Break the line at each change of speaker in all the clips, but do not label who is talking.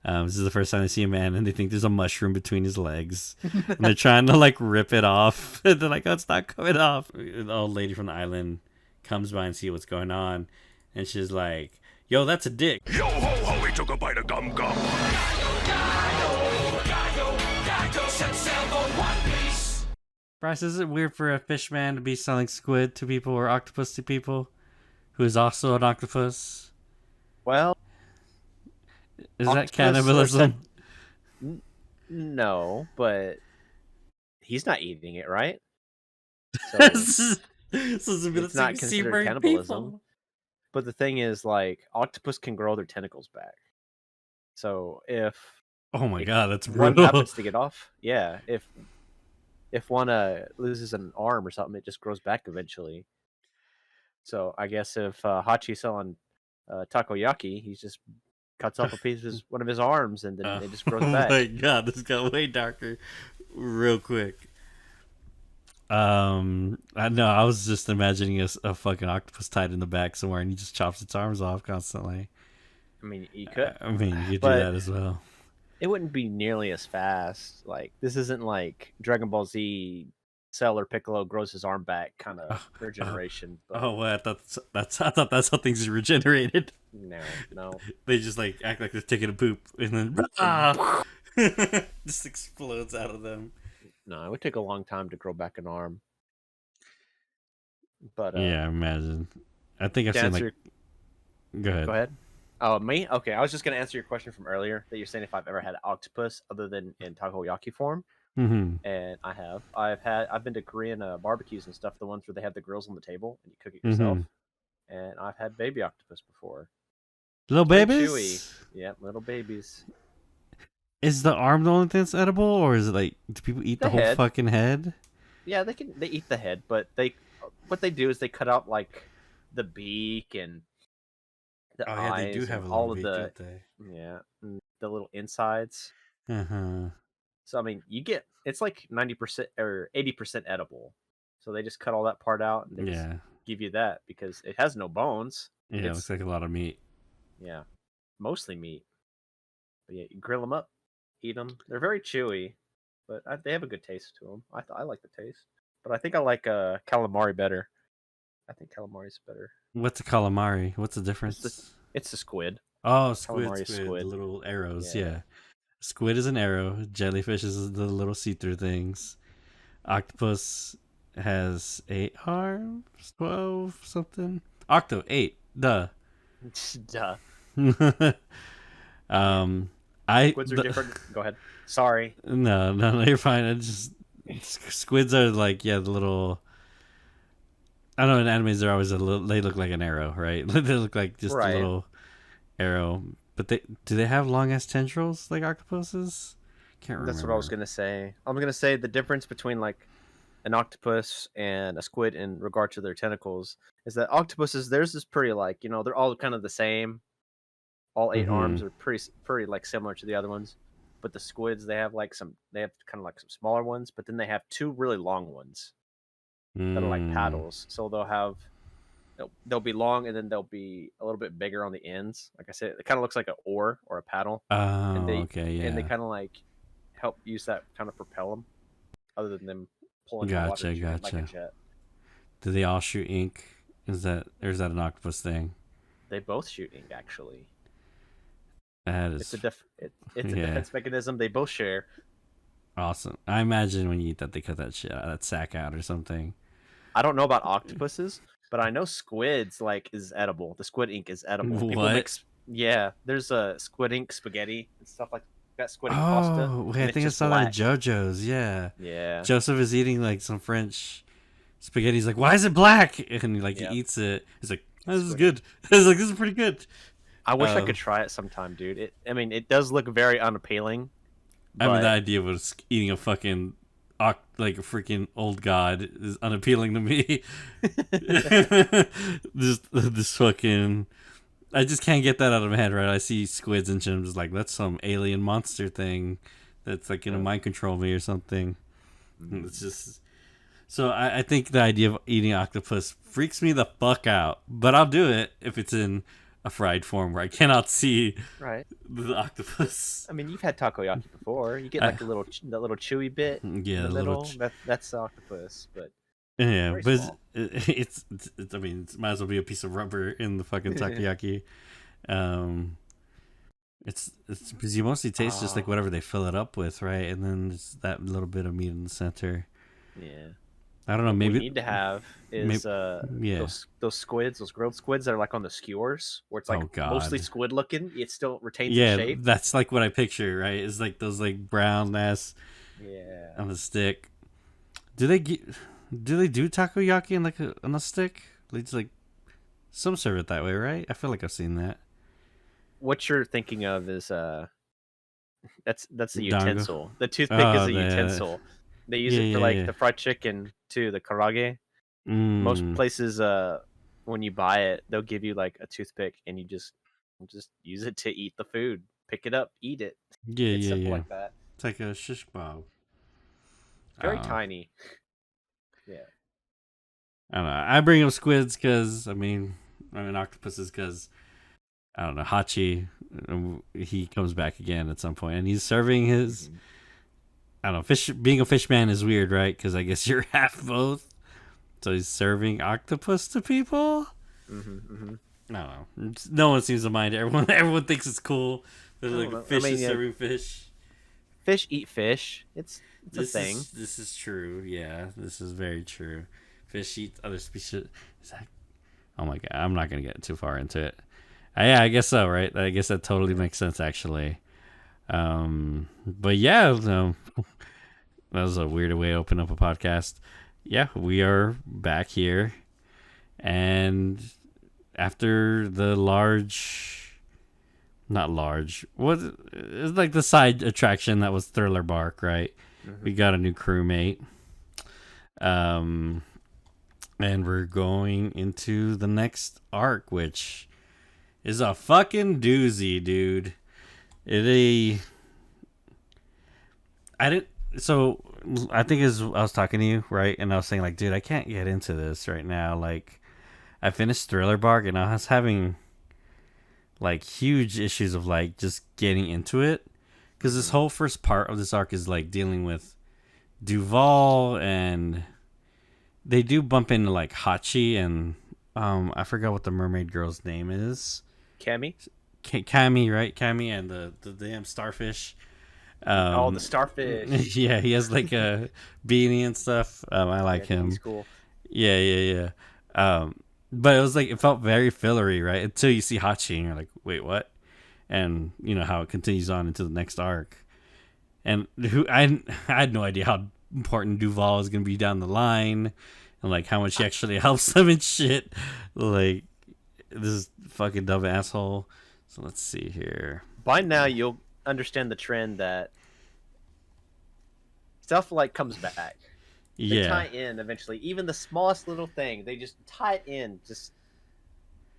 This is the first time they see a man, and they think there's a mushroom between his legs, and they're trying to like rip it off. They're like, "Oh, it's not coming off." The old lady from the island comes by and see what's going on, and she's like, "Yo, that's a dick."
Yo ho ho, he took a bite of gum gum.
Bryce, is it weird for a fish man to be selling squid to people or octopus to people, who is also an octopus?
Well,
Is that
octopus
cannibalism?
no, but he's not eating it, right? So it's not considered cannibalism.
People.
But the thing is, like, octopus can grow their tentacles back. So if
Oh my god, that's
one
brutal.
happens to get off, yeah, if one loses an arm or something, it just grows back eventually. So I guess if Hachi's selling takoyaki, he just cuts off a piece of one of his arms, and then it just grows back.
Oh my god, this got way darker real quick. I know, I was just imagining a fucking octopus tied in the back somewhere, and he just chops its arms off constantly.
I mean, you could.
I mean, you could do
But
that as well.
it wouldn't be nearly as fast. Like, this isn't like Dragon Ball Z. Cell or Piccolo grows his arm back kind of regeneration. But
Oh, well, I thought that's how things regenerated.
no.
They just like act like they're taking a poop, and then just explodes out of them.
No, it would take a long time to grow back an arm. But
Yeah, imagine. I think I've
to
seen
answer,
Go ahead.
go ahead. Oh, me? Okay, I was just gonna answer your question from earlier that you're saying if I've ever had an octopus other than in takoyaki form,
Mm-hmm.
and I have. I've been to Korean barbecues and stuff, the ones where they have the grills on the table and you cook it yourself. And I've had baby octopus before.
Little
Very
babies.
chewy. Yeah, little babies.
Is the arm the only thing that's edible, or is it like, do people eat the
The
whole
head.
fucking head?
Yeah, they eat the head, but what they do is they cut out like the beak and the
Oh yeah,
eyes
they do have
and
a
all
little
of
beak,
the
don't they?
and the little insides.
Uh-huh.
So I mean, it's like 90% or 80% edible. So they just cut all that part out and they just
Yeah.
give you that because it has no bones.
Yeah, it
It's
looks like a lot of meat.
yeah, mostly meat. But yeah, you grill them up, eat them. They're very chewy, but they have a good taste to them. I like the taste, but I think I like calamari better. I think calamari's better.
What's a calamari? What's the difference?
It's the squid.
Oh,
Calamari is
squid.
squid.
The little arrows,
Yeah.
yeah. Squid is an arrow. Jellyfish is the little see-through things. Octopus has 8 arms, 12 something. 8. Duh.
Duh.
Squids
are different. Go ahead. Sorry.
No, you're fine. I just squids are like the little. I don't know, in animes they're always they look like an arrow, right? They look like just a little arrow. But do they have long ass tendrils like octopuses? Can't remember.
That's what I was gonna say. I'm gonna say the difference between like an octopus and a squid in regard to their tentacles is that octopuses, theirs is pretty like, they're all kind of the same. All 8 arms are pretty like similar to the other ones. But the squids, they have kind of like some smaller ones, but then they have 2 really long ones that are like paddles. So they'll be long and then they'll be a little bit bigger on the ends. Like I said, it kind of looks like an oar or a paddle.
Oh,
and
okay, yeah.
And they kind of like help use that kind of propel them, other than them pulling the water like a jet.
Do they all shoot ink? Is that an octopus thing?
They both shoot ink, actually.
That is.
It's a defense mechanism. They both share.
Awesome. I imagine when you eat that, they cut that sack out or something.
I don't know about octopuses, but I know squids is edible. The squid ink is edible.
What?
There's a squid ink spaghetti and stuff like that. Squid ink
pasta.
pasta.
Wait, I think I saw that in JoJo's. Yeah.
Yeah.
Joseph is eating like some French spaghetti. He's like, "Why is it black?" And he eats it. He's like, "This is good." He's like, "This is pretty good."
I wish I could try it sometime, dude. It does look very unappealing.
I mean, the idea of eating a fucking like a freaking old god is unappealing to me. this fucking, I just can't get that out of my head. Right? I see squids and shit. I'm just like, that's some alien monster thing that's like gonna mind control me or something. It's just. So I think the idea of eating octopus freaks me the fuck out. But I'll do it if it's in a fried form where I cannot see
Right.
the octopus.
I mean, you've had takoyaki before. You get like a little that little chewy bit in
Yeah,
the
a little.
middle. That's the octopus, but
Yeah,
very
but
small.
it's I mean, it might as well be a piece of rubber in the fucking takoyaki. Um, it's because you mostly taste just like whatever they fill it up with, right? And then it's that little bit of meat in the center.
Yeah.
I don't know.
What
Maybe
we need to have is
yeah.
those squids, those grilled squids that are like on the skewers, where it's like
Oh God.
mostly squid looking. It still retains
Yeah,
its shape.
that's like what I picture, right? It's like those like brown ass
Yeah.
on the stick. Do they do takoyaki in like on a stick? It's like some serve it that way, right? I feel like I've seen that.
What you're thinking of is that's the
Dango.
utensil. The toothpick is a utensil. They use it for like
yeah.
the fried chicken too, the karage. Most places when you buy it, they'll give you like a toothpick and you just use it to eat the food. Pick it up, eat it.
Yeah,
It's simple
yeah.
like that.
It's like a shish kebab.
Very tiny. Yeah.
I don't know. I bring up squids because I mean octopuses because I don't know, Hachi, he comes back again at some point, and he's serving his. I don't know, fish. Being a fish man is weird, right? Because I guess you're half both. So he's serving octopus to people. I don't know. No one seems to mind it. Everyone thinks it's cool. There's like fish is serving fish.
Fish eat fish. It's a thing.
This is true. Yeah, this is very true. Fish eat other species. Oh my god! I'm not gonna get too far into it. Yeah, I guess so, right? I guess that totally makes sense, actually. But yeah, that was a weird way to open up a podcast. Yeah, we are back here, and after the not large, it's like the side attraction that was Thriller Bark, right? We got a new crewmate, and we're going into the next arc, which is a fucking doozy, dude. I think I was talking to you, right? And I was saying, like, dude, I can't get into this right now. Like, I finished Thriller Bark and I was having, like, huge issues of, like, just getting into it. Because this whole first part of this arc is, like, dealing with Duval, and they do bump into, like, Hachi and, I forgot what the mermaid girl's name is.
Cammy,
right? Cammy and the damn starfish.
the starfish.
Yeah, he has like a beanie and stuff. I like him.
He's cool.
Yeah. But it was like it felt very fillery, right? Until you see Hachi and you're like, wait, what? And you know how it continues on into the next arc. And I had no idea how important Duval is gonna be down the line, and like how much he actually helps them and shit. Like this fucking dumb asshole. So let's see here.
By now you'll understand the trend that stuff like comes back. They tie in eventually. Even the smallest little thing, they just tie it in just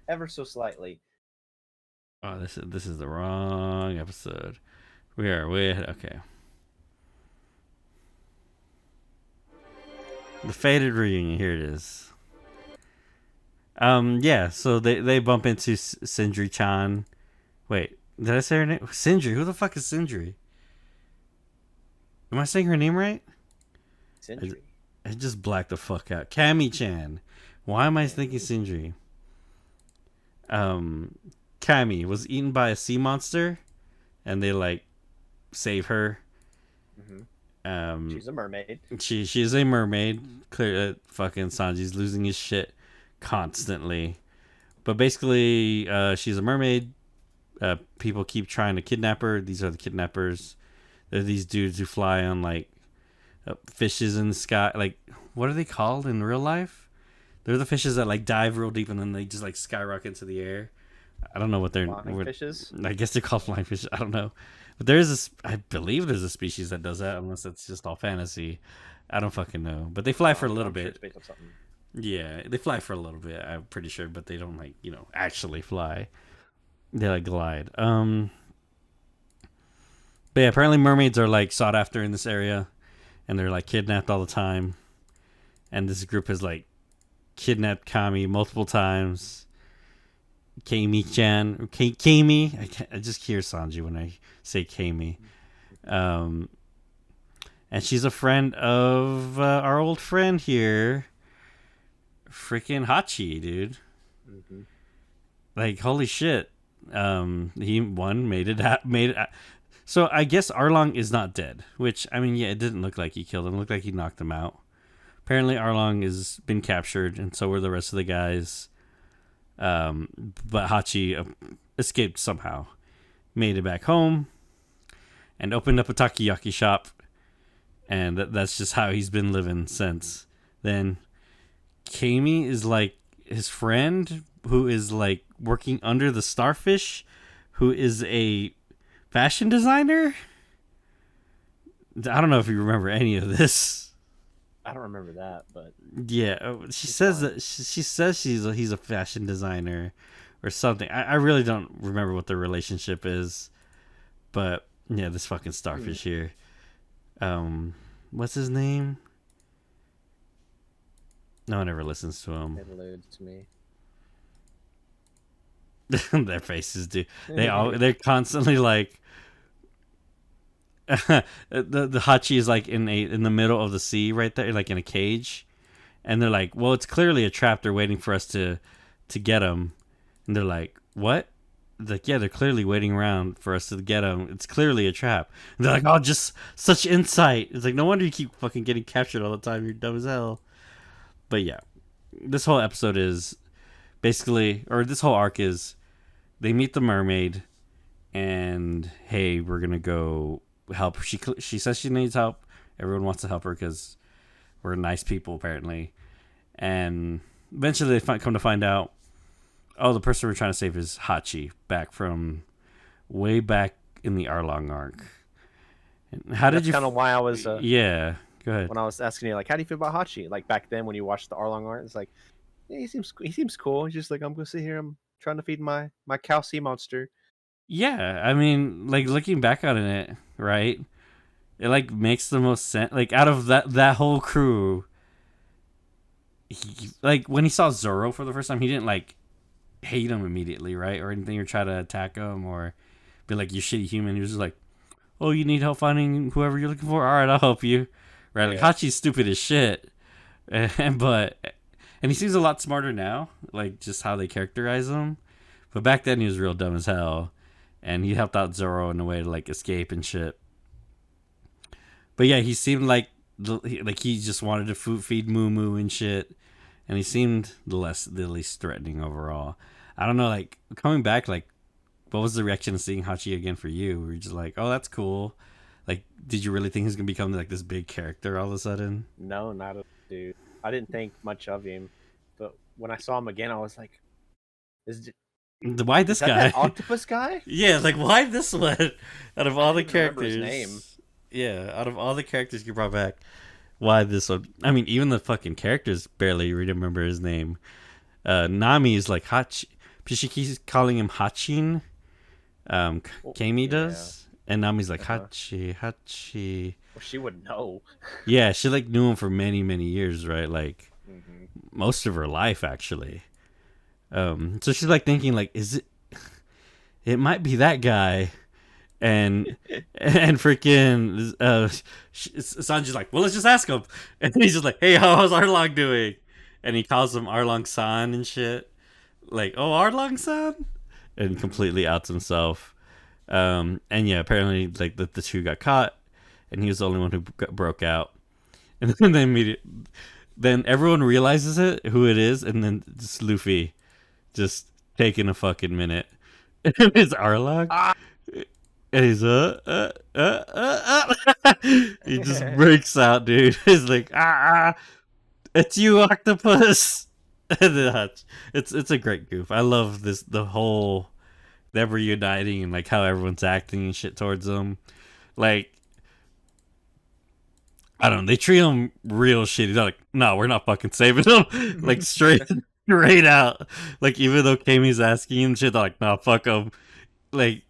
ever so slightly.
Oh, this is the wrong episode. We are way ahead. Okay. The Faded Reunion. Here it is. Yeah, so they bump into Sindri-chan. Wait, did I say her name? Sindri. Who the fuck is Sindri? Am I saying her name right?
Sindri.
I just blacked the fuck out. Cammy-chan. Why am I thinking Sindri? Cammy was eaten by a sea monster, and they like save her.
She's a mermaid.
She is a mermaid. Clear fucking Sanji's losing his shit constantly, but basically, she's a mermaid. People keep trying to kidnap her. These are the kidnappers. They're these dudes who fly on like fishes in the sky. Like, what are they called in real life? They're the fishes that like dive real deep and then they just like skyrocket into the air. I don't know what they're.
Flying fishes?
I guess they're called flying fishes. I don't know. But I believe there's a species that does that, unless it's just all fantasy. I don't fucking know. But they fly for a little bit.
Sure it's based on something.
Yeah, they fly for a little bit, I'm pretty sure, but they don't like, actually fly. They like glide. But yeah, apparently mermaids are like sought after in this area, and they're like kidnapped all the time. And this group has like kidnapped Kami multiple times. Kami-chan, or Kami. I just hear Sanji when I say Kami. And she's a friend of our old friend here, freaking Hachi, dude.
Mm-hmm.
Like, holy shit. He made it. So I guess Arlong is not dead, which, I mean, yeah, it didn't look like he killed him. It looked like he knocked him out. Apparently Arlong has been captured, and so were the rest of the guys. But Hachi escaped somehow, made it back home, and opened up a takoyaki shop. And that's just how he's been living since then. Kami is like his friend who is like working under the starfish, who is a fashion designer. I don't know if you remember any of this.
I don't remember that, but
yeah, she says that she says he's a fashion designer or something. I really don't remember what their relationship is, but yeah, this fucking starfish here. What's his name? No one ever listens to him.
it alludes to me.
Their faces do. They're constantly like the Hachi is like in the middle of the sea right there, like in a cage, and they're like, well, it's clearly a trap. They're waiting for us to get him, and they're like, what? Like, yeah, they're clearly waiting around for us to get him. It's clearly a trap. And they're like, oh, just such insight. It's like, no wonder you keep fucking getting captured all the time. You're dumb as hell. But yeah, this whole episode is basically, or this whole arc is, they meet the mermaid, and hey, we're gonna go help. She says she needs help. Everyone wants to help her because we're nice people apparently. And eventually they come to find out, oh, the person we're trying to save is Hachi, back from way back in the Arlong arc. And how did you?
That's kind of why I was.
Yeah, go ahead.
When I was asking you, like, how do you feel about Hachi? Like back then, when you watched the Arlong art, it's like, yeah, he seems cool. He's just like, I'm gonna sit here. I'm trying to feed my cow sea monster.
Yeah, I mean, like looking back on it, right? It like makes the most sense. Like out of that whole crew, he, like when he saw Zoro for the first time, he didn't like hate him immediately, right, or anything, or try to attack him or be like, you shitty human. He was just like, oh, you need help finding whoever you're looking for? All right, I'll help you. Right? Like, Hachi's stupid as shit. And he seems a lot smarter now, like, just how they characterize him. But back then, he was real dumb as hell. And he helped out Zoro in a way to, like, escape and shit. But yeah, he seemed like he just wanted to feed Moo Moo and shit. And he seemed the least threatening overall. I don't know, like, coming back, like, what was the reaction of seeing Hachi again for you? Were you just like, oh, that's cool? Like, did you really think he's going to become, like, this big character all of a sudden?
No, not a dude. I didn't think much of him. But when I saw him again, I was like,
why this guy?
That octopus guy?
Yeah, like, why this one? Out of all the characters.
His name.
Yeah, out of all the characters you brought back, why this one? I mean, even the fucking characters barely remember his name. Nami is like Hachi. She keeps calling him Hachin. Kami does. And Nami's like, Hachi.
Well, she would know.
Yeah, she like knew him for many, many years, right? Like, most of her life, actually. So she's like thinking, like, it might be that guy. And freaking Sanji's like, well, let's just ask him. And he's just like, hey, how's Arlong doing? And he calls him Arlong-san and shit. Like, oh, Arlong-san? And completely outs himself. And yeah, apparently like the two got caught, and he was the only one who broke out. And then then everyone realizes who it is, and then just Luffy just taking a fucking minute. And it's Arlong. And he's he just breaks out, dude. He's like, it's you, octopus. And then it's a great goof. I love the whole them reuniting and like how everyone's acting and shit towards them. Like, I don't know, they treat them real shitty. They're like, no, we're not fucking saving them. Like straight out. Like, even though Kami's asking him shit, they're like, no, fuck them. Like,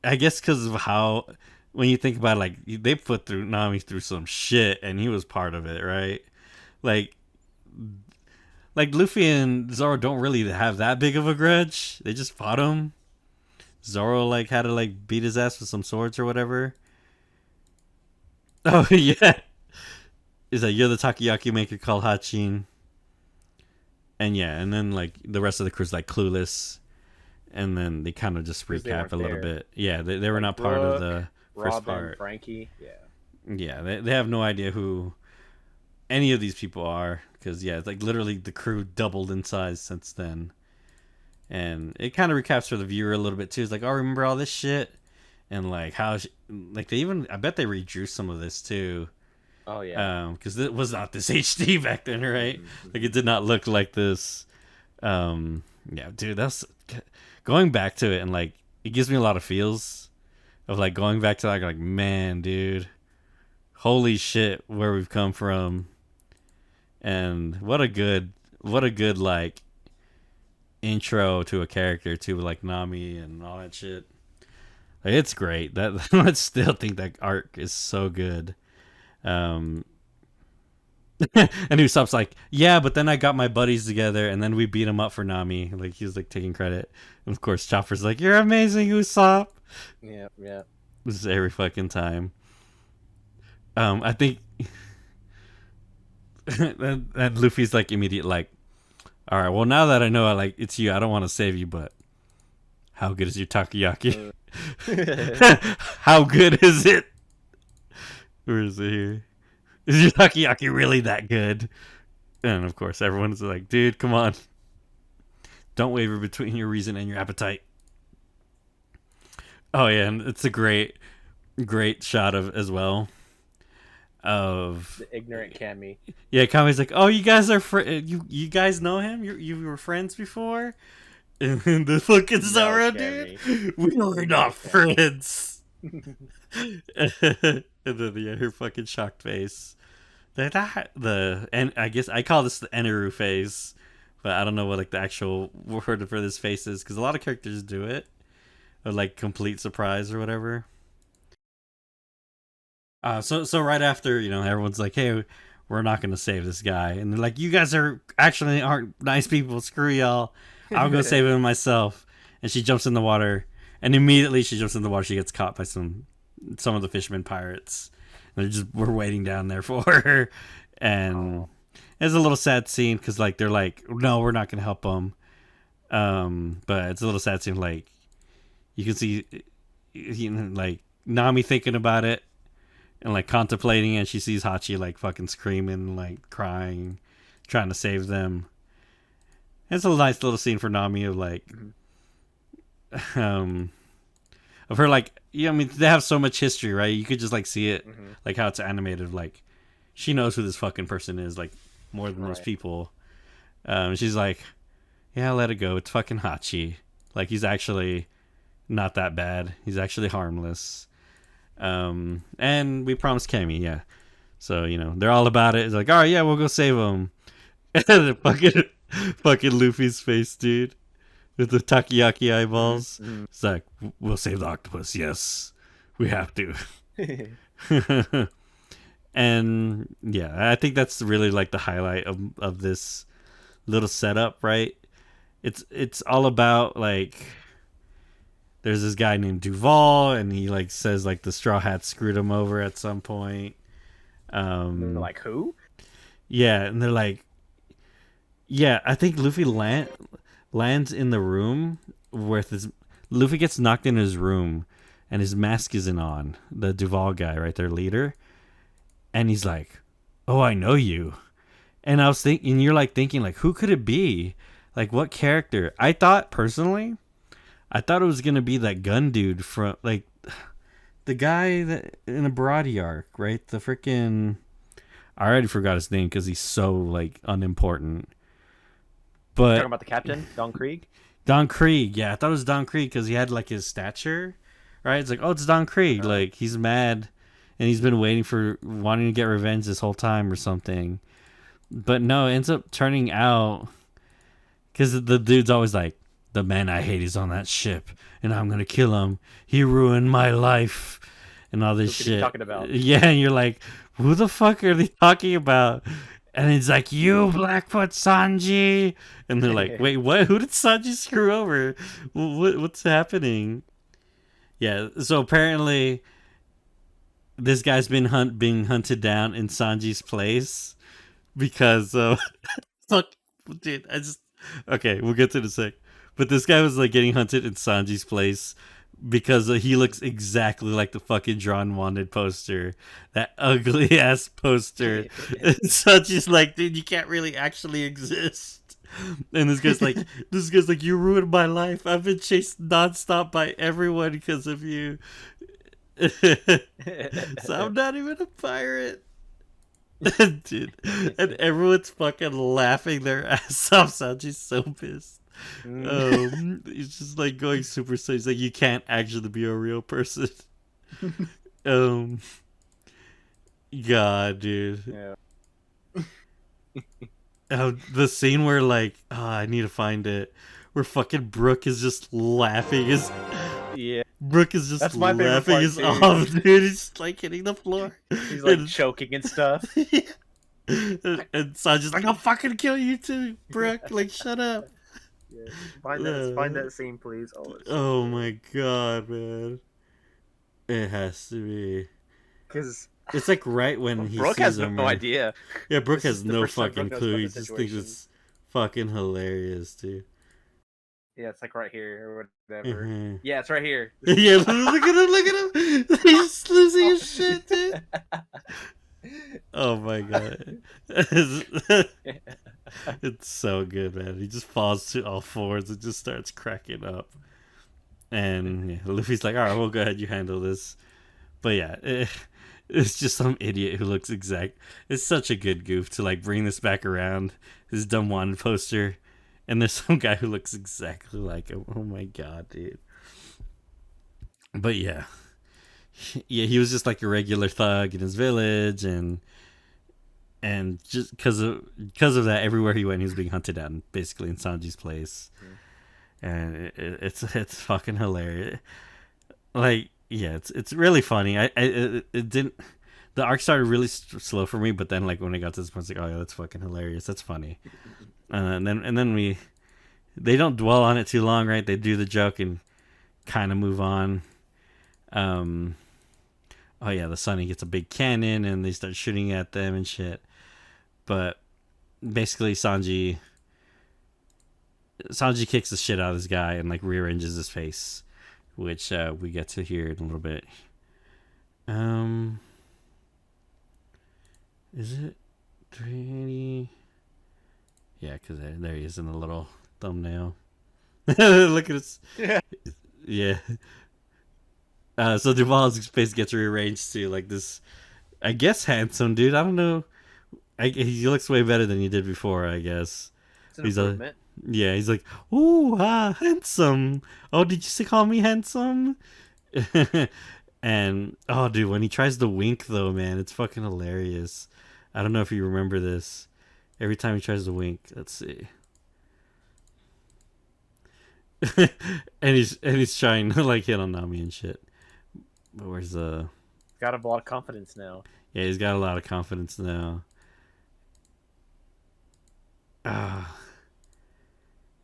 I guess because of how, when you think about it, like, they put Nami through some shit and he was part of it, right? Like like Luffy and Zoro don't really have that big of a grudge. They just fought him. Zoro like had to like beat his ass with some swords or whatever. Oh yeah, is that you're the takoyaki maker called Hachin, and yeah, and then like the rest of the crew's like clueless, and then they kind of just recap a little bit. Yeah, they were not part of the first
Robin,
part.
Frankie,
Yeah, they have no idea who any of these people are because yeah, it's like literally the crew doubled in size since then. And it kind of recaps for the viewer a little bit too. It's like, oh, remember all this shit, and like how, like they even, I bet they redrew some of this too.
Oh yeah.
Because it was not this HD back then, right? Mm-hmm. Like it did not look like this. Yeah, dude, that's going back to it, and like it gives me a lot of feels of like going back to like man, dude, holy shit, where we've come from, and what a good like intro to a character too, like Nami and all that shit. Like, it's great. That I still think that arc is so good. And Usopp's like, yeah, but then I got my buddies together and then we beat him up for Nami. Like he was like taking credit. And of course Chopper's like, you're amazing, Usopp.
Yeah.
This is every fucking time. I think and Luffy's like immediate like, all right, well, now that I know like it's you, I don't want to save you, but how good is your takoyaki? How good is it? Where is it here? Is your takoyaki really that good? And of course, everyone's like, dude, come on. Don't waver between your reason and your appetite. Oh, yeah, and it's a great shot of as well. Of
the ignorant Cammy.
Yeah, Kami's like, oh, you guys are you guys know him? You were friends before? And then the fucking Zoro, dude, we were not friends. And then yeah, her fucking shocked face. And I guess I call this the Eneru phase, but I don't know what like the actual word for this face is because a lot of characters do it, or like complete surprise or whatever. So right after, you know, everyone's like, hey, we're not going to save this guy. And they're like, you guys aren't nice people. Screw y'all. I'll go save him myself. And she jumps in the water. And immediately she jumps in the water. She gets caught by some of the fishermen pirates. And we're waiting down there for her. And it's a little sad scene because like they're like, no, we're not going to help them. But it's a little sad scene. Like you can see, you know, like Nami thinking about it. And like contemplating, and she sees Hachi like fucking screaming, like crying, trying to save them. It's a nice little scene for Nami of like, of her like, yeah, I mean they have so much history, right? You could just like see it, like how it's animated. Like she knows who this fucking person is, like more than most people. She's like, yeah, let it go. It's fucking Hachi. Like he's actually not that bad. He's actually harmless. And we promised Cammy, yeah. So, you know, they're all about it. It's like, all right, yeah, we'll go save him. And then fucking Luffy's face, dude, with the takoyaki eyeballs. It's like, we'll save the octopus. Yes, we have to. And yeah, I think that's really like the highlight of this little setup, right? It's all about like, there's this guy named Duval, and he like says like the Straw Hats screwed him over at some point.
And they're like, who?
Yeah, and they're like, yeah, I think Luffy lands in the room with his. Luffy gets knocked in his room, and his mask isn't on. The Duval guy, right, their leader, and he's like, "Oh, I know you." And I was thinking, you're like thinking, like, who could it be? Like, what character? I thought it was gonna be that gun dude from like the guy that in the Sabaody arc, right? The freaking I already forgot his name because he's so like unimportant. But
talking about the captain, Don Krieg.
Don Krieg, yeah, I thought it was Don Krieg because he had like his stature, right? It's like, oh, it's Don Krieg. Like he's mad, and he's been wanting to get revenge this whole time or something. But no, it ends up turning out because the dude's always like, the man I hate is on that ship, and I'm gonna kill him. He ruined my life, and all this shit.
Talking about?
Yeah, and you're like, who the fuck are they talking about? And he's like, "You Blackfoot Sanji," and they're like, "Wait, what? Who did Sanji screw over? What's happening?" Yeah, so apparently this guy's been being hunted down in Sanji's place because fuck, dude, I just okay, we'll get to it in a sec. But this guy was like getting hunted in Sanji's place because he looks exactly like the fucking drawn wanted poster, that ugly ass poster. And Sanji's like, dude, you can't really actually exist. And this guy's like, you ruined my life. I've been chased nonstop by everyone because of you. So I'm not even a pirate. Dude, and everyone's fucking laughing their ass off. Sanji's so pissed. He's just like going super saiyan. He's like, you can't actually be a real person. um, God, dude.
Yeah.
The scene where like, I need to find it, where fucking Brooke is just laughing.
Yeah.
Brooke is just
That's my favorite
laughing
part,
his
too.
off, dude. He's like hitting the floor.
He's like choking and stuff.
And Sanji's like, I'll fucking kill you too, Brooke. Like, shut up.
Yeah. Find that scene, please.
Oh my god, man. It has to be.
Because
it's like right when he
Brooke
sees
has
him.
no idea.
Yeah, Brooke has no
first time
fucking
Brooke knows
clue.
about
He
the
just thinks
situation.
it's fucking hilarious, dude.
Yeah, it's like right here or whatever.
Mm-hmm.
Yeah, it's right here.
Yeah, look at him. He's losing his shit, dude. Oh my god. It's so good, man. He just falls to all fours and just starts cracking up. And yeah, Luffy's like, alright, well, go ahead, you handle this. But yeah, it's just some idiot who looks exact. It's such a good goof to like bring this back around. This dumb one poster. And there's some guy who looks exactly like him. Oh my god, dude. But yeah. Yeah, he was just like a regular thug in his village, and just because of that, everywhere he went, he was being hunted down, basically in Sanji's place. And it's fucking hilarious. Like, yeah, it's really funny. It didn't. The arc started really slow for me, but then like when I got to this point, it's like, oh yeah, that's fucking hilarious. That's funny. And then they don't dwell on it too long, right? They do the joke and kind of move on. Oh yeah, the Sunny gets a big cannon and they start shooting at them and shit. But basically, Sanji kicks the shit out of this guy and like rearranges his face, which we get to hear in a little bit. Is it 380? Yeah, because there he is in the little thumbnail. Look at his. Yeah. So Duval's face gets rearranged to like this, I guess, handsome dude. I don't know. He looks way better than he did before, I guess.
It's an improvement.
Yeah, he's like, ooh, handsome. Oh, did you call me handsome? And, oh, dude, when he tries to wink, though, man, it's fucking hilarious. I don't know if you remember this. Every time he tries to wink, let's see. and he's trying to, like, hit on Nami and shit. But where's the...
Got a lot of confidence now.
Yeah, he's got a lot of confidence now.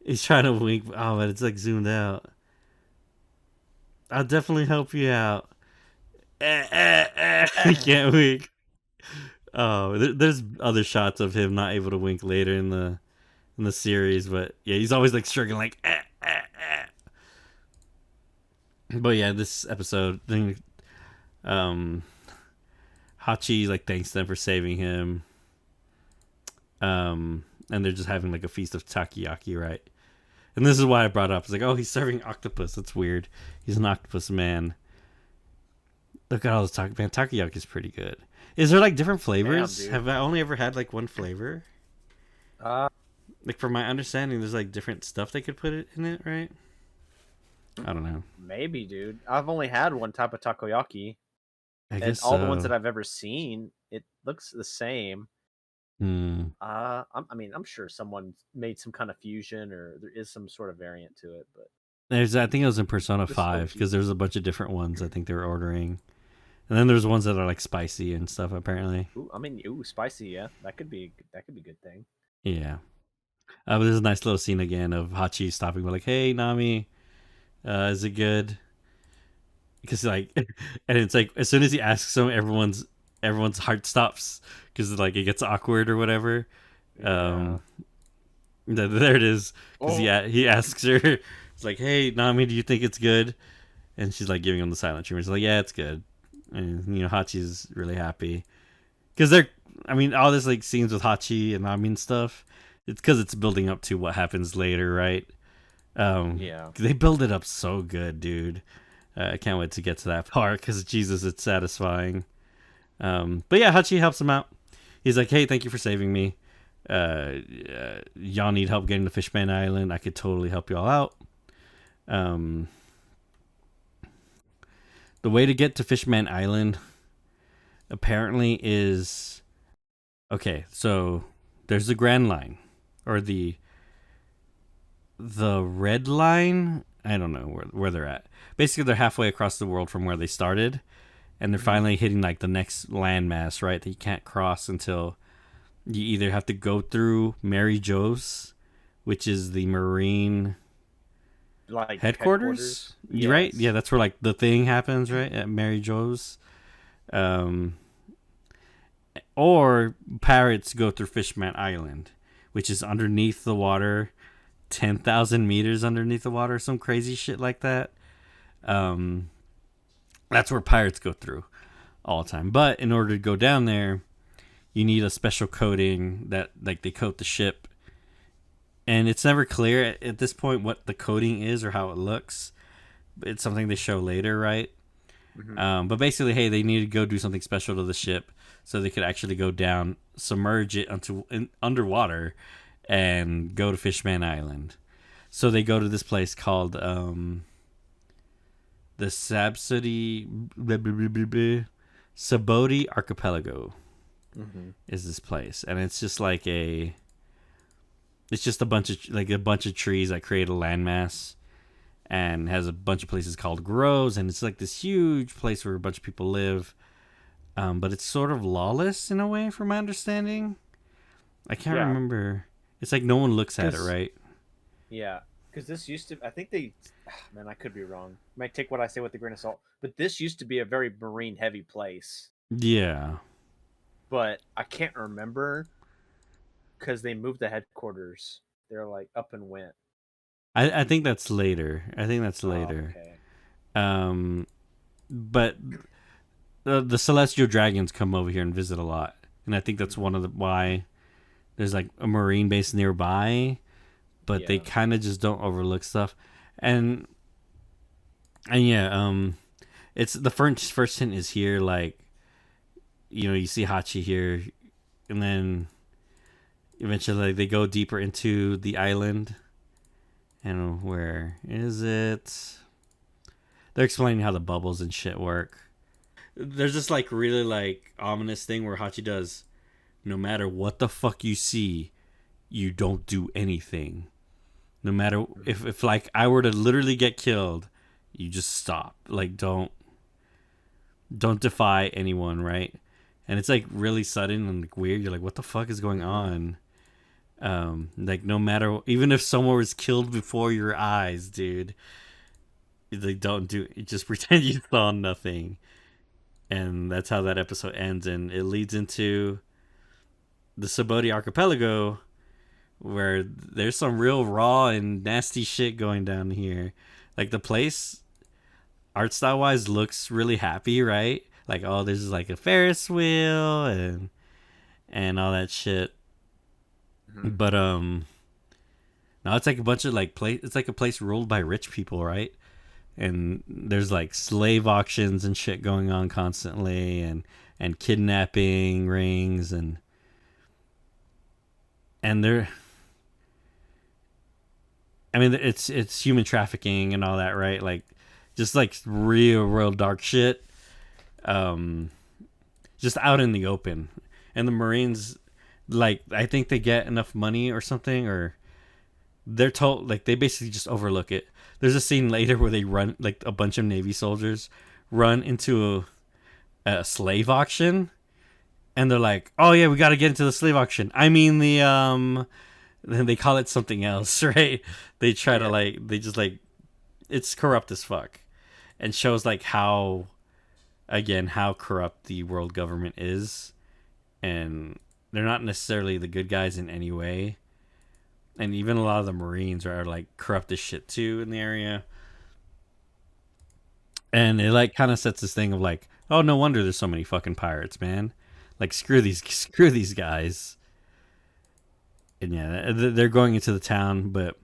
He's trying to wink. Oh, but it's like zoomed out. I'll definitely help you out. He can't wink. Oh, there's other shots of him not able to wink later in the series, but yeah, he's always like struggling, like. But yeah, this episode thing, Hachi like thanks them for saving him. And they're just having like a feast of takoyaki, right? And this is why I brought it up. It's like, oh, he's serving octopus. That's weird. He's an octopus man. Look at all this takoyaki. Man, takoyaki is pretty good. Is there like different flavors?
Damn,
Have I only ever had like one flavor? Like from my understanding, there's like different stuff they could put in it, right? I don't know.
Maybe, dude. I've only had one type of takoyaki.
I guess
all the ones that I've ever seen, it looks the same. I mean, I'm sure someone made some kind of fusion, or there is some sort of variant to it. But
I think it was in Persona 5 because there's a bunch of different ones. I think they were ordering, And then there's ones that are like spicy and stuff. Apparently,
Spicy. Yeah, that could be a good thing.
yeah. But there's a nice little scene again of Hachi stopping, like, "Hey, Nami, is it good?" Because like, and it's like as soon as he asks him, everyone's heart stops because like it gets awkward or whatever.
Yeah.
There it is. Because he asks her, it's like, "Hey, Nami, do you think it's good?" And she's like giving him the silent treatment. She's like, "Yeah, it's good." And Hachi's really happy because all this like scenes with Hachi and Nami and stuff. It's because it's building up to what happens later, right?
Yeah.
They build it up so good, dude. I can't wait to get to that part because Jesus, it's satisfying. But yeah, Hachi helps him out. He's like, "Hey, thank you for saving me. Y'all need help getting to Fishman Island. I could totally help y'all out." The way to get to Fishman Island apparently is okay. So there's the Grand Line, or the Red Line. I don't know where they're at. Basically, they're halfway across the world from where they started, and they're finally hitting like the next landmass, right? That you can't cross until you either have to go through Mary Jo's, which is the Marine
like
headquarters.
Yes.
Right? Yeah, that's where like the thing happens, right? At Mary Jo's. Or pirates go through Fishman Island, which is underneath the water, 10,000 meters underneath the water, some crazy shit like that. That's where pirates go through all the time. But in order to go down there, you need a special coating that like they coat the ship. And it's never clear at this point what the coating is or how it looks. It's something they show later, right? Mm-hmm. But basically, hey, they need to go do something special to the ship so they could actually go down, submerge it underwater, and go to Fishman Island. So they go to this place called the Sabaody Archipelago. Mm-hmm. Is this place, and it's just like it's just a bunch of trees that create a landmass, and has a bunch of places called groves, and it's like this huge place where a bunch of people live. But it's sort of lawless in a way, from my understanding. I can't remember. It's like no one looks at it, right?
Yeah, because this used to. I think man, I could be wrong. I might take what I say with a grain of salt, but this used to be a very marine heavy place.
Yeah.
But I can't remember because they moved the headquarters. They're like up and went.
I think that's later.
Okay.
But the celestial dragons come over here and visit a lot, and I think that's one of why there's like a marine base nearby, but they kind of just don't overlook stuff, and yeah, it's the first hint is here, like you see Hachi here, and then eventually they go deeper into the island. And where is it? They're explaining how the bubbles and shit work. There's this like really like ominous thing where Hachi does, no matter what the fuck you see, you don't do anything. No matter if like I were to literally get killed, you just stop. Like don't defy anyone, right? And it's like really sudden and like weird. You're like, what the fuck is going on? Like no matter, even if someone was killed before your eyes, dude, they don't do it. Just pretend you saw nothing. And that's how that episode ends, and it leads into the Sabaody Archipelago, where there's some real raw and nasty shit going down here. Like the place, art style wise, looks really happy, right? Like, oh, there's like a Ferris wheel and all that shit. Mm-hmm. But now it's like a bunch of like it's like a place ruled by rich people, right? And there's like slave auctions and shit going on constantly, and kidnapping rings, and they're, I mean, it's human trafficking and all that, right? Like just like real dark shit, just out in the open. And the Marines, like, I think they get enough money or something, or they're told, like, they basically just overlook it. There's a scene later where they run, like, a bunch of Navy soldiers run into a slave auction, and they're like, "Oh yeah, we got to get into the slave auction." I mean then they call it something else, right? They try to they just it's corrupt as fuck, and shows like how corrupt the world government is, and they're not necessarily the good guys in any way, and even a lot of the Marines are like corrupt as shit too in the area. And it like kind of sets this thing of like, oh, no wonder there's so many fucking pirates, man. Like screw these guys. And yeah, they're going into the town, but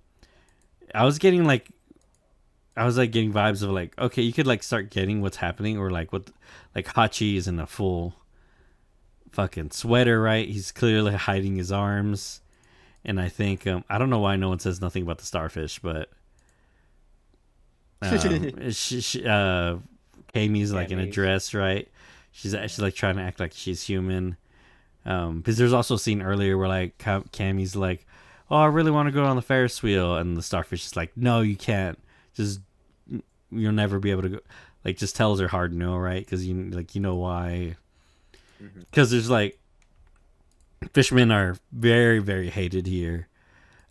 I was getting getting vibes of like, okay, you could like start getting what's happening, or like what, like Hachi is in a full fucking sweater, right? He's clearly hiding his arms, and I think I don't know why no one says nothing about the starfish, but Kami's like in a dress, right? She's actually like trying to act like she's human. Because there's also a scene earlier where like Kami's like, "Oh, I really want to go on the Ferris wheel," and the starfish is like, "No, you can't. Just you'll never be able to go." Like, just tells her hard no, right? Because you know why? Because there's like fishermen are very, very hated here.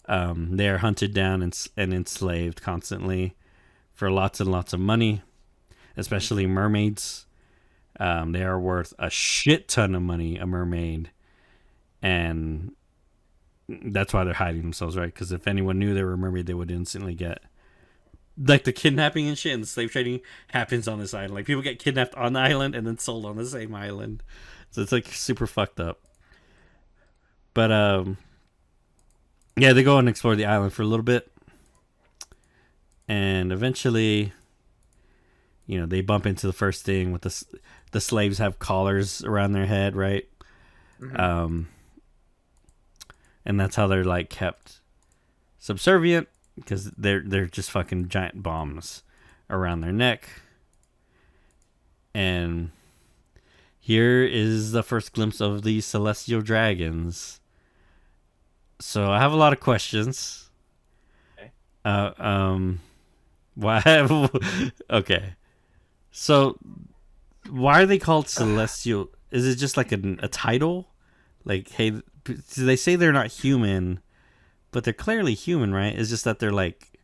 They are hunted down and enslaved constantly for lots and lots of money, especially mermaids. They are worth a shit ton of money, a mermaid, and that's why they're hiding themselves, right? Because if anyone knew they were a mermaid, they would instantly get like the kidnapping and shit, and the slave trading happens on this island. Like people get kidnapped on the island and then sold on the same island, so it's like super fucked up. But yeah, they go and explore the island for a little bit, and eventually, you know, they bump into the first thing with the slaves have collars around their head, right? And that's how they're like kept subservient, because they're just fucking giant bombs around their neck. And here is the first glimpse of the celestial dragons. So I have a lot of questions.
Okay.
Why? Okay. So why are they called celestial? Is it just like a title? Like, hey, they say they're not human, but they're clearly human, right? It's just that they're like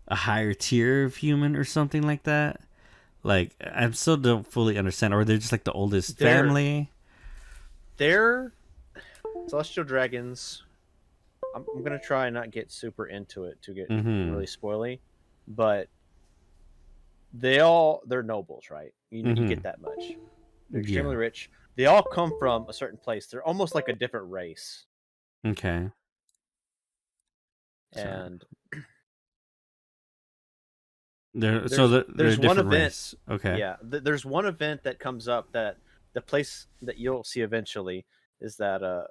a higher tier of human or something like that. Like, I still don't fully understand. Or they're just like the oldest family.
They're celestial dragons. I'm gonna try and not get super into it to get really spoily, but they're nobles, right? You get that much. They're extremely rich. They all come from a certain place. They're almost like a different race.
Okay.
And
there's one event. Race. Okay.
Yeah, there's one event that comes up that the place that you'll see eventually is that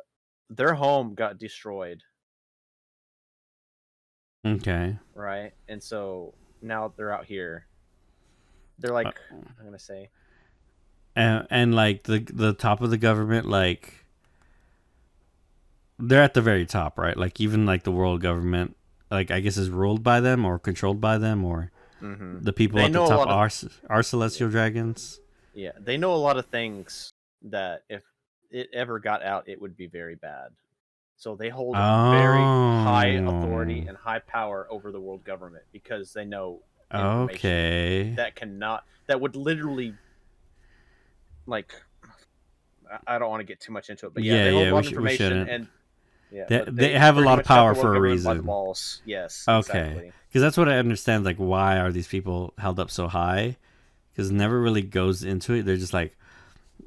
their home got destroyed.
Okay.
Right, and so now they're out here. They're like, I'm gonna say,
and like the top of the government, like they're at the very top, right? Like even like the world government, like I guess is ruled by them or controlled by them, or the people at the top are celestial dragons.
Yeah, they know a lot of things that if it ever got out, it would be very bad. So they hold very high authority and high power over the world government because they know information that would literally, like, I don't want to get too much into it, but they hold a lot of information and
they have a lot of power for a reason.
By the balls. Yes.
Okay.
Exactly.
Because that's what I understand. Like, why are these people held up so high? Because it never really goes into it. They're just like,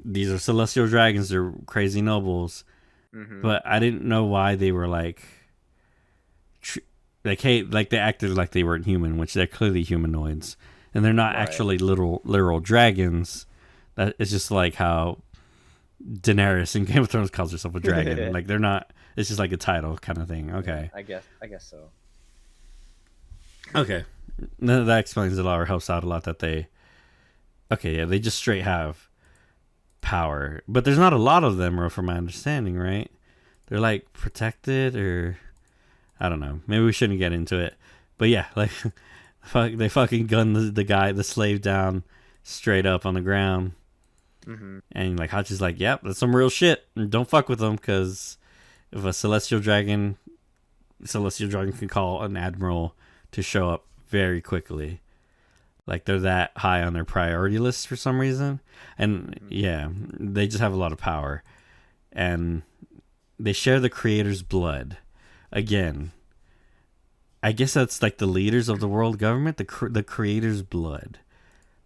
these are celestial dragons. They're crazy nobles. But I didn't know why they were like hey, like they acted like they weren't human, which they're clearly humanoids, and they're not actually literal dragons. That it's just like how Daenerys in Game of Thrones calls herself a dragon. Like they're not. It's just like a title kind of thing. Okay.
I guess so.
Okay, that explains a lot or helps out a lot that they. Okay, yeah, they just straight have power, but there's not a lot of them, from my understanding, right? They're like protected, or I don't know. Maybe we shouldn't get into it, but yeah, like they fucking gun the slave down straight up on the ground,
Mm-hmm.
And like Hachi's like, yep, that's some real shit. And don't fuck with them, because if a celestial dragon can call an admiral to show up very quickly. Like, they're that high on their priority list for some reason. And yeah, they just have a lot of power. And they share the creator's blood. Again, I guess that's like the leaders of the world government, the creator's blood.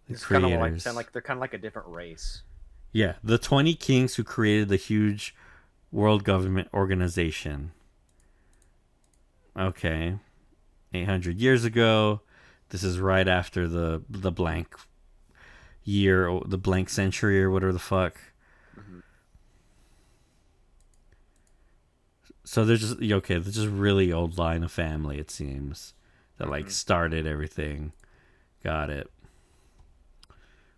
The
It's kind of
creators.
like they're kind of like a different race.
Yeah, the 20 kings who created the huge world government organization. Okay. 800 years ago. This is right after the blank year, or the blank century, or whatever the fuck.
Mm-hmm.
So they're just really old line of family, it seems, that like started everything. Got it.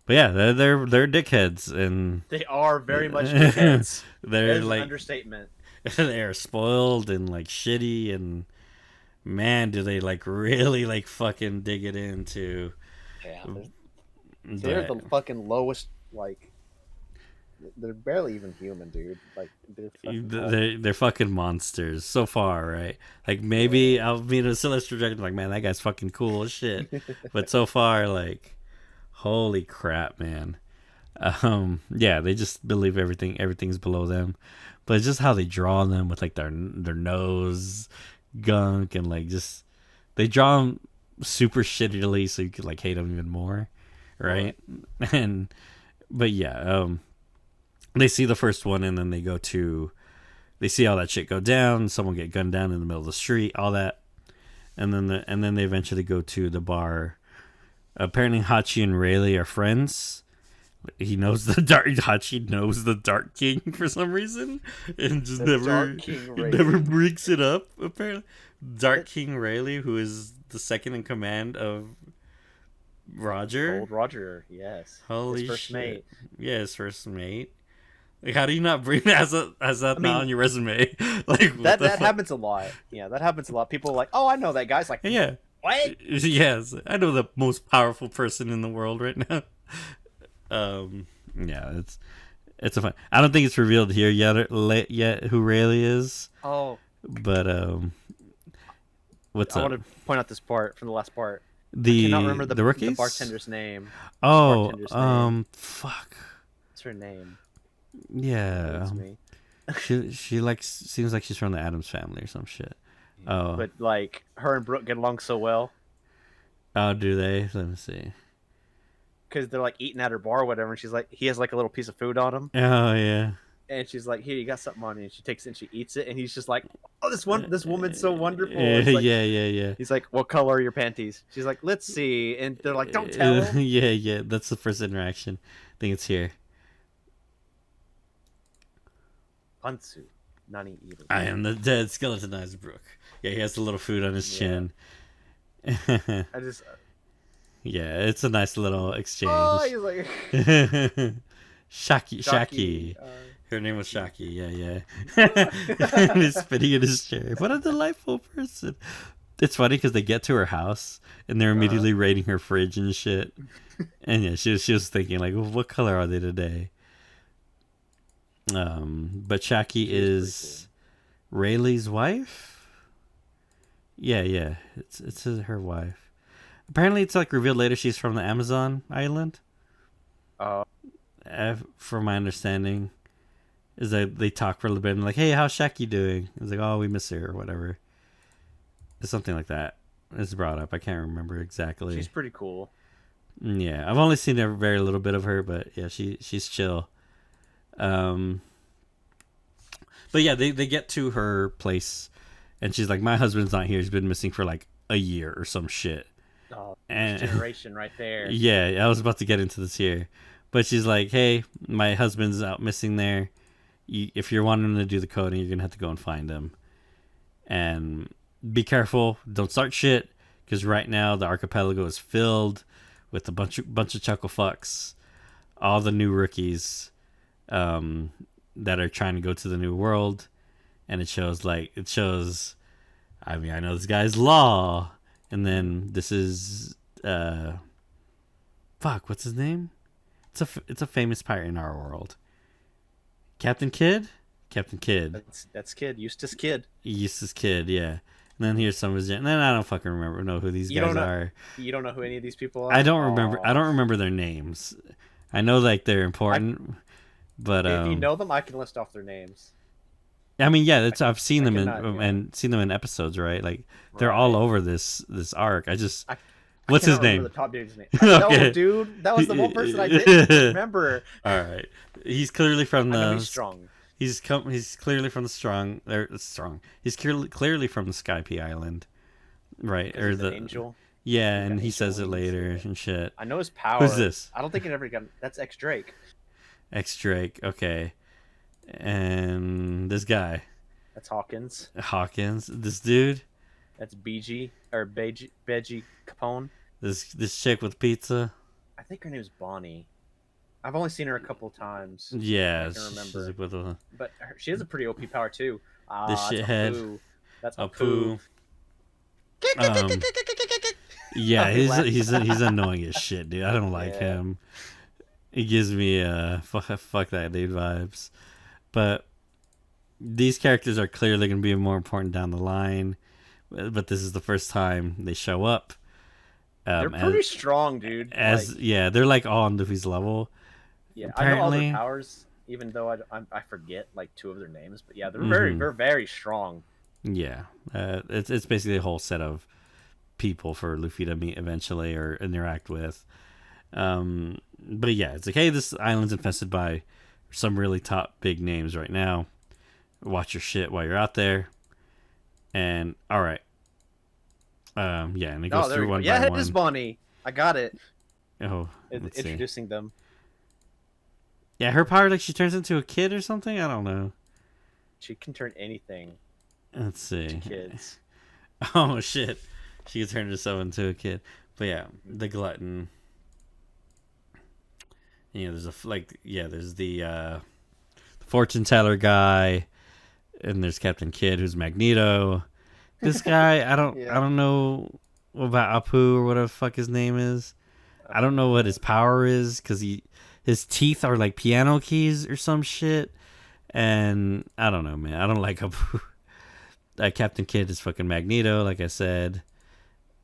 But yeah, they're dickheads, and
They are very much dickheads.
they're like
an understatement.
they're spoiled and like shitty, and man, do they like really like fucking dig it into.
Yeah, they're the fucking lowest. Like, they're barely even human, dude. Like,
they're fucking monsters so far, right? Like, maybe I'll meet a celestial dragon, like, man, that guy's fucking cool as shit. But so far, like, holy crap, man. Yeah, they just believe everything's below them. But it's just how they draw them with like their nose gunk, and like just they draw them super shittily, so you could like hate them even more, right? And but yeah, they see the first one, and then they see all that shit go down. Someone get gunned down in the middle of the street, all that, and then they eventually go to the bar. Apparently, Hachi and Rayleigh are friends. Hachi knows the Dark King for some reason, and just never breaks it up. Apparently, Dark King Rayleigh, who is the second in command of Roger.
Old Roger, yes.
Holy
his first
shit!
mate.
Yeah, his first mate. Like, how do you not bring that not on your resume? Like,
that happens a lot. Yeah, that happens a lot. People are like, oh, I know that guy's like,
yeah.
What?
Yes, I know the most powerful person in the world right now. Yeah, it's a fun. I don't think it's revealed here yet who Rayleigh is.
Oh,
but what's
I
up?
want to point out this part from the last part. I
The
cannot remember the
rookies?
the bartender's name.
Oh,
Bartender's name.
fuck.
What's her name?
Yeah, she like seems like she's from the Addams Family or some shit. Oh,
But like her and Brooke get along so well
oh, do they? Let me see.
because they're like eating at her bar or whatever, and she's like, he has like a little piece of food on him,
Oh yeah.
and she's like, here, you got something on you, and she takes it and she eats it, and he's just like, oh, this woman's so wonderful.
Yeah,
It's like,
yeah.
He's like, what color are your panties? She's like, let's see, and they're like, don't tell him.
Yeah. That's the first interaction. I think it's here.
Ansu, Nani Evil.
I am the dead skeletonized Brook. Yeah, he has the little food on his chin.
I just.
Yeah, it's a nice little exchange.
Oh, he's like.
Shaki. Her name was Shaki. Yeah. He's spitting in his chair. What a delightful person. It's funny because they get to her house and they're immediately raiding her fridge and shit. And yeah, she was thinking like, well, what color are they today? But Shaki is Rayleigh's wife. Yeah. It's her wife. Apparently, it's like revealed later she's from the Amazon island. From my understanding, is that they talk for a little bit and like, hey, how's Shaki doing? It's like, oh, we miss her or whatever. It's something like that. It's brought up. I can't remember exactly.
She's pretty cool.
Yeah, I've only seen a very little bit of her, but yeah, she's chill. But yeah, they get to her place, and she's like, my husband's not here. He's been missing for like a year or some shit.
Oh,
And
generation right there.
yeah, I was about to get into this here, but she's like, hey, my husband's out missing there. If you're wanting to do the coding, you're gonna have to go and find him, and be careful. Don't start shit, because right now the archipelago is filled with a bunch of chuckle fucks, all the new rookies, that are trying to go to the new world, and it shows. I mean, I know this guy's Law, and then this is what's his name? it's a famous pirate in our world. Captain Kidd.
That's Kid. Eustace Kid.
Eustace Kidd. Yeah. And then here's some of his. And then I don't fucking know who these guys are.
You don't know who any of these people are.
I don't remember. I don't remember their names. I know like they're important, but
if you know them, I can list off their names.
I mean, yeah, I've seen them seen them in episodes, right? Like they're all over this arc. What's his name?
The top dude's name. No, dude, that was the one person I didn't remember.
All right, he's clearly from the.
He's strong.
He's clearly from the strong. He's clearly from the Skype Island, right? Or
he's
the
an angel.
Yeah, and he says it later and shit.
I know his power.
Who's this?
I don't think it ever got. That's X Drake.
X Drake. Okay, and this guy.
That's Hawkins.
This dude.
That's Beji Capone.
This chick with pizza.
I think her name's Bonnie. I've only seen her a couple times.
Yeah,
I can remember.
With
but she has a pretty OP power too.
This shithead.
That's Apu.
Yeah, he's annoying as shit, dude. I don't like him. He gives me fuck that dude vibes. But these characters are clearly going to be more important down the line. But this is the first time they show up.
They're pretty strong, dude.
They're like all on Luffy's level.
Yeah, apparently. I know all their powers, even though I forget like two of their names. But yeah, they're very strong.
Yeah, it's basically a whole set of people for Luffy to meet eventually or interact with. But yeah, it's like, hey, this island's infested by some really top big names right now. Watch your shit while you're out there. And all right, and it goes through one by one.
Yeah, it is Bonnie. I got it.
Oh,
introducing them.
Yeah, her power, like she turns into a kid or something. I don't know.
She can turn anything.
Let's see.
To kids.
Oh shit, she can turn herself into a kid. But yeah, the glutton. You know, there's the fortune teller guy, and there's Captain Kidd, who's Magneto. This guy, I don't know about Apu or whatever the fuck his name is. I don't know what his power is because his teeth are like piano keys or some shit. And I don't know, man. I don't like Apu. Captain Kidd is fucking Magneto, like I said.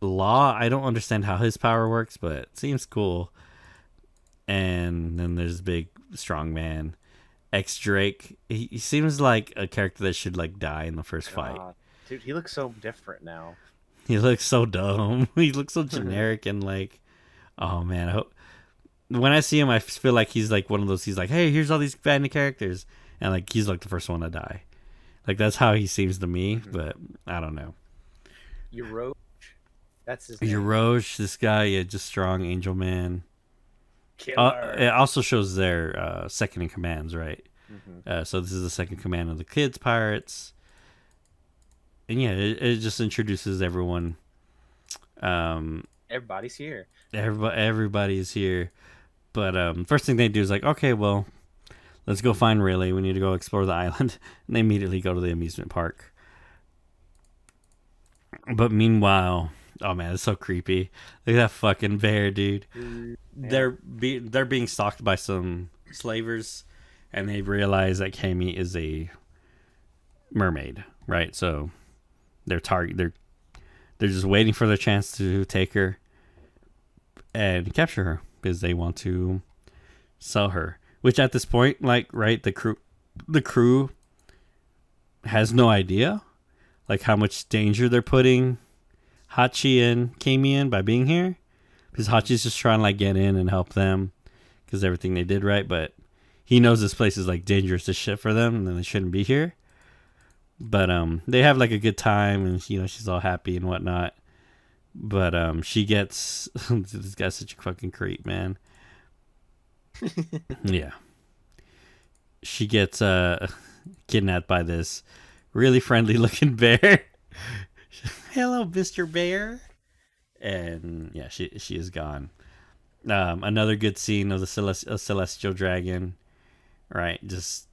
Law, I don't understand how his power works, but it seems cool. And then there's big strong man, X Drake. He seems like a character that should like die in the first fight.
Dude, he looks so different now.
He looks so dumb. He looks so generic and like, oh man. When I see him, I feel like he's like one of those. He's like, hey, here's all these bad characters, and like he's like the first one to die. Like that's how he seems to me, but I don't know.
Euroge, that's his name.
Euroge, this guy, just strong angel man.
Killer.
It also shows their second in commands, right? Mm-hmm. So this is the second command of the Kids Pirates. And yeah, it just introduces everyone.
Everybody's here.
Everybody's here. But first thing they do is like, okay, well, let's go find Rayleigh. We need to go explore the island. And they immediately go to the amusement park. But meanwhile, oh man, it's so creepy. Look at that fucking bear, dude. Yeah. They're being stalked by some slavers, and they realize that Camie is a mermaid, right? So they're just waiting for their chance to take her and capture her because they want to sell her. Which at this point, like, right, the crew has no idea like how much danger they're putting Hachi and Camie in by being here, because Hachi's just trying to like get in and help them because everything they did right, but he knows this place is like dangerous as shit for them and then they shouldn't be here. But they have like a good time, and you know she's all happy and whatnot. But she gets this guy's such a fucking creep, man. Yeah, she gets kidnapped by this really friendly looking bear. Hello, Mr. Bear. And yeah, she is gone. Another good scene of the celestial dragon, right? Just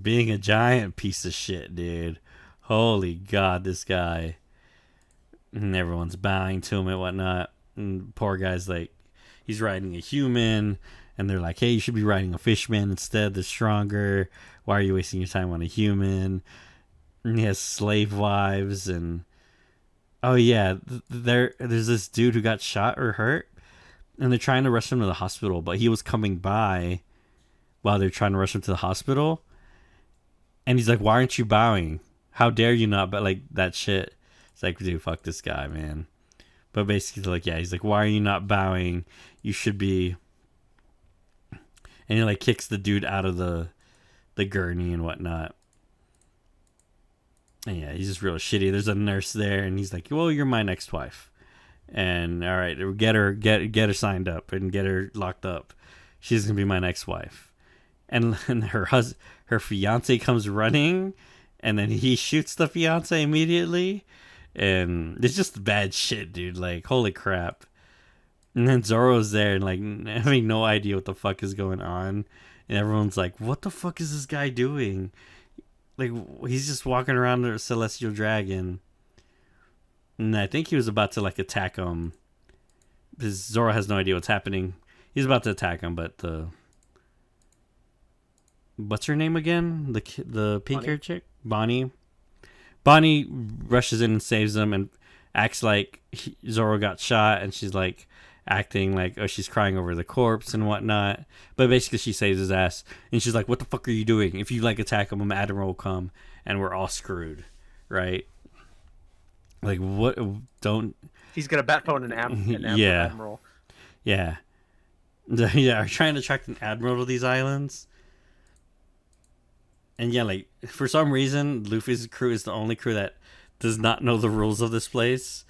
being a giant piece of shit, dude. Holy God, this guy. And everyone's bowing to him and whatnot. And poor guy's like, he's riding a human, and they're like, hey, you should be riding a fishman instead. They're stronger. Why are you wasting your time on a human? And he has slave wives, and oh yeah, there's this dude who got shot or hurt, and they're trying to rush him to the hospital, but he was coming by while they're trying to rush him to the hospital, and he's like, why aren't you bowing? How dare you not? But like that shit. It's like, dude, fuck this guy, man. But basically, like, yeah, he's like, why are you not bowing? You should be. And he like kicks the dude out of the gurney and whatnot. And yeah, he's just real shitty. There's a nurse there, and he's like, well, you're my next wife. And all right, get her signed up and get her locked up. She's gonna be my next wife. And her fiance comes running, and then he shoots the fiance immediately. And it's just bad shit, dude. Like, holy crap. And then Zoro's there and like having no idea what the fuck is going on. And everyone's like, what the fuck is this guy doing? Like, he's just walking around a celestial dragon. And I think he was about to like attack him. Because Zoro has no idea what's happening. He's about to attack him, but what's her name again? The pink haired chick? Bonnie. Bonnie rushes in and saves him and acts like Zoro got shot, and she's like acting like, oh, she's crying over the corpse and whatnot. But basically she saves his ass, and she's like, what the fuck are you doing? If you like attack him, Admiral will come and we're all screwed, right? Like, what? Don't.
He's gonna bat phone an admiral.
Yeah. Yeah, are trying to attract an admiral to these islands. And yeah, like, for some reason, Luffy's crew is the only crew that does not know the rules of this place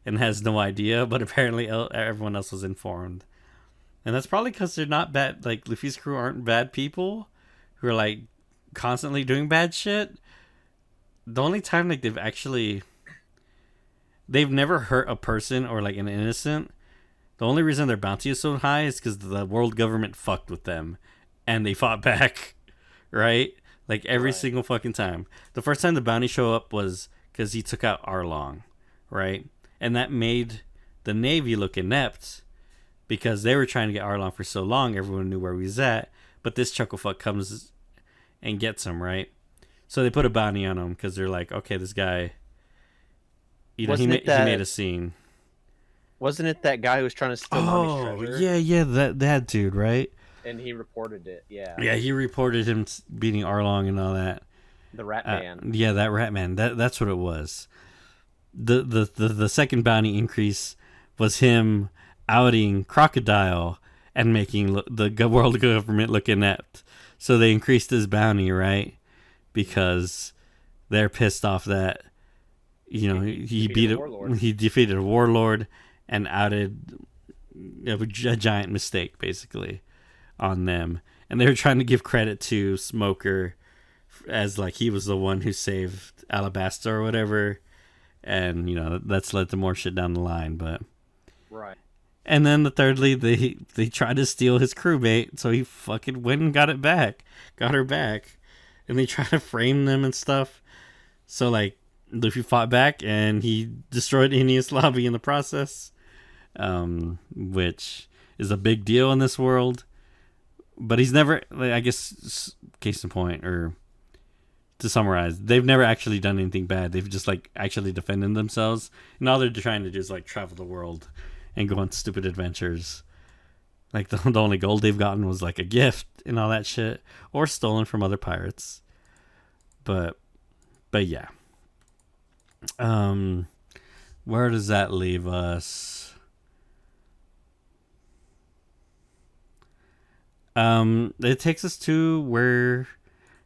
and has no idea, but apparently everyone else was informed. And that's probably because they're not bad, like, Luffy's crew aren't bad people who are, like, constantly doing bad shit. The only time, like, they've never hurt a person or, like, an innocent. The only reason their bounty is so high is because the world government fucked with them and they fought back, right? Like, every single fucking time. The first time the bounty showed up was because he took out Arlong, right? And that made the Navy look inept because they were trying to get Arlong for so long, everyone knew where he was at. But this chucklefuck comes and gets him, right? So they put a bounty on him because they're like, okay, this guy, you know, he made a scene.
Wasn't it that guy who was trying to steal Nami's treasure?
Yeah, that dude, right?
And he reported it, yeah.
Yeah, he reported him beating Arlong and all that.
The Rat Man.
Yeah, that Rat Man. That's what it was. The second bounty increase was him outing Crocodile and making the world government look inept. So they increased his bounty, right? Because they're pissed off that, you know, he defeated a warlord and outed a giant mistake, basically, on them. And they were trying to give credit to Smoker as like he was the one who saved Alabasta or whatever. And, you know, that's led to more shit down the line. But
right.
And then thirdly, they tried to steal his crewmate, so he fucking went and got her back. And they tried to frame them and stuff. So, like, Luffy fought back and he destroyed Enies Lobby in the process. Which is a big deal in this world. But he's never, like, I guess, case in point, or to summarize, they've never actually done anything bad. They've just, like, actually defended themselves. And all they're trying to do is, like, travel the world and go on stupid adventures. Like, the only gold they've gotten was, like, a gift and all that shit. Or stolen from other pirates. But yeah. Where does that leave us? It takes us to where,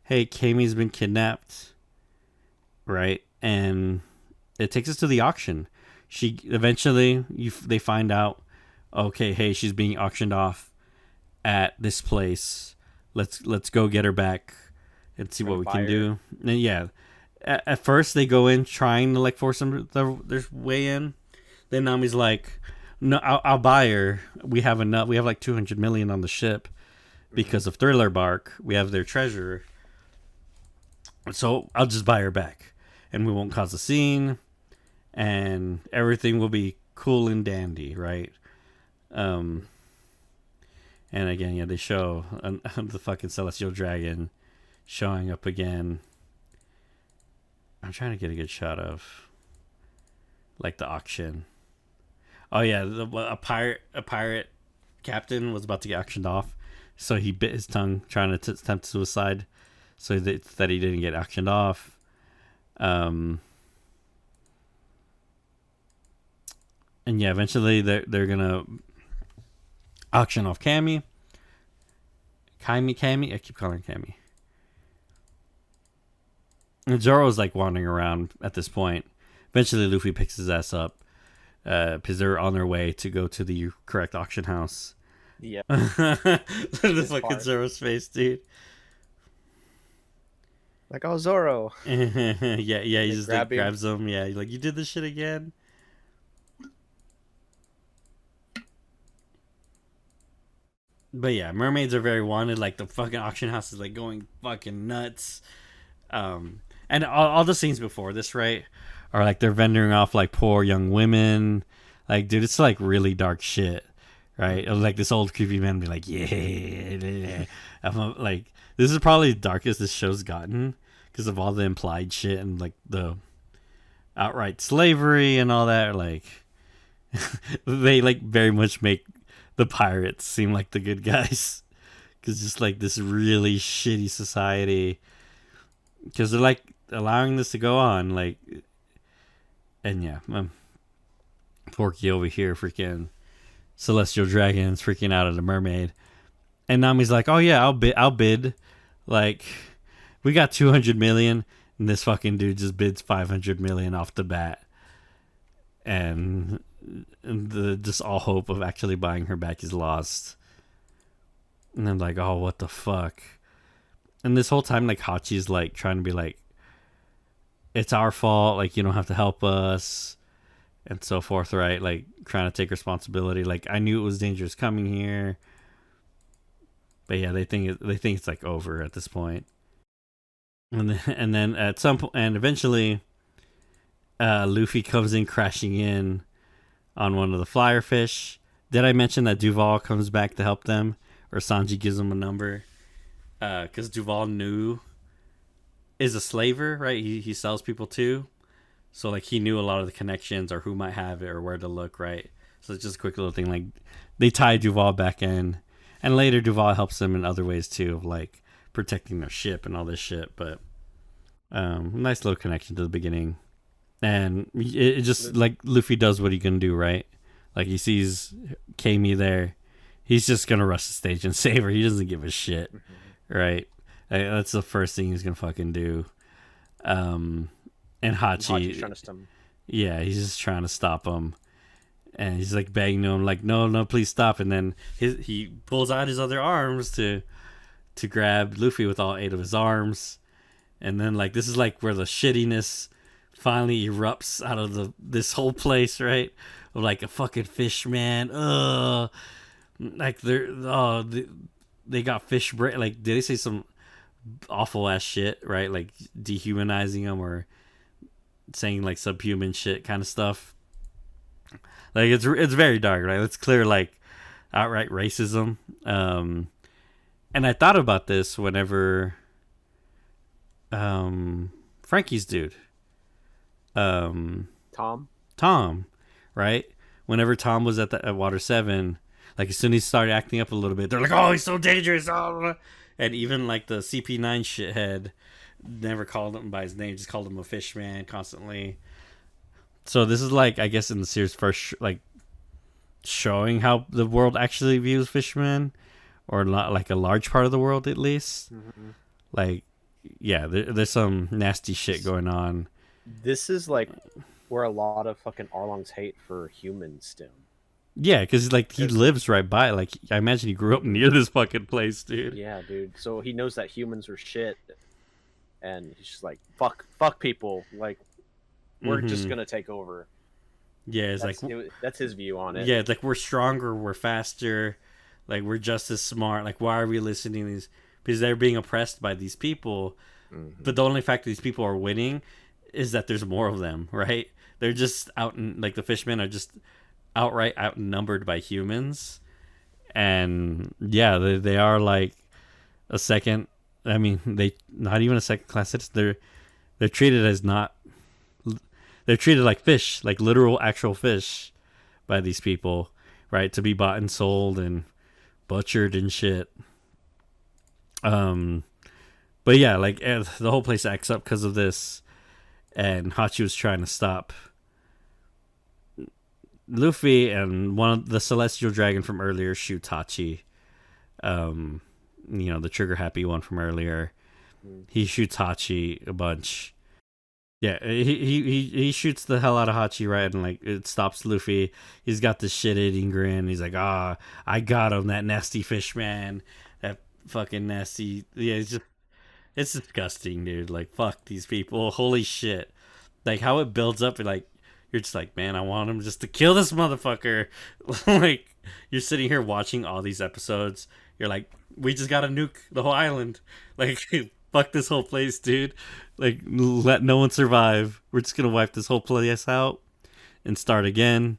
hey, Kami's been kidnapped, right? And it takes us to the auction. She eventually, they find out, okay, hey, she's being auctioned off at this place. Let's go get her back and see what we can do. And yeah, at first they go in trying to like force them their way in. Then Nami's like, no, I'll buy her. We have enough. We have like 200 million on the ship. Because of Thriller Bark, we have their treasure. So I'll just buy her back. And we won't cause a scene. And everything will be cool and dandy, right? And And again, yeah, they show the fucking celestial dragon showing up again. I'm trying to get a good shot of like the auction. Oh yeah, a pirate captain was about to get auctioned off, so he bit his tongue trying to attempt suicide, so that he didn't get auctioned off. And yeah, eventually they're gonna auction off Cammy. I keep calling her Cammy. And Zoro's like wandering around at this point. Eventually, Luffy picks his ass up because they're on their way to go to the correct auction house.
Yeah.
The fucking Zoro's face, dude.
Like, oh, Zoro.
yeah, he just like, grabs him. Yeah, he's like, you did this shit again? But yeah, mermaids are very wanted. Like, the fucking auction house is like going fucking nuts. And all the scenes before this, right, are like they're vendoring off like poor young women. Like, dude, it's like really dark shit, right? Like this old creepy man be like, yeah. I'm like, this is probably the darkest this show's gotten because of all the implied shit and like the outright slavery and all that. Like, they like very much make the pirates seem like the good guys because just like this really shitty society, because they're like allowing this to go on, like, and yeah, Porky over here freaking celestial dragons freaking out at the mermaid, and Nami's like, oh yeah, I'll bid, like, we got 200 million, and this fucking dude just bids 500 million off the bat, and just all hope of actually buying her back is lost. And I'm like, oh, what the fuck? And this whole time, like, Hachi's like trying to be like, it's our fault, like, you don't have to help us, and so forth, right? Like, trying to take responsibility. Like, I knew it was dangerous coming here, but yeah, they think it's like over at this point. And then at some point, and eventually, Luffy comes in crashing in on one of the flyer fish. Did I mention that Duval comes back to help them, or Sanji gives him a number? Because Duval is a slaver, right? He sells people too, so like he knew a lot of the connections or who might have it or where to look, right? So it's just a quick little thing. Like, they tie Duval back in, and later Duval helps them in other ways too, of like protecting their ship and all this shit. But nice little connection to the beginning, and it just like Luffy does what he can do, right? Like, he sees Kami there, he's just gonna rush the stage and save her. He doesn't give a shit. Right, that's the first thing he's gonna fucking do. And Hachi's trying to stop him. Yeah, he's just trying to stop him, and he's like begging him, like, no, please stop. And then he pulls out his other arms to grab Luffy with all 8 of his arms, and then like this is like where the shittiness finally erupts out of this whole place, right? Of like a fucking fish man, like they got fish brain. Like, did they say some awful ass shit, right? Like dehumanizing them or saying like subhuman shit kind of stuff. Like, it's very dark, right? It's clear like outright racism. And I thought about this whenever Frankie's dude,
Tom,
right? Whenever Tom was at Water 7. Like, as soon as he started acting up a little bit, they're like, oh, he's so dangerous. Oh. And even, like, the CP9 shithead never called him by his name, just called him a fish man constantly. So this is, like, I guess in the series first, like, showing how the world actually views fishermen, or like a large part of the world at least. Mm-hmm. Like, yeah, there's some nasty shit going on.
This is, like, where a lot of fucking Arlong's hate for humans stem.
Yeah, because like he lives right by. Like, I imagine he grew up near this fucking place, dude.
Yeah, dude. So he knows that humans are shit, and he's just like, fuck people. Like, we're just gonna take over.
Yeah, it's
that's his view on it.
Yeah, it's like, we're stronger, we're faster, like, we're just as smart. Like, why are we listening to these? Because they're being oppressed by these people. Mm-hmm. But the only fact that these people are winning is that there's more of them, right? They're just out, like, the fishmen are just outright outnumbered by humans, And yeah, they are like a second. I mean, they not even a second class citizen. They're treated as not. They're treated like fish, like literal actual fish, by these people, right? To be bought and sold and butchered and shit. Um, but yeah, like the whole place acts up because of this, and Hachi was trying to stop Luffy, and one of the celestial dragon from earlier shoots Hachi. Um, the trigger happy one from earlier. He shoots Hachi a bunch. Yeah, he shoots the hell out of Hachi, right, and like it stops Luffy. He's got this shit-eating grin. He's like, I got him, that nasty fish man, that fucking nasty. Yeah, it's disgusting, dude. Like, fuck these people. Holy shit. Like how it builds up, like you're just like, man, I want him just to kill this motherfucker. Like you're sitting here watching all these episodes. You're like, we just gotta nuke the whole island. Like, fuck this whole place, dude. Like, let no one survive. We're just gonna wipe this whole place out and start again.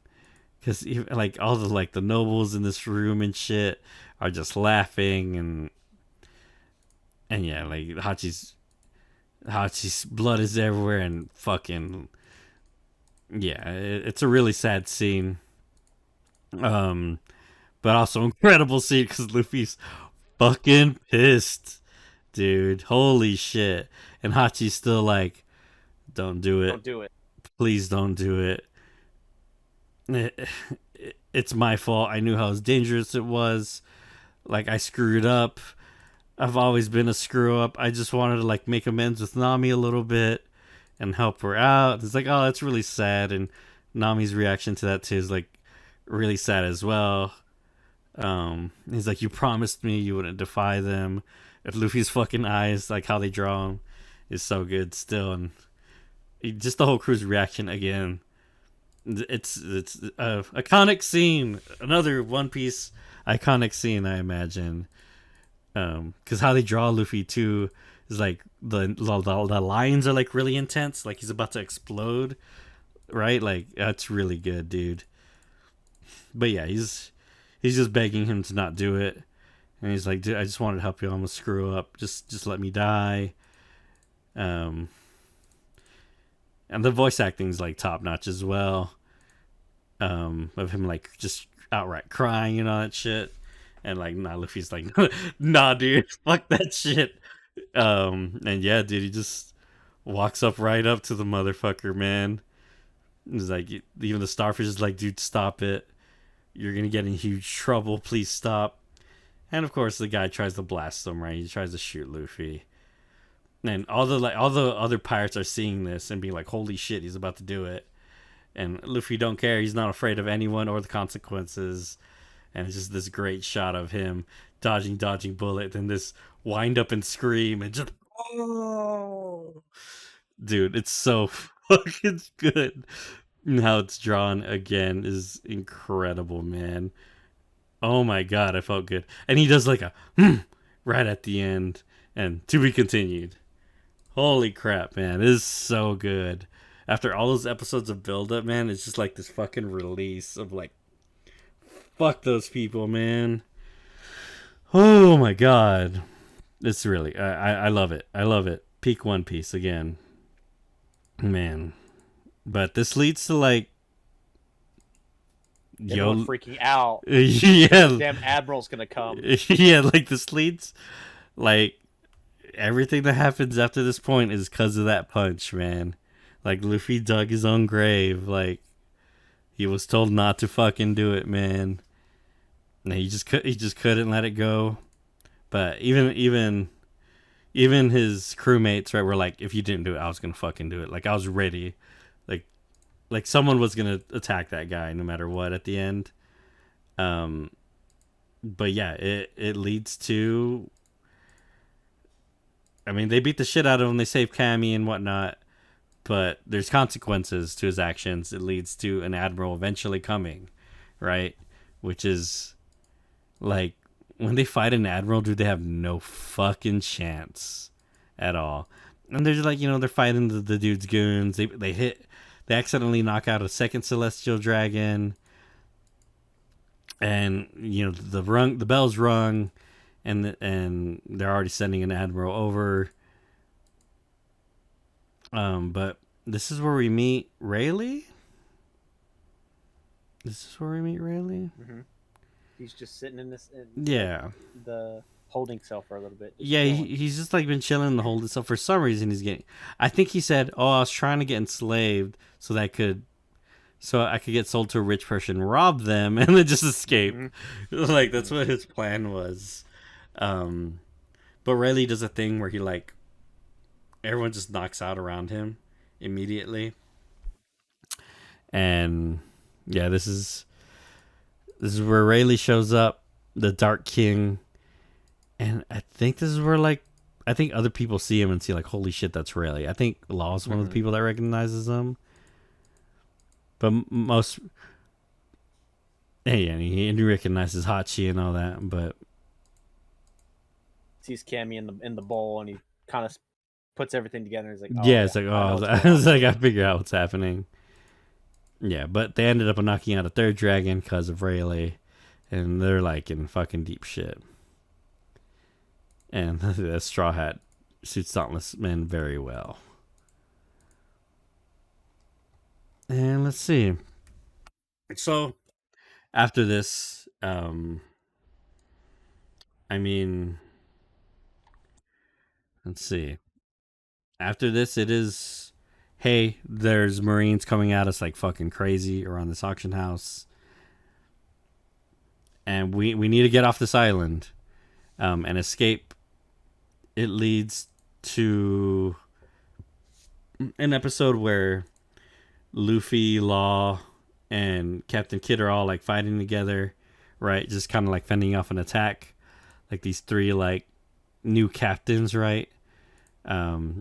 Because like all the nobles in this room and shit are just laughing and yeah, like Hachi's blood is everywhere and fucking yeah, it's a really sad scene. But also incredible scene because Luffy's fucking pissed, dude. Holy shit! And Hachi's still like, "Don't do it.
Don't do it.
Please don't do it. It's my fault. I knew how dangerous it was. Like I screwed up. I've always been a screw up. I just wanted to like make amends with Nami a little bit and help her out." It's like, oh, that's really sad. And Nami's reaction to that too is like really sad as well. He's like, you promised me you wouldn't defy them. If Luffy's fucking eyes, like how they draw him, is so good still, and just the whole crew's reaction again. It's a iconic scene, another One Piece iconic scene, I imagine. Because how they draw Luffy too is like the lines are like really intense, like he's about to explode, right? Like that's really good, dude. But yeah, he's just begging him to not do it, and he's like, dude, I just wanted to help you. I'm gonna screw up. Just let me die. And the voice acting's like top notch as well. Of him like just outright crying and all that shit. And like, nah, Luffy's like, nah, dude, fuck that shit. And yeah, dude, he just walks up right up to the motherfucker, man. He's like, even the starfish is like, dude, stop it. You're gonna get in huge trouble. Please stop. And of course, the guy tries to blast him, right? He tries to shoot Luffy. And all the other pirates are seeing this and being like, holy shit, he's about to do it. And Luffy don't care. He's not afraid of anyone or the consequences. And it's just this great shot of him dodging bullet, and this wind up and scream and just, oh, dude, it's so fucking good. And how it's drawn again is incredible, man. Oh my god, I felt good. And he does like a right at the end, and to be continued. Holy crap, man, it is so good. After all those episodes of build up, man, it's just like this fucking release of like, fuck those people, man. Oh my god. It's really, I love it. I love it. Peak One Piece again. Man. But this leads to like,
Everyone freaking out.
Yeah.
Damn admiral's gonna come.
Yeah, like this leads, like, everything that happens after this point is because of that punch, man. Like, Luffy dug his own grave. Like, he was told not to fucking do it, man. And he just couldn't let it go. But even his crewmates, right, were like, if you didn't do it, I was gonna fucking do it. Like, I was ready. Like someone was gonna attack that guy no matter what at the end. But yeah, it leads to, I mean, they beat the shit out of him. They save Cammy and whatnot. But there's consequences to his actions. It leads to an admiral eventually coming, right? Which is like, when they fight an admiral, dude, they have no fucking chance at all. And they're just like, they're fighting the dude's goons. They accidentally knock out a second celestial dragon. And the bell's rung, and they're already sending an admiral over. But this is where we meet Rayleigh.
Mm-hmm. He's just sitting in the holding cell for a little bit.
Yeah, he's just like been chilling in the holding cell. For some reason, he's getting. I think he said, "Oh, I was trying to get enslaved so that I could get sold to a rich person, rob them, and then just escape." Mm-hmm. Like that's what his plan was. But Rayleigh does a thing where he like everyone just knocks out around him immediately, and yeah, this is where Rayleigh shows up, the Dark King, and I think this is where I think other people see him and see like, holy shit, that's Rayleigh. I think Law's one of the people that recognizes him, but most, hey, and he recognizes Hachi and all that, but
sees Cammy in the bowl and he kind of puts everything together. And he's like,
it's like, it's like I figure out what's happening. Yeah, but they ended up knocking out a third dragon because of Rayleigh, and they're like in fucking deep shit. And that Straw Hat suits Dauntless Men very well. And let's see. So, after this, let's see. After this, it is, hey, there's Marines coming at us like fucking crazy around this auction house. And we need to get off this island and escape. It leads to an episode where Luffy, Law, and Captain Kidd are all like fighting together, right? Just kind of like fending off an attack. Like these three like new captains, right?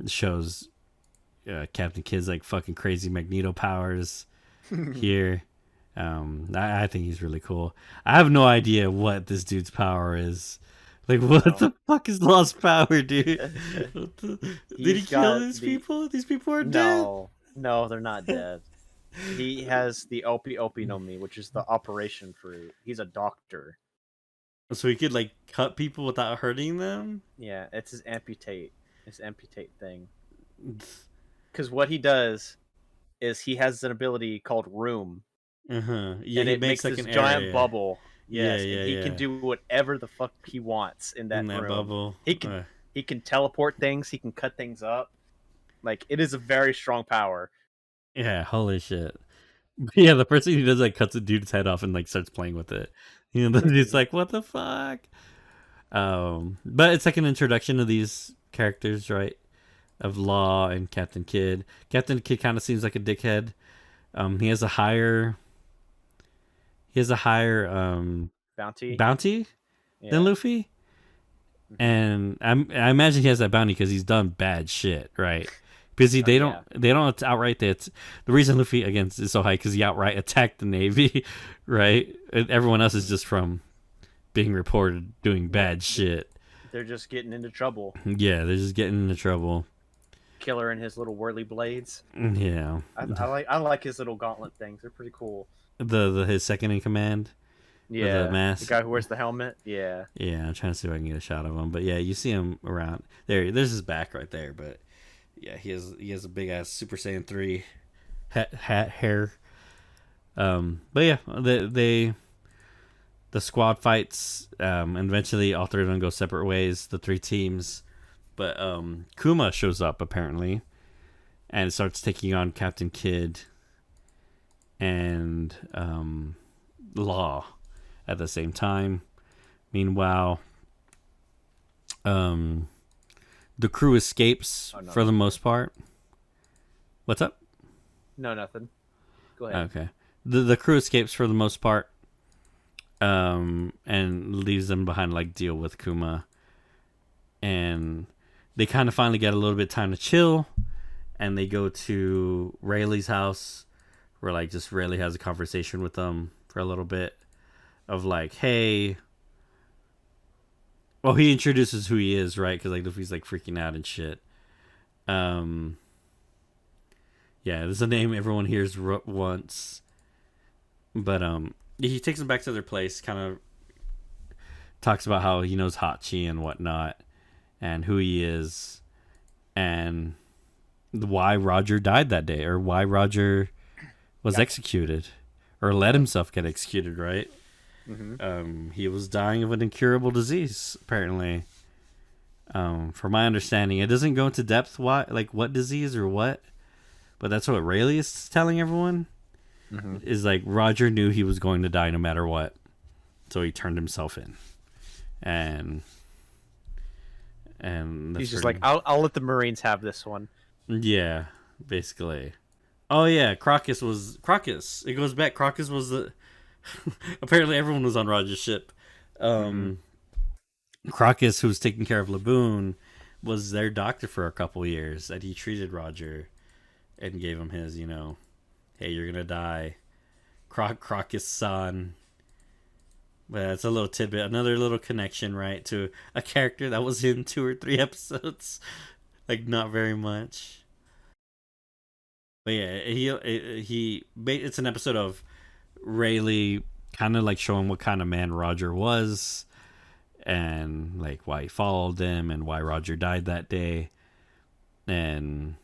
Shows Captain Kidd's like fucking crazy Magneto powers here. I think he's really cool. I have no idea what this dude's power is. Like, what the fuck is Law's power, dude? Did he kill these people? These people are dead?
No, they're not dead. He has the Opi no Mi, which is the operation fruit. He's a doctor.
So he could, like, cut people without hurting them?
Yeah, it's his amputate thing. Because what he does is he has an ability called Room.
Uh-huh. Yeah,
and it makes like this giant bubble. Yes,
yeah,
he can do whatever the fuck he wants in that room.
Bubble.
He can teleport things. He can cut things up. Like, it is a very strong power.
Yeah, holy shit. Yeah, the first thing he does like cuts a dude's head off and like starts playing with it. You know, the dude's like, "What the fuck?" But it's like an introduction to these characters, right? Of Law and Captain Kidd. Captain Kidd kind of seems like a dickhead. He has a higher bounty than Luffy. And I imagine he has that bounty because he's done bad shit, right? Because they don't outright that. The reason Luffy again is so high because he outright attacked the Navy, right? And everyone else is just from being reported doing bad shit.
They're just getting into trouble.
Yeah, they're just getting into trouble.
Killer and his little whirly blades.
Yeah,
I like his little gauntlet things. They're pretty cool.
His second in command.
Yeah,
the mask.
The guy who wears the helmet. Yeah.
Yeah, I'm trying to see if I can get a shot of him. But yeah, you see him around there. There's his back right there. But yeah, he has a big ass Super Saiyan 3 hair. But yeah, the squad fights. And eventually, all three of them go separate ways. The three teams. But Kuma shows up apparently, and starts taking on Captain Kidd and Law at the same time. Meanwhile, the crew escapes for the most part. What's up?
No, nothing. Go ahead.
Okay. The crew escapes for the most part, and leaves them behind to like deal with Kuma. And they kind of finally get a little bit of time to chill, and they go to Rayleigh's house, where like just Rayleigh has a conversation with them for a little bit of like, hey, well, he introduces who he is, right? Because like Luffy's like freaking out and shit. Yeah, there's a name everyone hears once, but he takes them back to their place, kind of talks about how he knows Hachi and whatnot, and who he is, and why Roger died that day, or why Roger was executed, or let himself get executed, right? He was dying of an incurable disease, apparently. From my understanding, it doesn't go into depth why, like what disease or what, but that's what Rayleigh is telling everyone. Is like Roger knew he was going to die no matter what, so he turned himself in, and
he's just like, I'll let the Marines have this one.
Yeah, basically. Oh yeah, Crocus. It goes back. Crocus was the. Apparently, everyone was on Roger's ship. Crocus, who was taking care of Laboon, was their doctor for a couple years, and he treated Roger and gave him his, hey, you're gonna die, Crocus son. But that's a little tidbit, another little connection, right, to a character that was in 2 or 3 episodes, like not very much. But yeah, it's an episode of Rayleigh kind of like showing what kind of man Roger was, and like why he followed them, and why Roger died that day. And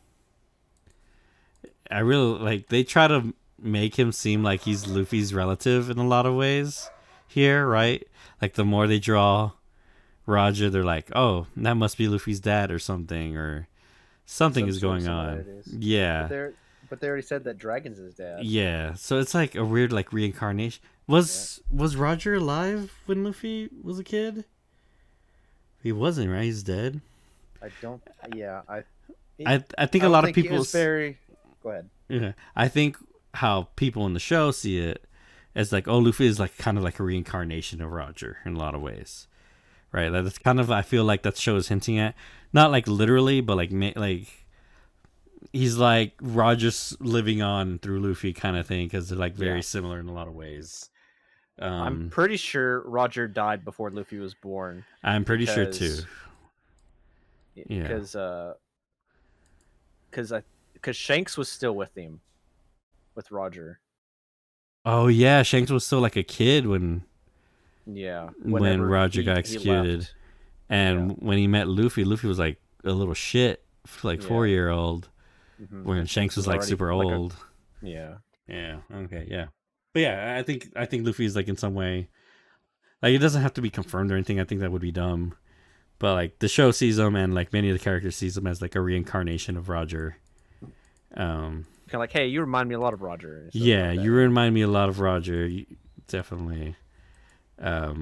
I really like, they try to make him seem like he's Luffy's relative in a lot of ways here, right? Like the more they draw Roger, they're like, oh, that must be Luffy's dad or something, or something is going on. Yeah.
But they already said that Dragon's his dad.
Yeah, so it's like a weird like reincarnation. Was Roger alive when Luffy was a kid? He wasn't, right? He's dead.
I don't. Yeah,
I think a lot of people.
Go ahead.
Yeah, I think how people in the show see it as like, oh, Luffy is like kind of like a reincarnation of Roger in a lot of ways, right? That's kind of, I feel like that show is hinting at, not like literally, but like he's like Roger's living on through Luffy kind of thing, because they're like very similar in a lot of ways.
I'm pretty sure Roger died before Luffy was born.
I'm pretty sure too.
Yeah, because Shanks was still with him, with Roger.
Oh yeah, Shanks was still like a kid when Roger got executed, and when he met Luffy was like a little shit, like 4-year-old. When Shanks was like super old.
Yeah.
Okay. Yeah. But yeah, I think Luffy is like in some way, like it doesn't have to be confirmed or anything. I think that would be dumb. But like the show sees him, and like many of the characters sees him as like a reincarnation of Roger.
Kind of like, hey, you remind me a lot of Roger.
Yeah, you remind me a lot of Roger. Definitely. Yeah.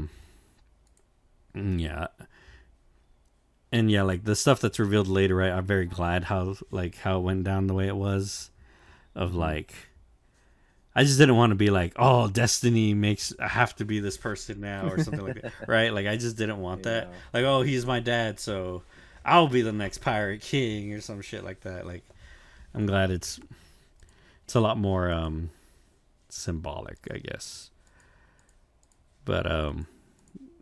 And yeah, like the stuff that's revealed later, right? I'm very glad how it went down the way it was. Of like, I just didn't want to be like, oh, destiny makes I have to be this person now or something like that, right? Like I just didn't want that. Like, oh, he's my dad, so I'll be the next pirate king or some shit like that. Like, I'm glad it's a lot more symbolic, I guess. But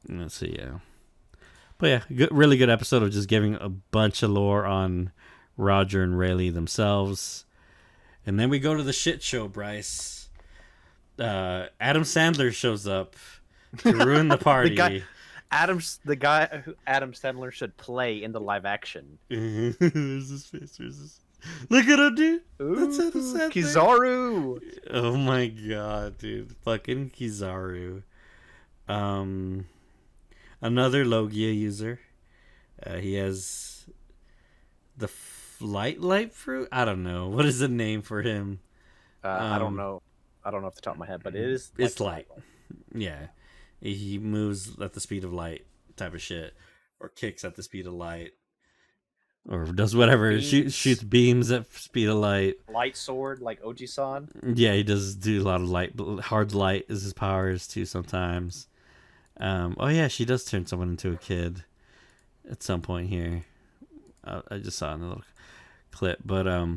let's see, yeah. But yeah, really good episode of just giving a bunch of lore on Roger and Rayleigh themselves. And then we go to the shit show, Bryce. Adam Sandler shows up to ruin the party.
the guy who Adam Sandler should play in the live action.
There's his face. Look at him, dude. That's Adam Sandler.
Kizaru.
Oh my god, dude. Fucking Kizaru. Another Logia user. He has the light fruit. I don't know. What is the name for him?
I don't know. I don't know off the top of my head, but
it's light. Yeah, he moves at the speed of light, type of shit, or kicks at the speed of light, or does whatever. Shoots beams at speed of light.
Light sword, like Oji-san.
Yeah, he does do a lot of light. Hard light is his powers too sometimes. Oh yeah, she does turn someone into a kid at some point here. I just saw in a little clip, but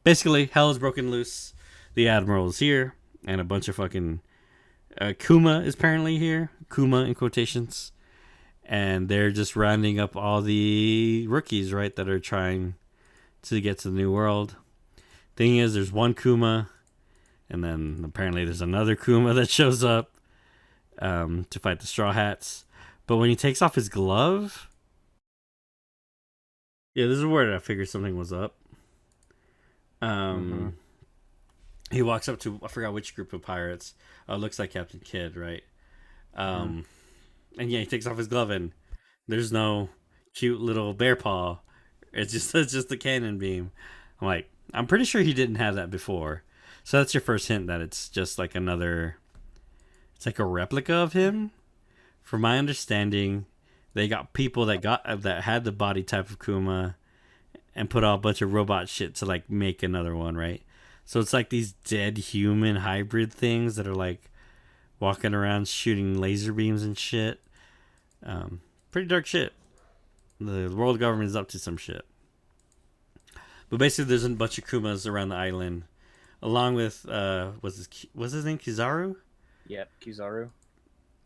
basically hell is broken loose. The Admiral is here, and a bunch of fucking Kuma is apparently here. Kuma in quotations, and they're just rounding up all the rookies, right, that are trying to get to the new world. Thing is, there's one Kuma, and then apparently there's another Kuma that shows up. to fight the Straw Hats. But when he takes off his glove, yeah, this is where I figured something was up. He walks up to, I forgot which group of pirates. Looks like Captain Kidd, right? And yeah, he takes off his glove and there's no cute little bear paw. It's just a cannon beam. I'm like, I'm pretty sure he didn't have that before. So that's your first hint that it's just like it's like a replica of him. From my understanding, they got people that had the body type of Kuma and put out a bunch of robot shit to like make another one, right? So it's like these dead human hybrid things that are like walking around shooting laser beams and shit. Pretty dark shit. The world government is up to some shit. But basically, there's a bunch of Kumas around the island, along with was his name Kizaru?
Yep, Kizaru.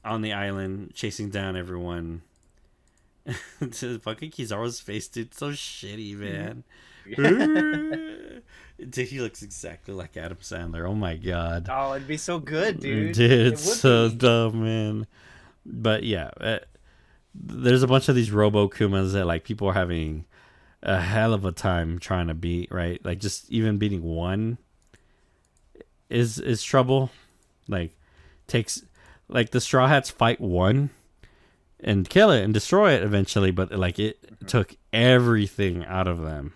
On the island, chasing down everyone. Fucking Kizaru's face, dude, so shitty, man. Dude, he looks exactly like Adam Sandler. Oh my god.
Oh, it'd be so good, dude.
Dude, it's so dumb, man. But yeah, there's a bunch of these Robo Kumas that like people are having a hell of a time trying to beat, right? Like just even beating one is trouble. Like takes like the Straw Hats fight one and kill it and destroy it eventually, but like it took everything out of them.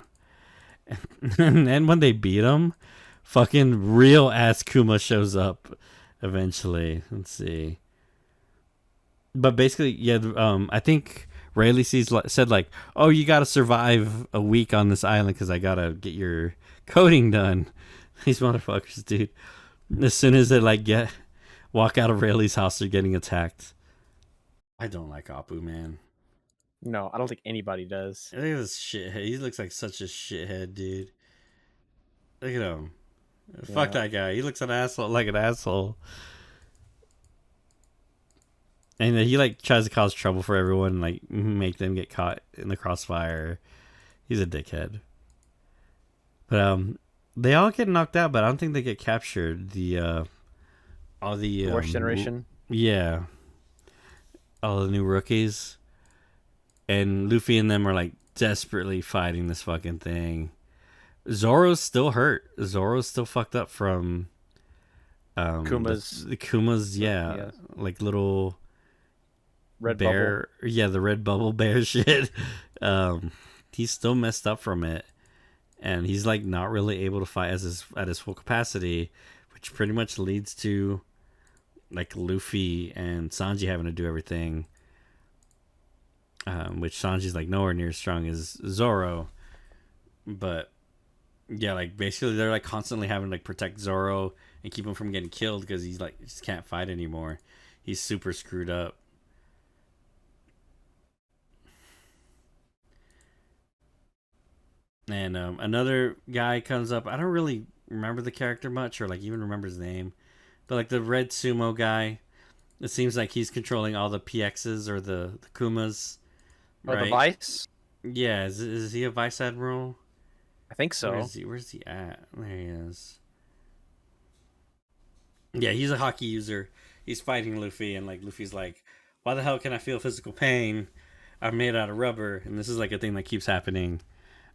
And then when they beat him, fucking real ass Kuma shows up eventually. Let's see. But basically, yeah, I think Rayleigh said like, "Oh, you got to survive a week on this island because I gotta get your coding done." These motherfuckers, dude. As soon as they like walk out of Rayleigh's house, they're getting attacked. I don't like Apu, man.
No, I don't think anybody does.
Look at this shithead. He looks like such a shithead, dude. Look at him. Yeah. Fuck that guy. He looks like an asshole. And he like tries to cause trouble for everyone and like make them get caught in the crossfire. He's a dickhead. But they all get knocked out, but I don't think they get captured. All the
Worst generation.
Yeah. All the new rookies. And Luffy and them are like desperately fighting this fucking thing. Zoro's still hurt. Zoro's still fucked up from
Kuma's.
The Kuma's, yeah. Like little
red
bear.
Bubble.
Yeah, the red bubble bear shit. He's still messed up from it. And he's like not really able to fight at his full capacity, which pretty much leads to like Luffy and Sanji having to do everything. Which Sanji's like nowhere near as strong as Zoro. But yeah, like basically they're like constantly having to like protect Zoro and keep him from getting killed because he's like just can't fight anymore. He's super screwed up. And another guy comes up. I don't really remember the character much or like even remember his name. But like the red sumo guy, it seems like he's controlling all the PXs or the Kumas.
Or the Vice?
Yeah, is he a Vice Admiral?
I think so.
Where's he at? There he is. Yeah, he's a hockey user. He's fighting Luffy, and like Luffy's like, "Why the hell can I feel physical pain? I'm made out of rubber." And this is like a thing that keeps happening,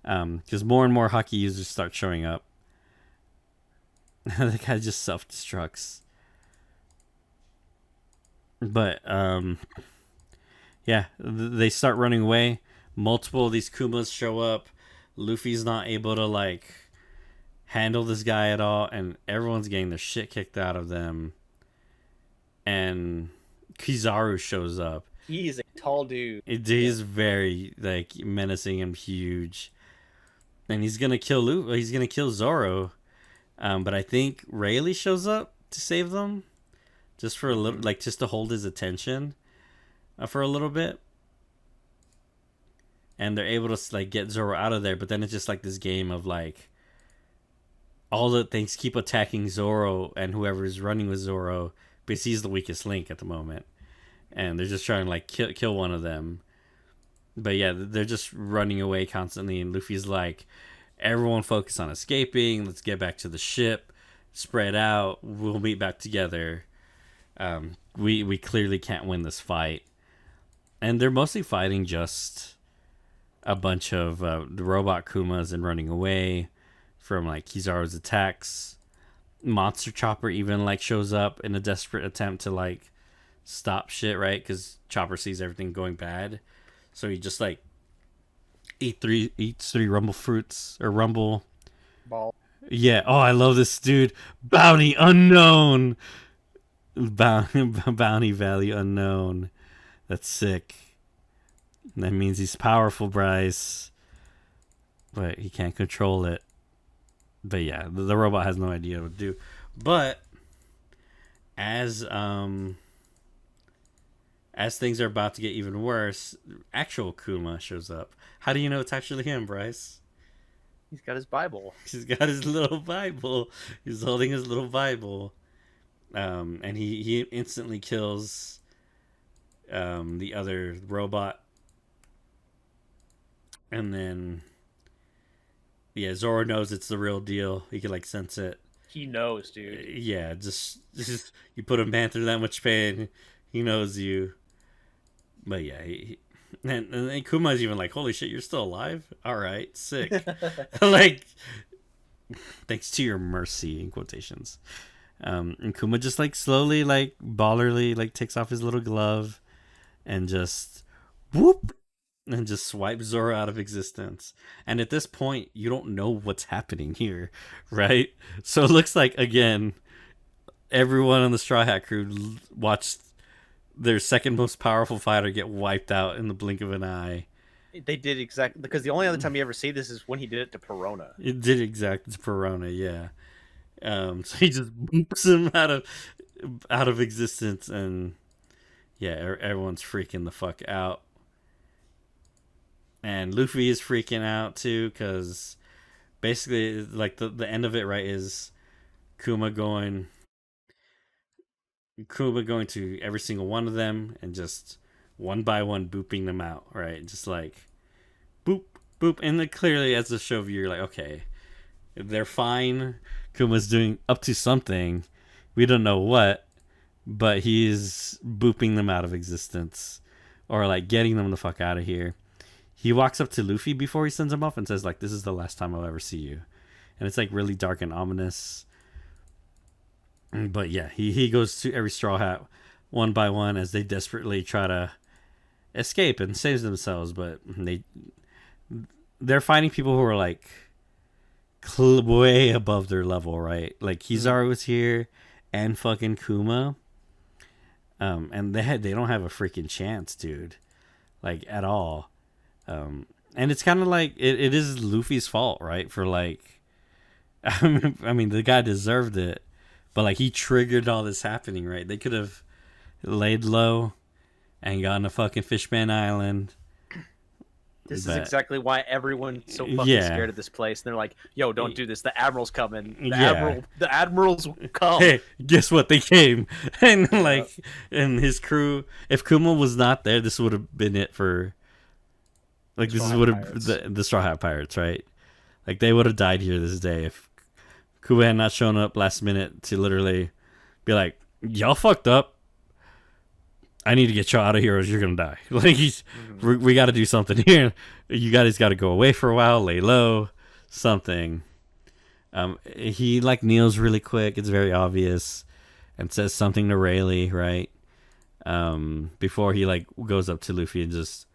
because more and more hockey users start showing up. The guy just self-destructs. But yeah, they start running away. Multiple of these Kumas show up. Luffy's not able to like handle this guy at all, and everyone's getting their shit kicked out of them. And Kizaru shows up.
He's a tall dude.
He's very like menacing and huge, and he's gonna kill Luffy. He's gonna kill Zoro. But I think Rayleigh shows up to save them, just for a little, like just to hold his attention. For a little bit, and they're able to like get Zoro out of there. But then it's just like this game of like all the things keep attacking Zoro and whoever's running with Zoro because he's the weakest link at the moment, and they're just trying to like kill one of them. But yeah, they're just running away constantly, and Luffy's like, "Everyone focus on escaping. Let's get back to the ship. Spread out. We'll meet back together." we clearly can't win this fight. And they're mostly fighting just a bunch of the robot Kumas and running away from like Kizaru's attacks. Monster Chopper even like shows up in a desperate attempt to like stop shit, right? Because Chopper sees everything going bad, so he just like eats three rumble fruits or rumble
Ball.
Yeah. Oh, I love this dude. Bounty unknown. Bounty value unknown. That's sick. That means he's powerful, Bryce. But he can't control it. But yeah, the robot has no idea what to do. But as things are about to get even worse, actual Kuma shows up. How do you know it's actually him, Bryce?
He's got his Bible.
He's got his little Bible. He's holding his little Bible. And he instantly kills the other robot. And then, yeah, Zoro knows it's the real deal. He can like sense it.
He knows, dude.
Yeah, just you put a man through that much pain, he knows you. But yeah, and Kuma's even like, holy shit, you're still alive? All right, sick. Like, thanks to your mercy, in quotations. And Kuma just like slowly, like ballerly, like takes off his little glove and just whoop, and just swipes Zoro out of existence. And at this point, you don't know what's happening here, right? So it looks like, again, everyone on the Straw Hat crew watched their second most powerful fighter get wiped out in the blink of an eye.
They did exactly, because the only other time you ever see this is when he did it to Perona.
It did exactly to Perona, yeah. So he just boops him out of existence, and yeah, everyone's freaking the fuck out. And Luffy is freaking out too, because basically, like the end of it, right, is Kuma going to every single one of them and just one by one booping them out, right? Just like boop, boop. And then clearly, as the show viewer, you're like, okay, they're fine. Kuma's doing up to something. We don't know what, but he's booping them out of existence or like getting them the fuck out of here. He walks up to Luffy before he sends him off and says, like, this is the last time I'll ever see you. And it's like really dark and ominous. But yeah, he goes to every Straw Hat one by one as they desperately try to escape and save themselves. But they're finding people who are like way above their level, right? Like Kizaru was here and fucking Kuma. And they don't have a freaking chance, dude. Like, at all. And it's kind of like it is Luffy's fault, right? For like, I mean, the guy deserved it, but like he triggered all this happening, right? They could have laid low and gone to fucking Fishman Island.
This is exactly why everyone's so fucking scared of this place. And they're like, "Yo, don't do this. The admiral's coming. The admirals will come."
Hey, guess what? They came, and like, and his crew. If Kuma was not there, this would have been it for. Like, this is what the Straw Hat Pirates, right? Like, they would have died here this day if Kuma had not shown up last minute to literally be like, y'all fucked up. I need to get y'all out of here or you're going to die. Like, we got to do something here. You guys got to go away for a while, lay low, something. He, like, kneels really quick. It's very obvious. And says something to Rayleigh, right? Before he, like, goes up to Luffy and just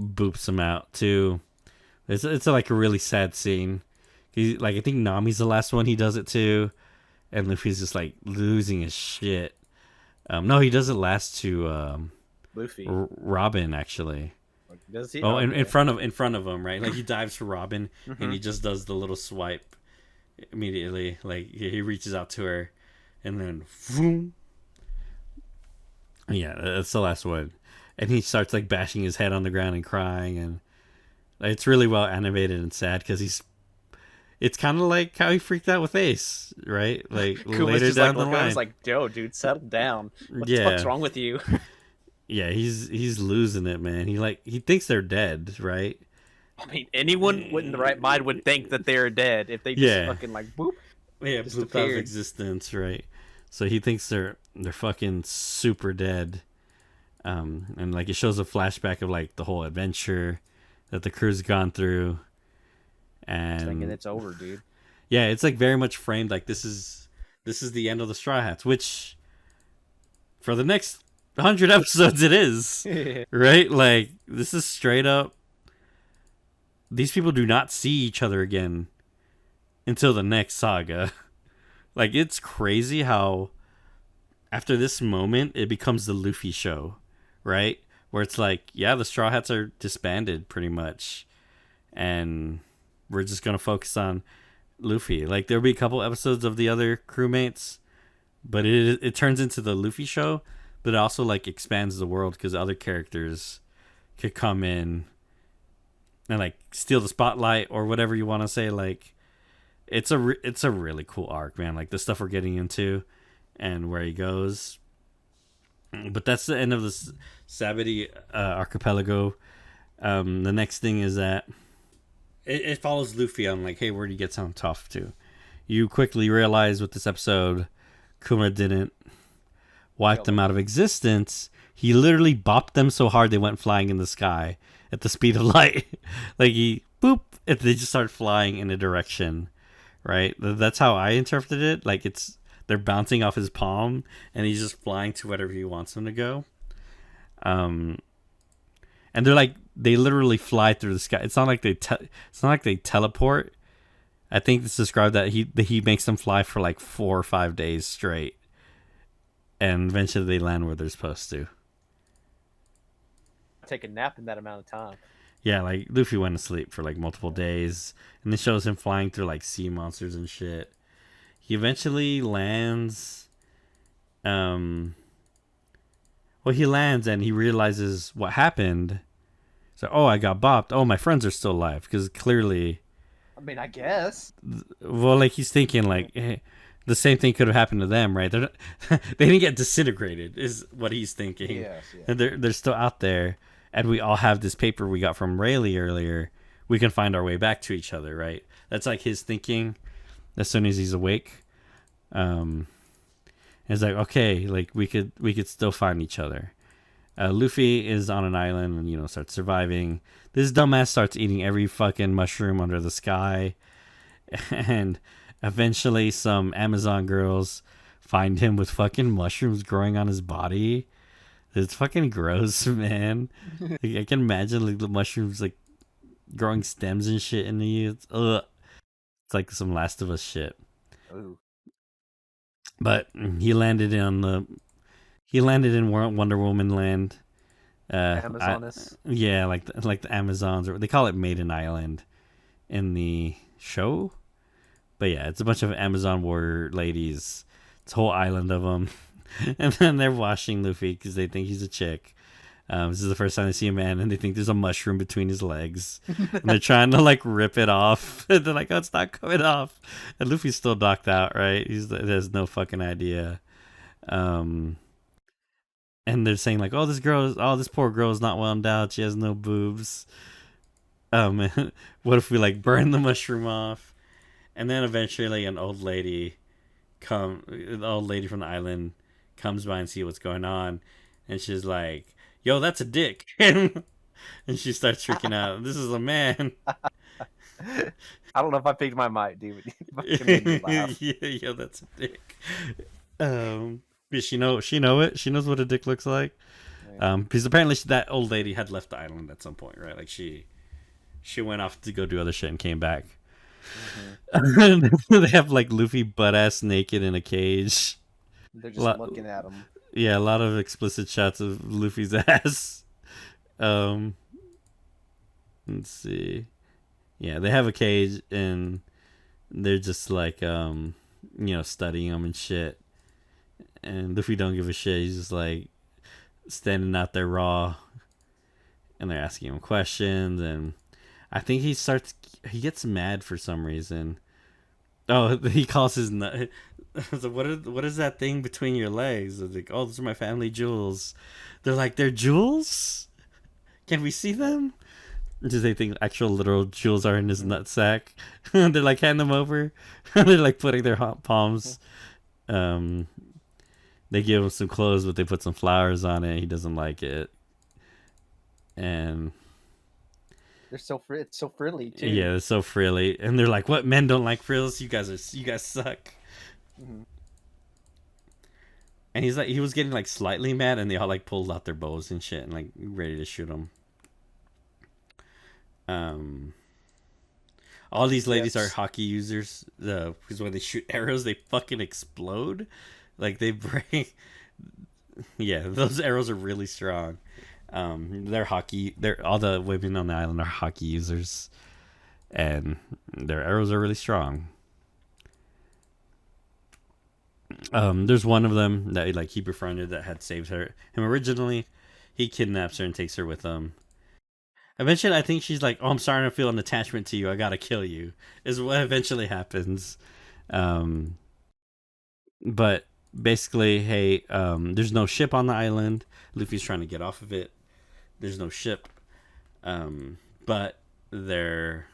boops him out too. It's like a really sad scene. He like, I think Nami's the last one he does it to, and Luffy's just like losing his shit. No, he does it last to
Luffy.
Robin, actually.
Does he?
Oh, in front of him, right? Like, he dives for Robin and he just does the little swipe immediately. Like, he reaches out to her and then boom. Yeah, that's the last one. And he starts like bashing his head on the ground and crying, and it's really well animated and sad because it's kind of like how he freaked out with Ace, right? Like, later down the line,
I was like, "Yo, dude, settle down. What the fuck's wrong with you?"
Yeah, he's losing it, man. He thinks they're dead, right?
I mean, anyone in the right mind would think that they're dead if they just fucking like boop.
Yeah, boop out of existence, right? So he thinks they're fucking super dead. And like it shows a flashback of like the whole adventure that the crew's gone through. And
thinking it's over, dude.
Yeah, it's like very much framed like this is the end of the Straw Hats, which for the next 100 episodes it is. Right? Like this is straight up, these people do not see each other again until the next saga. Like it's crazy how after this moment it becomes the Luffy show, right? Where it's like, yeah, the Straw Hats are disbanded pretty much, and we're just gonna focus on Luffy. Like there'll be a couple episodes of the other crewmates, but it turns into the Luffy show, but it also like expands the world because other characters could come in and like steal the spotlight or whatever you want to say. Like it's a really cool arc, man. Like the stuff we're getting into and where he goes. But that's the end of the Sabaody Archipelago. The next thing is that it follows Luffy on like, hey, where do you get something tough to? You quickly realize with this episode, Kuma didn't wipe them out of existence. He literally bopped them so hard they went flying in the sky at the speed of light. Like he boop, and they just start flying in a direction, right? That's how I interpreted it. Like they're bouncing off his palm and he's just flying to wherever he wants them to go. And they're like, they literally fly through the sky. It's not like they teleport. I think it's described that he makes them fly for like 4 or 5 days straight, and eventually they land where they're supposed to.
Take a nap in that amount of time.
Yeah, like Luffy went to sleep for like multiple days, and it shows him flying through like sea monsters and shit. He eventually lands. He lands and he realizes what happened. So, I got bopped. Oh, my friends are still alive because clearly.
I mean, I guess.
Well, like he's thinking, like hey, the same thing could have happened to them, right? They didn't get disintegrated, is what he's thinking.
Yes.
And they're still out there, and we all have this paper we got from Rayleigh earlier. We can find our way back to each other, right? That's like his thinking. As soon as he's awake, it's like, okay, like we could still find each other. Luffy is on an island and starts surviving. This dumbass starts eating every fucking mushroom under the sky, and eventually some Amazon girls find him with fucking mushrooms growing on his body. It's fucking gross, man. Like, I can imagine like the mushrooms like growing stems and shit into you. It's like some Last of Us shit.
Ooh.
But he landed in Wonder Woman land.
Amazonas.
Yeah, like the Amazons, or they call it Maiden Island in the show. But yeah, it's a bunch of Amazon warrior ladies. It's a whole island of them. And then they're washing Luffy because they think he's a chick. This is the first time they see a man, and they think there's a mushroom between his legs. And they're trying to like rip it off. And they're like, oh, it's not coming off. And Luffy's still knocked out, right? He has no fucking idea. And they're saying like, this poor girl is not well endowed. She has no boobs. What if we like burn the mushroom off? And then eventually an old lady from the island comes by and see what's going on, and she's like, yo, that's a dick. And she starts freaking out. This is a man.
I don't know if I picked my mic, dude.
Yo, that's a dick. She know it. She knows what a dick looks like. Because apparently that old lady had left the island at some point, right? Like she went off to go do other shit and came back. Mm-hmm. They have like Luffy butt ass naked in a cage.
They're just looking at him.
Yeah, a lot of explicit shots of Luffy's ass. Let's see. Yeah, they have a cage and they're just like studying him and shit. And Luffy don't give a shit. He's just like standing out there raw, and they're asking him questions, and I think he gets mad for some reason. Oh, he calls his nut. So what is that thing between your legs? I was like, oh, those are my family jewels. They're like, they're jewels? Can we see them? Do they think actual literal jewels are in his nutsack? They're like, hand them over. They're like putting their hot palms They give him some clothes, but they put some flowers on it. He doesn't like it, and
They're so it's so frilly too.
yeah, it's so frilly. And they're like, "What, men don't like frills? You guys suck."
Mm-hmm.
And he's like, he was getting like slightly mad, and they all like pulled out their bows and shit, and like ready to shoot him. Um, all these ladies are hockey users. Because when they shoot arrows, they fucking explode. Like they break. Yeah, those arrows are really strong. They're hockey. They're all the women on the island are hockey users, and their arrows are really strong. There's one of them that like he befriended that had saved him originally. He kidnaps her and takes her with him. Eventually, I think she's like, "Oh, I'm starting to feel an attachment to you. I gotta kill you." Is what eventually happens. But basically, hey, there's no ship on the island. Luffy's trying to get off of it. There's no ship. But their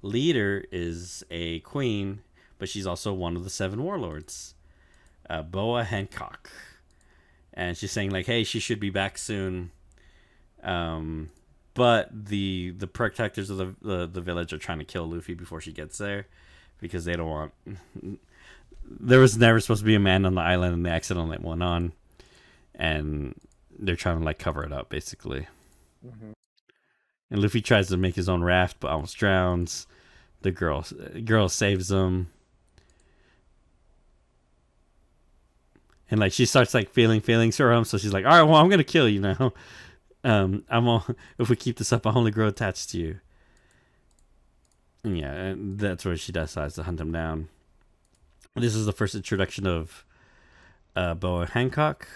leader is a queen, but she's also one of the 7 warlords, Boa Hancock. And she's saying like, hey, she should be back soon. But the protectors of the village are trying to kill Luffy before she gets there, because they don't want. There was never supposed to be a man on the island, and they accidentally let one on, and they're trying to like cover it up basically. Mm-hmm. And Luffy tries to make his own raft, but almost drowns. The girl saves him. And like she starts like feeling feelings for him, so she's like, "All right, well, I'm gonna kill you now. If we keep this up, I'll only grow attached to you." And yeah, and that's where she decides to hunt him down. This is the first introduction of Boa Hancock.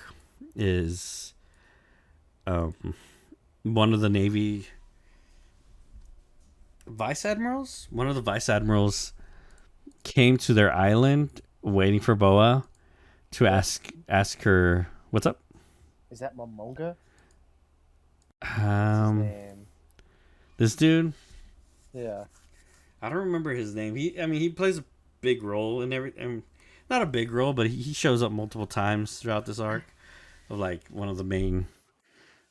Is one of the Navy vice admirals. One of the vice admirals came to their island waiting for Boa to ask her what's up.
Is that Momonga?
This dude.
Yeah.
I don't remember his name. He plays a big role in everything. Not a big role, but he shows up multiple times throughout this arc of like one of the main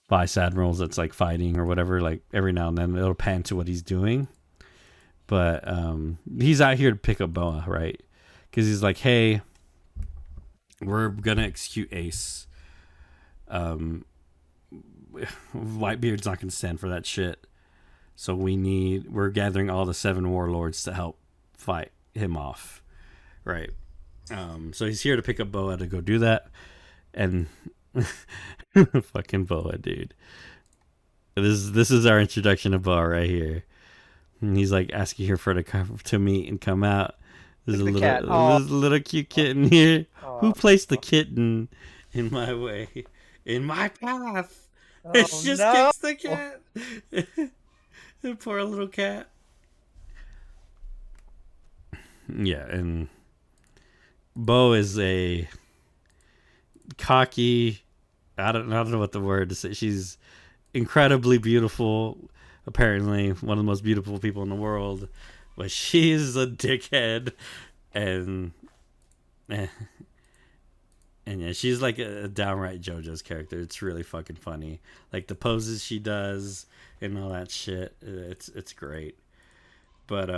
vice admirals that's like fighting or whatever. Like every now and then it'll pan to what he's doing. But he's out here to pick up Boa, right? Because he's like, hey, we're gonna execute Ace. Whitebeard's not gonna stand for that shit. So we're gathering all the 7 warlords to help fight him off, right? So he's here to pick up Boa to go do that, and fucking Boa, dude. This is our introduction of Boa right here. And he's like asking her to meet and come out. There's a little cute kitten here. Who placed the kitten in my way, in my path? It just kicks the cat. The poor little cat. Yeah, and Bo is a cocky. I don't know what the word to say. She's incredibly beautiful. Apparently, one of the most beautiful people in the world, but she's a dickhead, and yeah, she's like a downright JoJo's character. It's really fucking funny, like the poses she does and all that shit. It's great. But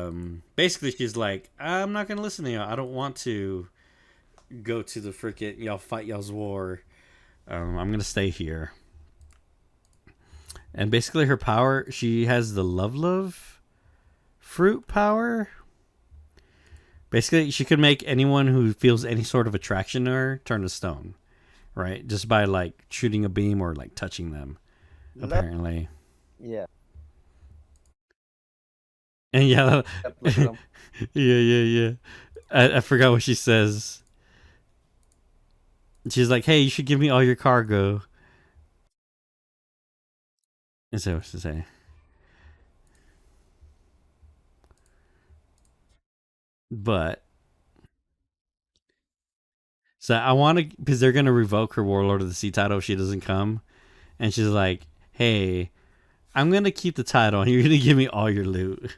basically, she's like, I'm not gonna listen to y'all. I don't want to go to the freaking y'all fight y'all's war. I'm gonna stay here. And basically her power, she has the love fruit power. Basically, she could make anyone who feels any sort of attraction to her turn to stone, right? Just by like shooting a beam or like touching them, apparently.
Yeah.
And yeah, yeah. I forgot what she says. She's like, "Hey, you should give me all your cargo." Is that what to say? But so I want to, because they're gonna revoke her Warlord of the Sea title if she doesn't come, and she's like, "Hey, I'm gonna keep the title, and you're gonna give me all your loot."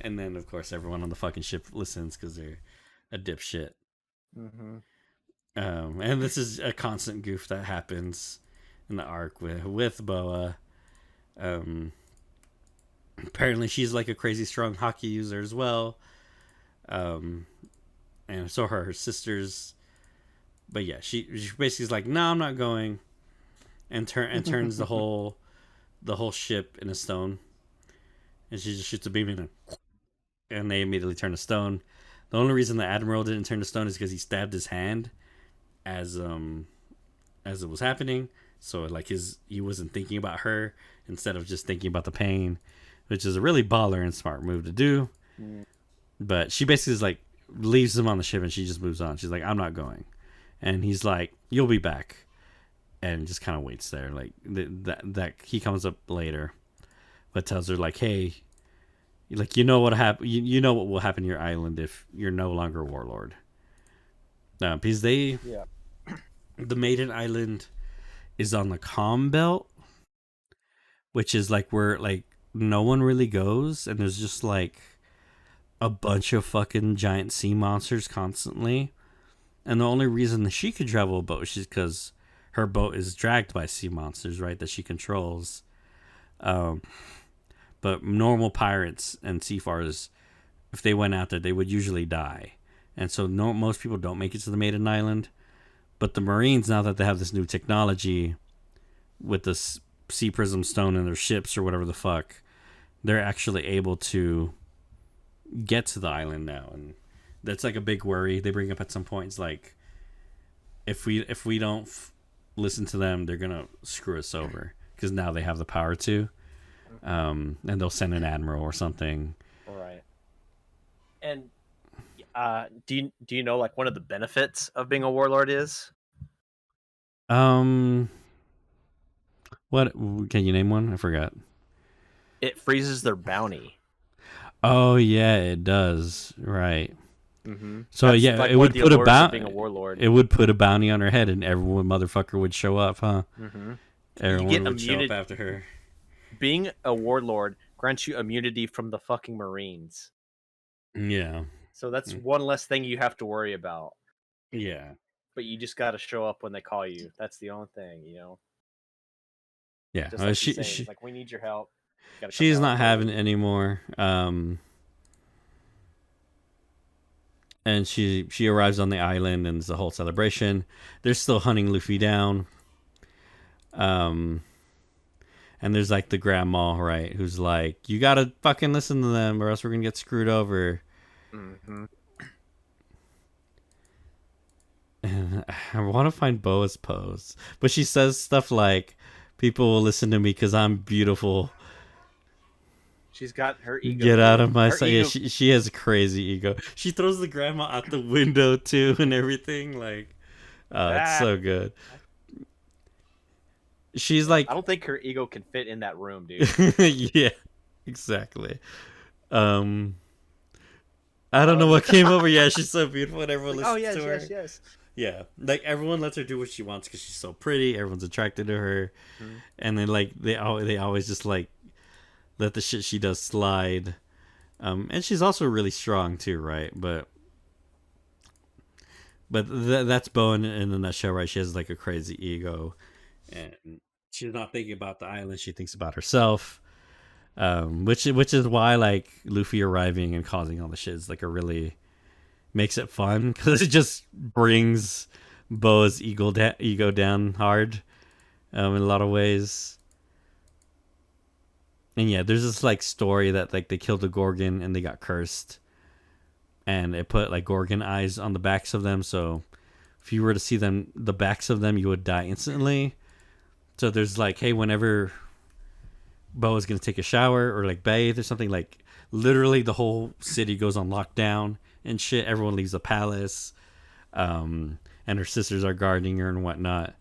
And then, of course, everyone on the fucking ship listens because they're a dipshit.
Mm-hmm.
And this is a constant goof that happens in the arc with Boa. Apparently she's like a crazy strong hockey user as well. And so are her sisters. But yeah, she basically is like, no, I'm not going, and turns the whole ship in a stone, and she just shoots a beam in, and they immediately turn to stone. The only reason the admiral didn't turn to stone is because he stabbed his hand as it was happening. So like he wasn't thinking about her instead of just thinking about the pain, which is a really baller and smart move to do. But she basically is like leaves him on the ship and she just moves on. She's like, I'm not going, and he's like, you'll be back, and just kind of waits there. Like that he comes up later, but tells her like, hey, like, you know what will happen to your island if you're no longer a warlord. Because the Maiden Island is on the calm belt, which is like where like no one really goes, and there's just like a bunch of fucking giant sea monsters constantly. And the only reason that she could travel a boat is because her boat is dragged by sea monsters, right, that she controls. But normal pirates and seafarers, if they went out there, they would usually die. And so most people don't make it to the Maiden Island. But the Marines, now that they have this new technology with this sea prism stone in their ships or whatever the fuck, they're actually able to get to the island now. And that's like a big worry they bring up at some points. Like, if we don't listen to them, they're going to screw us over. Because now they have the power to. And they'll send an admiral or something.
Right. And do you know like one of the benefits of being a warlord is?
What can you name one? I forgot.
It freezes their bounty.
Oh yeah, it does. Right.
Mm-hmm.
So
That's
yeah,
like
it would put a bounty.
Being a warlord.
It would put a bounty on her head, and everyone motherfucker would show up, huh?
Mm-hmm.
Everyone would show up after her.
Being a warlord grants you immunity from the fucking Marines.
Yeah.
So that's one less thing you have to worry about.
Yeah.
But you just got to show up when they call you. That's the only thing, you know.
Yeah.
Just like she's like, we need your help.
She's not having it anymore. And she arrives on the island, and it's a whole celebration. They're still hunting Luffy down. And there's like the grandma, right, who's like, you gotta fucking listen to them or else we're gonna get screwed over.
Mm-hmm.
And I want to find Boa's pose, but she says stuff like, people will listen to me because I'm beautiful.
She's got her ego.
Get out of my sight. Yeah, she has a crazy ego. She throws the grandma out the window too and everything. Like, it's so good. She's like,
I don't think her ego can fit in that room, dude.
Yeah, exactly. I don't know what came over. Yeah, she's so beautiful, and everyone listens to her.
Yes.
Yeah, like everyone lets her do what she wants because she's so pretty. Everyone's attracted to her, and then like they always just like let the shit she does slide. And she's also really strong too, right? But that's Bo in a nutshell, right? She has like a crazy ego, and she's not thinking about the island. She thinks about herself. Which is why like Luffy arriving and causing all the shit is like a really makes it fun because it just brings Boa's ego down hard, in a lot of ways. And yeah, there's this like story that like they killed a Gorgon and they got cursed, and it put like Gorgon eyes on the backs of them. So if you were to see them, the backs of them, you would die instantly. So there's like, hey, whenever Boa's gonna take a shower or like bathe or something, like literally the whole city goes on lockdown and shit. Everyone leaves the palace, and her sisters are guarding her and whatnot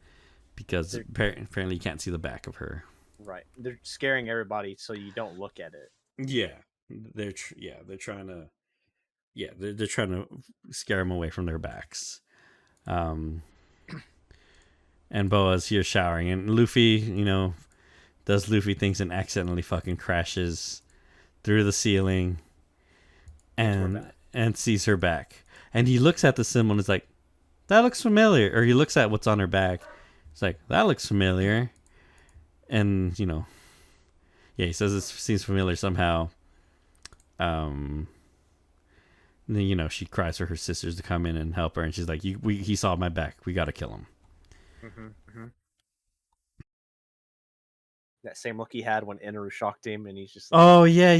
because apparently you can't see the back of her.
Right, they're scaring everybody so you don't look at it.
Yeah, they're trying to they're trying to scare them away from their backs. And Boa's here showering, and Luffy, does Luffy things and accidentally fucking crashes through the ceiling and sees her back. And he looks at the symbol and is like, that looks familiar. Or he looks at what's on her back. It's like, that looks familiar. And, yeah, he says it seems familiar somehow. She cries for her sisters to come in and help her. And she's like, he saw my back. We got to kill him.
Mm-hmm. That same look he had when Inaru shocked him, and he's just like,
oh, yeah.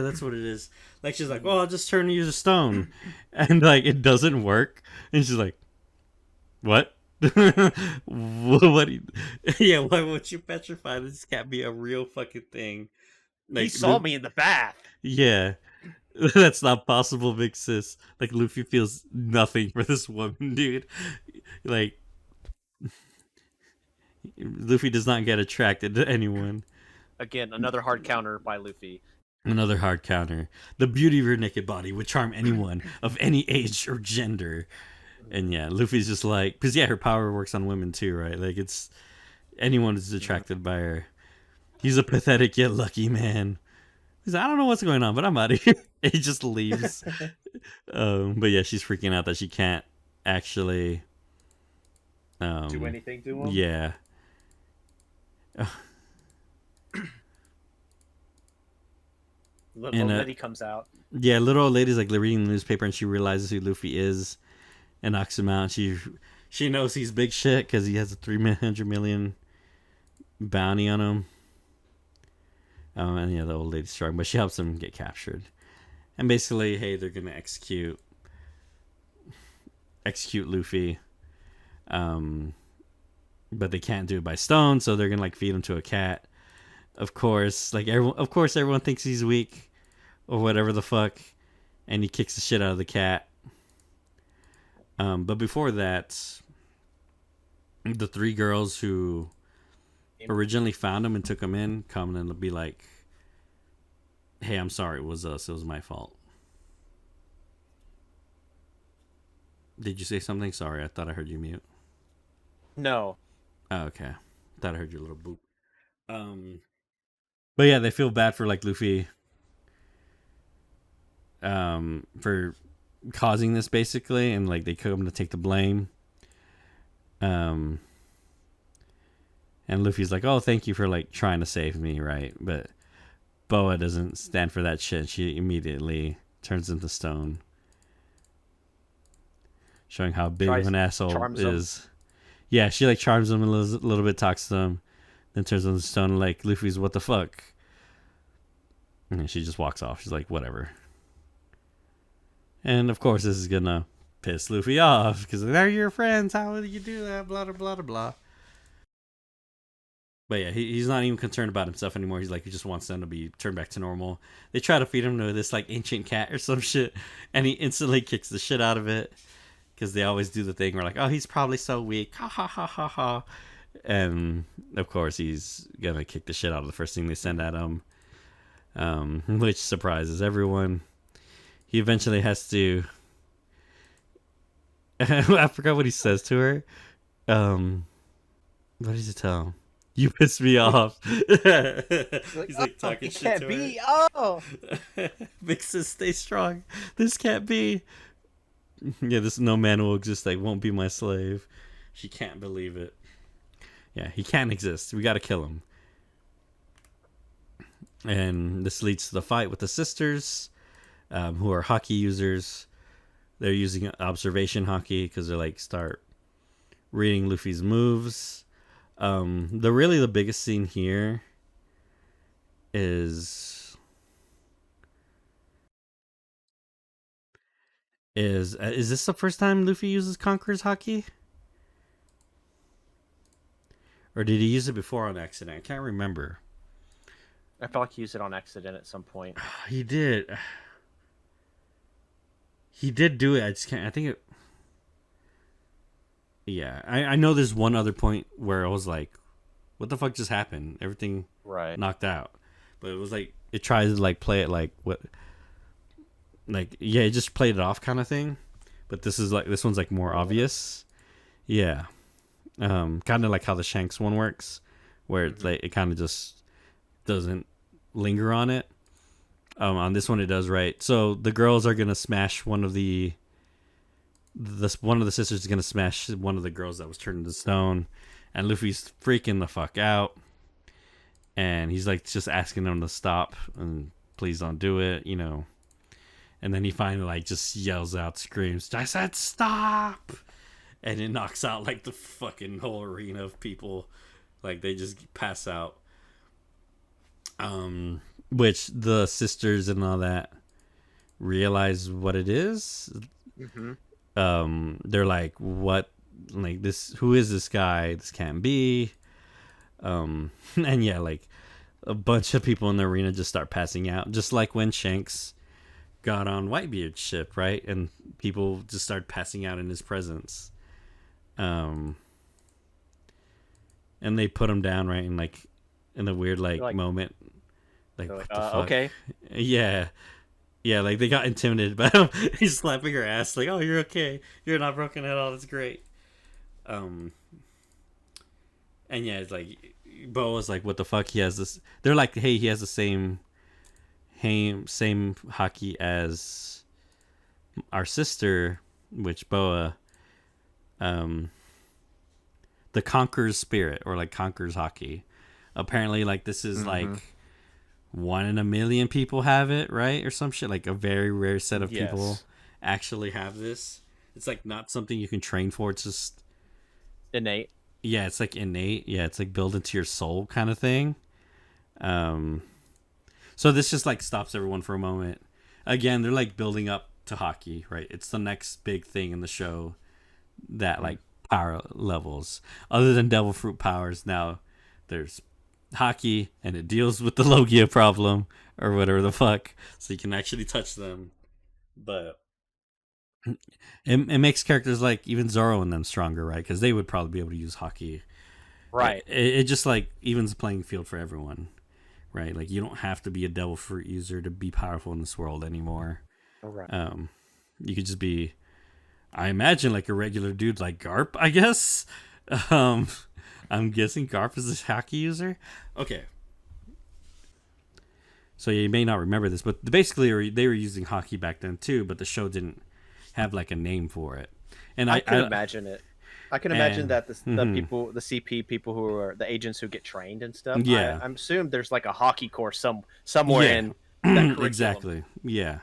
That's what it is. Like, she's like, well, I'll just turn and use a stone. And, like, it doesn't work. And she's like, what? What? Yeah, why won't you petrify? This can't be a real fucking thing.
Like, he saw me in the bath.
Yeah. That's not possible, big sis. Like, Luffy feels nothing for this woman, dude. Like, Luffy does not get attracted to anyone.
Again, another hard counter by Luffy.
Another hard counter. The beauty of your naked body would charm anyone of any age or gender. And yeah, Luffy's just like, because yeah, her power works on women too, right? Like, it's anyone is attracted by her. He's a pathetic yet lucky man. He's like, I don't know what's going on, but I'm out of here. He just leaves. But yeah, she's freaking out that she can't actually
do anything to him.
Yeah.
Little lady comes out.
Yeah, little old lady's like reading the newspaper, and she realizes who Luffy is, and knocks him out. She knows he's big shit because he has a 300 million bounty on him. And yeah, the old lady's strong, but she helps him get captured. And basically, hey, they're gonna execute Luffy. But they can't do it by stone, so they're gonna like feed him to a cat. Of course, everyone thinks he's weak or whatever the fuck, and he kicks the shit out of the cat. But before that, the three girls who originally found him and took him in come and be like, hey, I'm sorry, it was us, it was my fault. Did you say something? Sorry, I thought I heard you mute.
No.
Oh, okay. Thought I heard your little boop. But yeah, they feel bad for like Luffy for causing this basically, and like they come to take the blame. And Luffy's like, oh, thank you for like trying to save me, right? But Boa doesn't stand for that shit. She immediately turns into stone, showing how big of an asshole is. Yeah, she like charms him a little bit, talks to him, then turns into stone. Like, Luffy's, what the fuck? And then she just walks off. She's like, whatever. And of course, this is gonna piss Luffy off because they're your friends. How would you do that? Blah blah blah blah. But yeah, he's not even concerned about himself anymore. He's like, he just wants them to be turned back to normal. They try to feed him to this like ancient cat or some shit, and he instantly kicks the shit out of it because they always do the thing where like, oh, he's probably so weak, ha ha ha ha ha. And of course, he's gonna kick the shit out of the first thing they send at him, which surprises everyone. He eventually has to. I forgot what he says to her. What does he tell him? You pissed me off. He's like talking shit
can't
to
be.
her.
Oh,
Big sis, stay strong. This can't be. Yeah, this no man will exist that won't be my slave. She can't believe it. Yeah, he can't exist. We got to kill him. And this leads to the fight with the sisters, who are hockey users. They're using observation hockey because they're like start reading Luffy's moves. The biggest scene here is this the first time Luffy uses Conqueror's hockey? Or did he use it before on accident? I can't remember.
I felt like he used it on accident at some point.
He did. He did do it. I just can't. I think it. Yeah, I know there's one other point where I was like, what the fuck just happened? Everything knocked out. But it was like, it tries to like play it like what, like, yeah, it just played it off kind of thing. But this one's like more obvious. Yeah. Kind of like how the Shanks one works, where it's like, it kind of just doesn't linger on it. On this one it does, right? So the girls are going to smash one of the this one of the sisters is gonna smash one of the girls that was turned into stone, and Luffy's freaking the fuck out, and he's like just asking them to stop and please don't do it, you know. And then he finally like just yells out, screams, "I said stop!" And it knocks out like the fucking whole arena of people, like they just pass out. Which the sisters and all that realize what it is. They're like, what, like this, who is this guy? This can't be. And yeah, like a bunch of people in the arena just start passing out, just like when Shanks got on Whitebeard's ship, right? And people just start passing out in his presence. And they put him down, right? And like in a weird like moment, like what the fuck?
Okay,
yeah. Yeah, like they got intimidated by him. He's slapping her ass, like, "Oh, you're okay. You're not broken at all. That's great." And yeah, it's like Bo was like, "What the fuck?" He has this. They're like, "Hey, he has the same hockey as our sister," which Boa, the Conqueror's spirit, or like Conqueror's hockey. Apparently, like this is like 1 in a million people have it, right? Or some shit. Like a very rare set of people actually have this. It's like not something you can train for. It's just
innate.
Yeah, it's like innate. Yeah, it's like built into your soul kind of thing. So this just like stops everyone for a moment. Again, they're like building up to hockey, right? It's the next big thing in the show that like power levels. Other than devil fruit powers, now there's hockey, and it deals with the Logia problem or whatever the fuck, so you can actually touch them. But it makes characters like even Zoro and them stronger, right? Because they would probably be able to use hockey,
right?
It just like evens the playing field for everyone, right? Like you don't have to be a devil fruit user to be powerful in this world anymore.
Right.
You could just be, I imagine, like a regular dude like Garp, I guess. I'm guessing Garp is a hockey user. Okay. So you may not remember this, but basically they were using hockey back then too, but the show didn't have like a name for it. And
I can imagine it. I can imagine that the people, the CP people who are the agents who get trained and stuff.
Yeah.
I'm assuming there's like a hockey course somewhere in that curriculum.
Exactly. Yeah.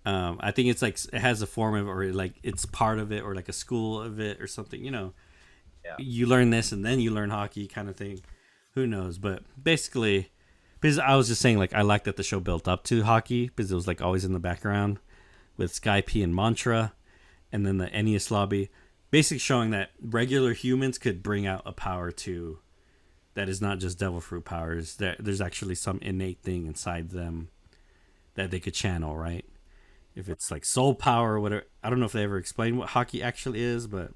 I think it's like it has a form of, or like it's part of it, or like a school of it or something, you know.
Yeah.
You learn this and then you learn hockey kind of thing. Who knows? But basically, because I was just saying, like, I like that the show built up to hockey because it was like always in the background with Sky P and Mantra, and then the Ennius lobby, basically showing that regular humans could bring out a power too that is not just devil fruit powers. There's actually some innate thing inside them that they could channel, right? If it's like soul power or whatever. I don't know if they ever explain what hockey actually is, but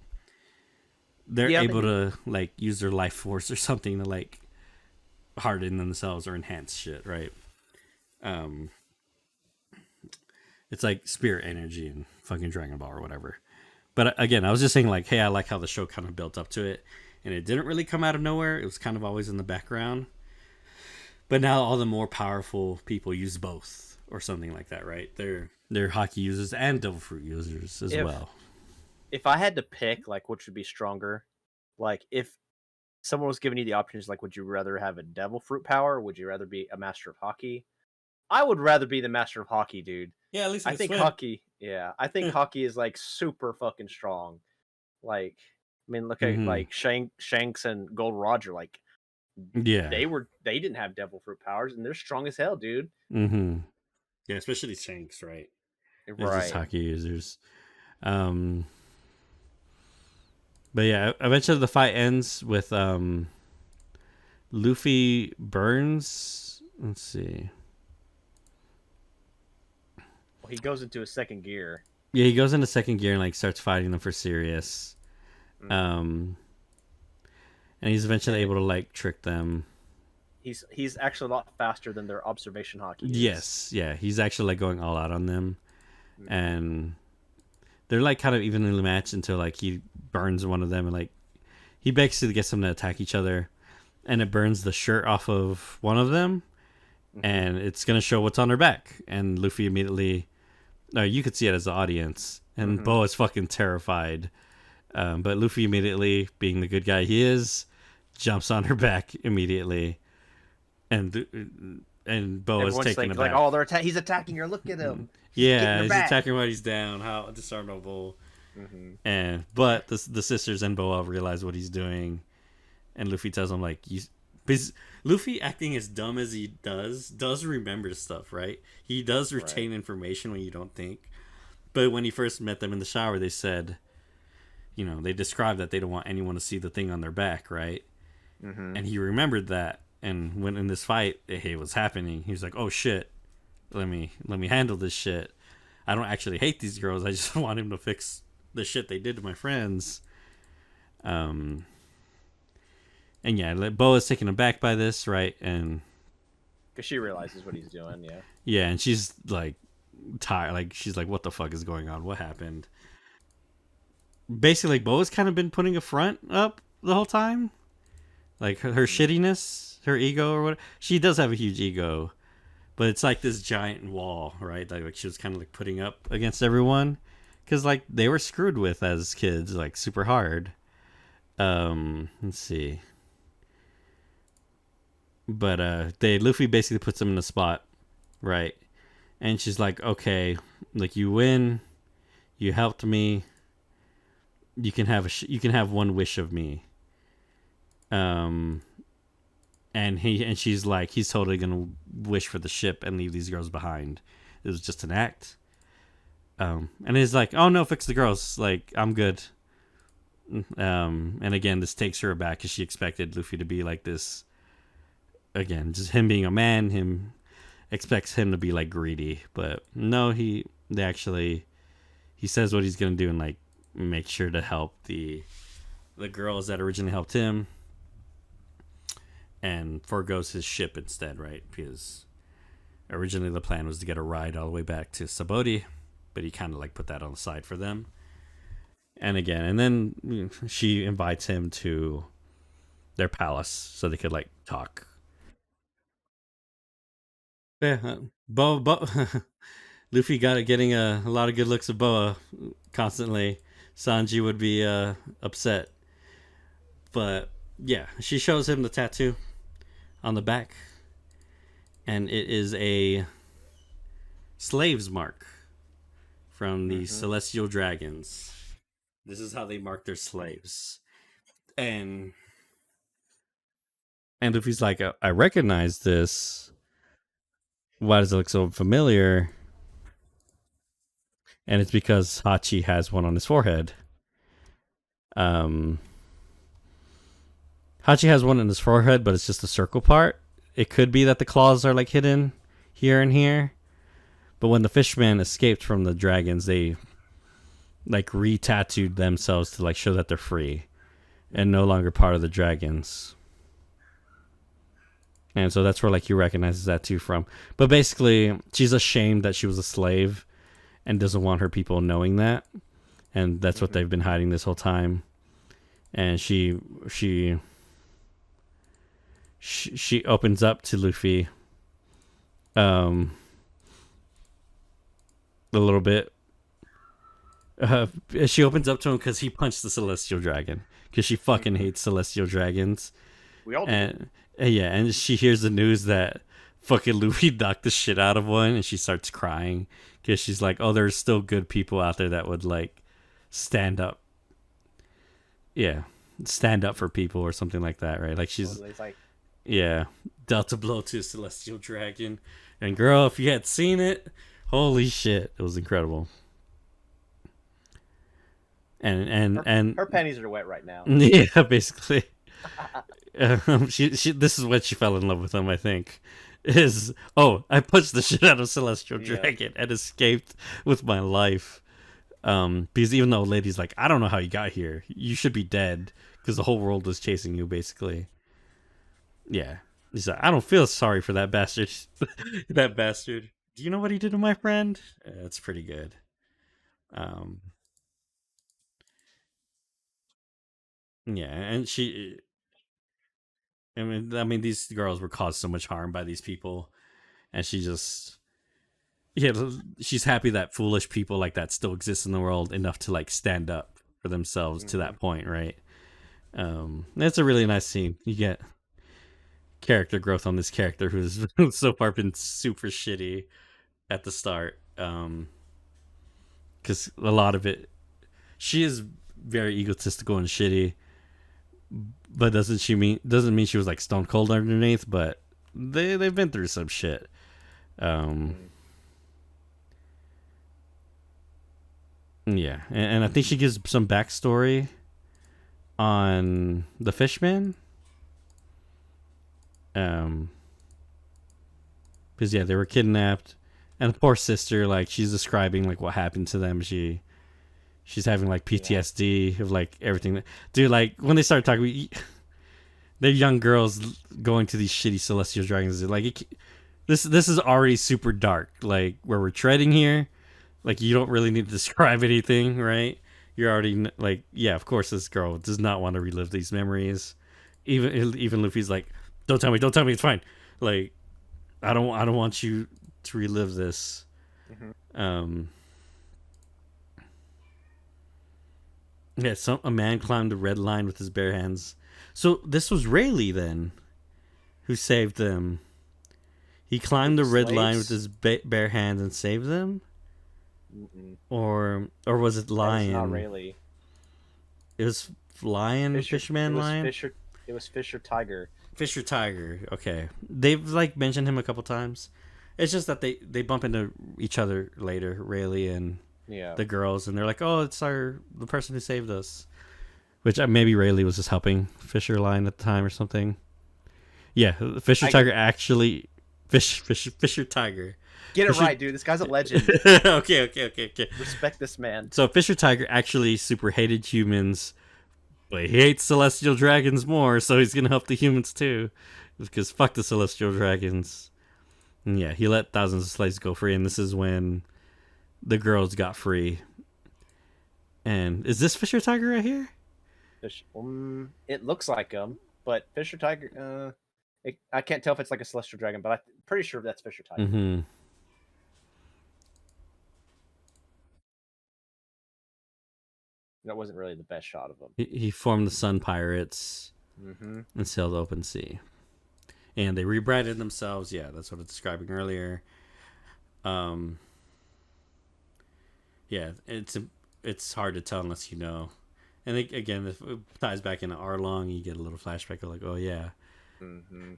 they're able to like use their life force or something to like harden themselves or enhance shit, right? It's like spirit energy and fucking Dragon Ball or whatever. But again, I was just saying like, hey, I like how the show kind of built up to it, and it didn't really come out of nowhere. It was kind of always in the background. But now all the more powerful people use both or something like that, right? They're hockey users and devil fruit users as well.
If I had to pick, like, which would be stronger, like, if someone was giving you the options, like, would you rather have a devil fruit power, or would you rather be a master of hockey? I would rather be the master of hockey, dude.
Yeah, at least
I think hockey. Yeah, I think hockey is like super fucking strong. Like, I mean, look at like Shanks and Gold Roger. Like,
yeah,
they didn't have devil fruit powers, and they're strong as hell, dude.
Yeah, especially Shanks, right? They're just hockey users. But yeah, eventually the fight ends with Luffy burns. Let's see.
Well, he goes into a second gear.
Yeah, he goes into second gear and like starts fighting them for Sirius. And he's eventually able to like trick them.
He's actually a lot faster than their observation hockey is.
Yes, yeah, he's actually like going all out on them, and they're like kind of evenly matched until like he burns one of them, and like he basically gets them to attack each other, and it burns the shirt off of one of them, and it's gonna show what's on her back, and Luffy immediately no, you could see it as the audience, and
Mm-hmm.
Boa is fucking terrified. But Luffy immediately, being the good guy he is, jumps on her back immediately, and Boa is
Everyone's
taken
like,
aback.
oh, he's attacking her. Look at him. He's getting
Yeah,
her
he's
back.
attacking while he's down. How dishonorable!
Mm-hmm.
And but the sisters and Boa realize what he's doing, and Luffy tells him like, "You." Because Luffy, acting as dumb as he does remember stuff, right? He does
Right.
retain information when you don't think. But when he first met them in the shower, they said, they described that they don't want anyone to see the thing on their back, right?
Mm-hmm.
And he remembered that. And when in this fight, it was happening, he was like, "Oh shit, let me handle this shit. I don't actually hate these girls. I just want him to fix the shit they did to my friends." Um, and yeah, Boa's taken aback by this, right? And
Because she realizes what he's doing. Yeah.
yeah, and she's like tired. Like she's like, "What the fuck is going on? What happened?" Basically, Boa's kind of been putting a front up the whole time, like her
Mm-hmm.
shittiness, her ego, or what. She does have a huge ego, but it's like this giant wall, right? Like she was kind of like putting up against everyone, because like they were screwed with as kids, like super hard. Let's see, but they Luffy basically puts them in the spot, right? And she's like, "Okay, like you win, you helped me. You can have one wish of me." Um, and she's like, he's totally gonna wish for the ship and leave these girls behind. It was just an act. And he's like, "Oh no, fix the girls. Like I'm good." And again, this takes her aback because she expected Luffy to be like this. Again, just him being a man, him expects him to be like greedy, but no, they actually he says what he's gonna do and like make sure to help the girls that originally helped him, and forgoes his ship instead, right? Because originally the plan was to get a ride all the way back to Sabaody, but he kind of like put that on the side for them. And again, and then she invites him to their palace so they could like talk. Yeah, Luffy got it getting a lot of good looks of Boa constantly. Sanji would be upset, but yeah, she shows him the tattoo on the back, and it is a slave's mark from the
Mm-hmm.
celestial dragons. This is how they mark their slaves. And Luffy's like, I recognize this. Why does it look so familiar? And it's because Hachi has one on his forehead. Um, Hachi has one on his forehead, but it's just the circle part. It could be that the claws are like hidden here and here. But when the fishmen escaped from the dragons, they like re-tattooed themselves to like show that they're free and no longer part of the dragons. And so that's where like he recognizes that too from. But basically, she's ashamed that she was a slave and doesn't want her people knowing that, and that's what
Mm-hmm.
they've been hiding this whole time. And she opens up to Luffy, um, a little bit. Uh, she opens up to him because he punched the celestial dragon because she fucking
Mm-hmm.
hates celestial dragons.
We all do.
And yeah, and she hears the news that fucking Luffy knocked the shit out of one, and she starts crying because she's like, "Oh, there's still good people out there that would like stand up, yeah, stand up for people or something like that, right?" Like she's
Totally. It's like,
yeah, Delta blow to celestial dragon, and girl, if you had seen it, holy shit, it was incredible. And and and
her panties are wet right now.
yeah, basically. She this is when she fell in love with him, I think. Is I punched the shit out of Celestial
Yeah.
Dragon and escaped with my life. Because even though lady's like, I don't know how you got here. You should be dead because the whole world was chasing you, basically. Yeah. He's like, I don't feel sorry for that bastard. That bastard. Do you know what he did to my friend? It's pretty good. Um, yeah, and I mean, these girls were caused so much harm by these people, and she just yeah, she's happy that foolish people like that still exist in the world enough to like stand up for themselves to that point, right? That's a really nice scene. You get character growth on this character who's so far been super shitty at the start. Because a lot of it, she is very egotistical and shitty, but doesn't mean she was like stone cold underneath. But they've been through some shit. Yeah, and I think she gives some backstory on the Fishman. Because yeah, they were kidnapped, and the poor sister, like she's describing like what happened to them. She's having like PTSD of like everything. Dude, like when they start talking, they're young girls going to these shitty celestial dragons. Like this is already super dark. Like where we're treading here. Like, you don't really need to describe anything, right? You're already, like, yeah, of course this girl does not want to relive these memories. Even Luffy's like, don't tell me, it's fine. Like, I don't want you to relive this. Yeah, a man climbed the red line with his bare hands. So, this was Rayleigh, then, who saved them. He climbed the red line with his bare hands and saved them? Or was it Lion?
Not Rayleigh.
It was Lion, Fishman, Lion.
It was Fisher Tiger.
Fisher Tiger. Okay, they've like mentioned him a couple times. It's just that they bump into each other later, Rayleigh and the girls, and they're like, "Oh, it's the person who saved us." Which maybe Rayleigh was just helping Fisher Lion at the time or something. Yeah, Fisher Tiger actually Fisher Tiger.
Get it right, dude. This guy's a legend.
Okay.
Respect this man.
So Fisher Tiger actually super hated humans, but he hates celestial dragons more, so he's gonna help the humans too. Because fuck the celestial dragons. And yeah, he let thousands of slaves go free, and this is when the girls got free. And is this Fisher Tiger right here?
It looks like him, but Fisher Tiger, I can't tell if it's like a celestial dragon, but I'm pretty sure that's Fisher Tiger.
Mm-hmm.
That wasn't really the best shot of him.
He formed the Sun Pirates and sailed open sea. And they rebranded themselves. Yeah, that's what I was describing earlier. Yeah, it's hard to tell unless you know. And again, if it ties back into Arlong, you get a little flashback of like, oh yeah.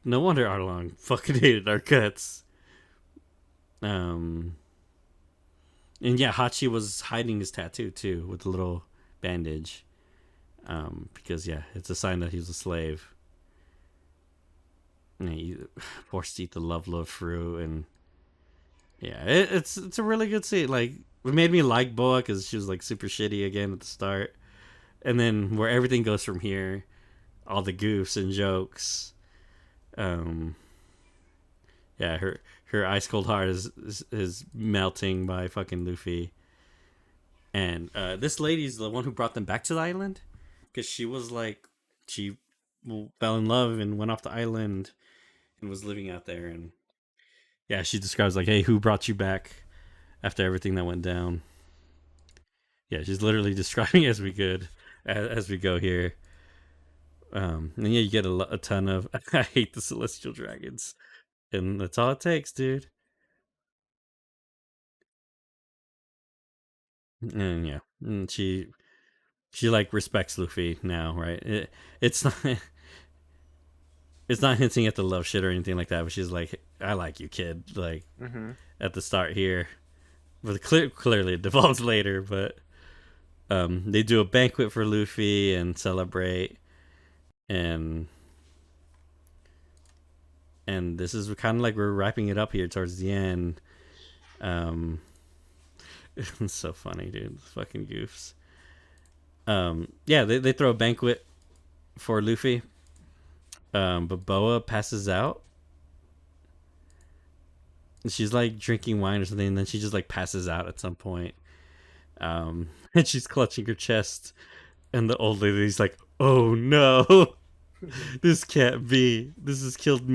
No wonder Arlong fucking hated our guts. And yeah, Hachi was hiding his tattoo too with a little bandage. Because yeah, it's a sign that he was a slave. And he forced to eat the love fruit, and yeah, it's a really good scene. Like, it made me like Boa because she was like super shitty again at the start, and then where everything goes from here, all the goofs and jokes. Yeah, her ice cold heart is melting by fucking Luffy. And this lady's the one who brought them back to the island, because she was like, she fell in love and went off the island and was living out there. And yeah, she describes like, hey, who brought you back after everything that went down? Yeah, she's literally describing as we go here. And yeah, you get a ton of I hate the celestial dragons, and that's all it takes, dude. And yeah, and she like respects Luffy now, right? It's not it's not hinting at the love shit or anything like that, but she's like, I like you, kid, like at the start here. But clearly it devolves later, but they do a banquet for Luffy and celebrate, and this is kind of like we're wrapping it up here towards the end. It's so funny, dude. Fucking goofs. Yeah, they throw a banquet for Luffy. But Boa passes out. She's like drinking wine or something, and then she just like passes out at some point. And she's clutching her chest, and the old lady's like, "Oh no, this can't be. This has killed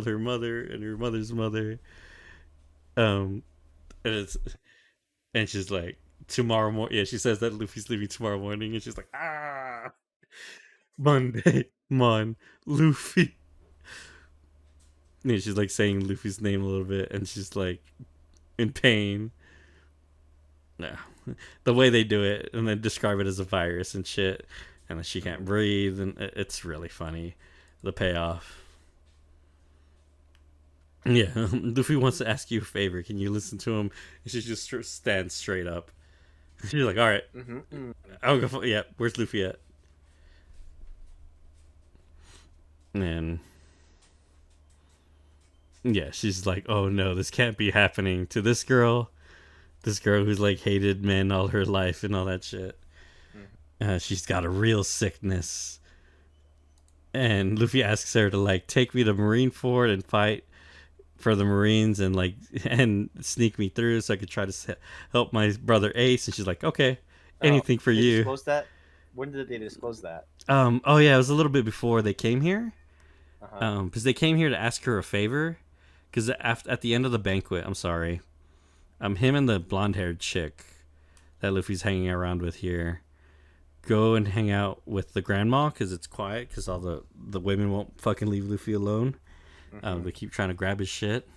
her mother and her mother's mother." and it's and she's like tomorrow morning. Yeah, she says that Luffy's leaving tomorrow morning, and she's like, Monday, Luffy. And she's like saying Luffy's name a little bit, and she's like in pain. No, the way they do it, and then describe it as a virus and shit, and then she can't breathe, and it's really funny, the payoff. Yeah, Luffy wants to ask you a favor. Can you listen to him? And she just stands straight up. She's like, all right, I'll go. Yeah, where's Luffy at? And yeah, she's like, oh no, this can't be happening to this girl. This girl who's like hated men all her life and all that shit. She's got a real sickness. And Luffy asks her to like take me to Marineford and fight for the Marines and like and sneak me through so I could try to help my brother Ace. And she's like, okay, anything for you.
Disclose that? When did they disclose that?
Oh yeah, it was a little bit before they came here. Because they came here to ask her a favor. Because at the end of the banquet, I'm sorry, him and the blonde-haired chick that Luffy's hanging around with here go and hang out with the grandma because it's quiet because all the women won't fucking leave Luffy alone. They keep trying to grab his shit.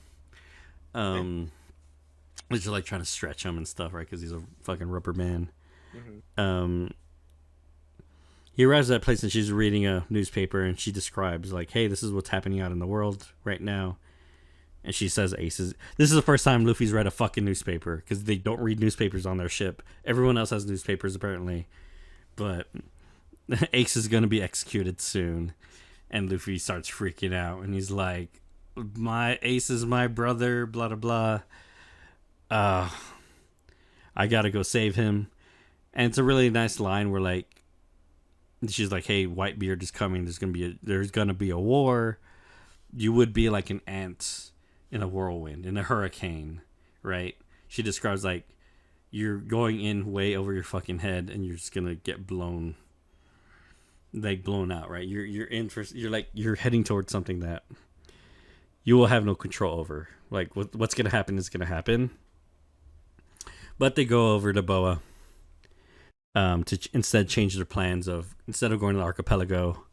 They're just like trying to stretch him and stuff, right? Because he's a fucking rubber man. He arrives at that place and she's reading a newspaper and she describes like, hey, this is what's happening out in the world right now. And she says Aces. This is the first time Luffy's read a fucking newspaper because they don't read newspapers on their ship. Everyone else has newspapers apparently, but Ace is going to be executed soon. And Luffy starts freaking out and he's like, my Ace is my brother, blah, blah, blah. I got to go save him. And it's a really nice line where like, she's like, hey, Whitebeard is coming. There's going to be a war. You would be like an ant in a whirlwind, in a hurricane, right? She describes like you're going in way over your fucking head and you're just gonna get blown out, right? You're heading towards something that you will have no control over. Like what's gonna happen is gonna happen. But they go over to Boa to instead change their plans of instead of going to the archipelago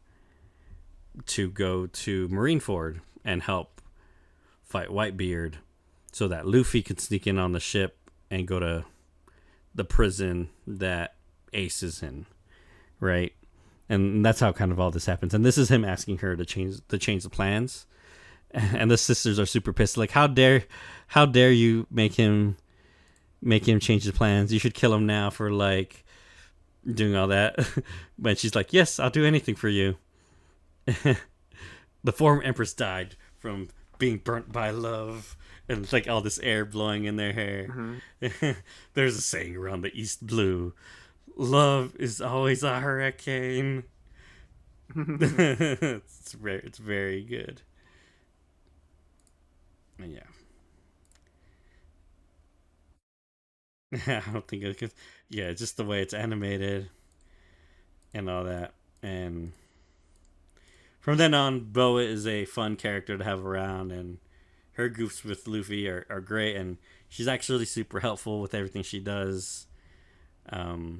to go to Marineford and help fight Whitebeard so that Luffy could sneak in on the ship and go to the prison that Ace is in, right? And that's how kind of all this happens. And this is him asking her to change the plans. And the sisters are super pissed. Like, how dare you make him change the plans? You should kill him now for like doing all that. But she's like, yes, I'll do anything for you. The former empress died from being burnt by love, and it's like all this air blowing in their hair. There's a saying around the East Blue, love is always a hurricane. It's very good. And yeah. I don't think it could. Yeah, just the way it's animated and all that. And from then on, Boa is a fun character to have around, and her goofs with Luffy are great, and she's actually super helpful with everything she does. Yeah,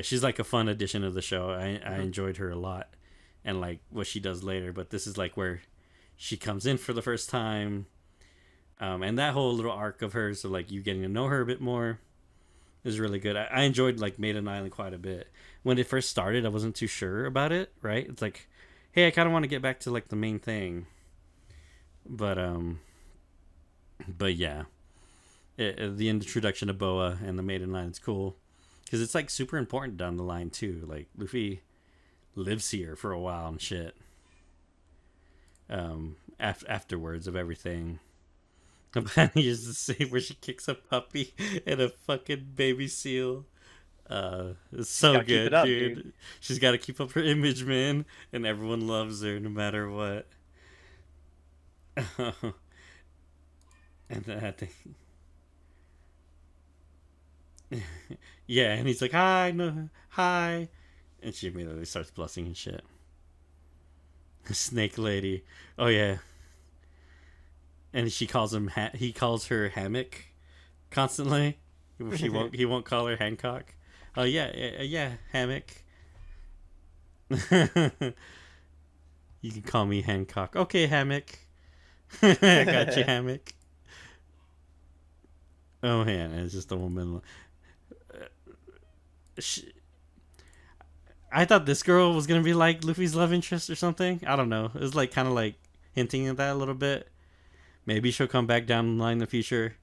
she's like a fun addition to the show. I enjoyed her a lot, and like what she does later. But this is like where she comes in for the first time, and that whole little arc of hers, so like you getting to know her a bit more, is really good. I enjoyed like Maiden Island quite a bit. When it first started, I wasn't too sure about it, right? It's like, hey, I kind of want to get back to like the main thing. But yeah. The introduction of Boa and the Maiden Island is cool. Because it's like super important down the line too. Like Luffy lives here for a while and shit. Afterwards of everything. Apparently here's the scene where she kicks a puppy and a fucking baby seal. It's so good, dude. She's got to keep up her image, man, and everyone loves her no matter what. And then I think, yeah, and he's like, "Hi, no, hi," and she immediately starts blushing and shit. Snake lady, oh yeah. and she calls him he calls her Hammock constantly. He won't call her Hancock. Oh yeah, Hammock. You can call me Hancock. Okay, Hammock. I got you, Hammock. Oh man, it's just a woman. I thought this girl was gonna be like Luffy's love interest or something. I don't know. It was like kind of like hinting at that a little bit. Maybe she'll come back down the line in the future.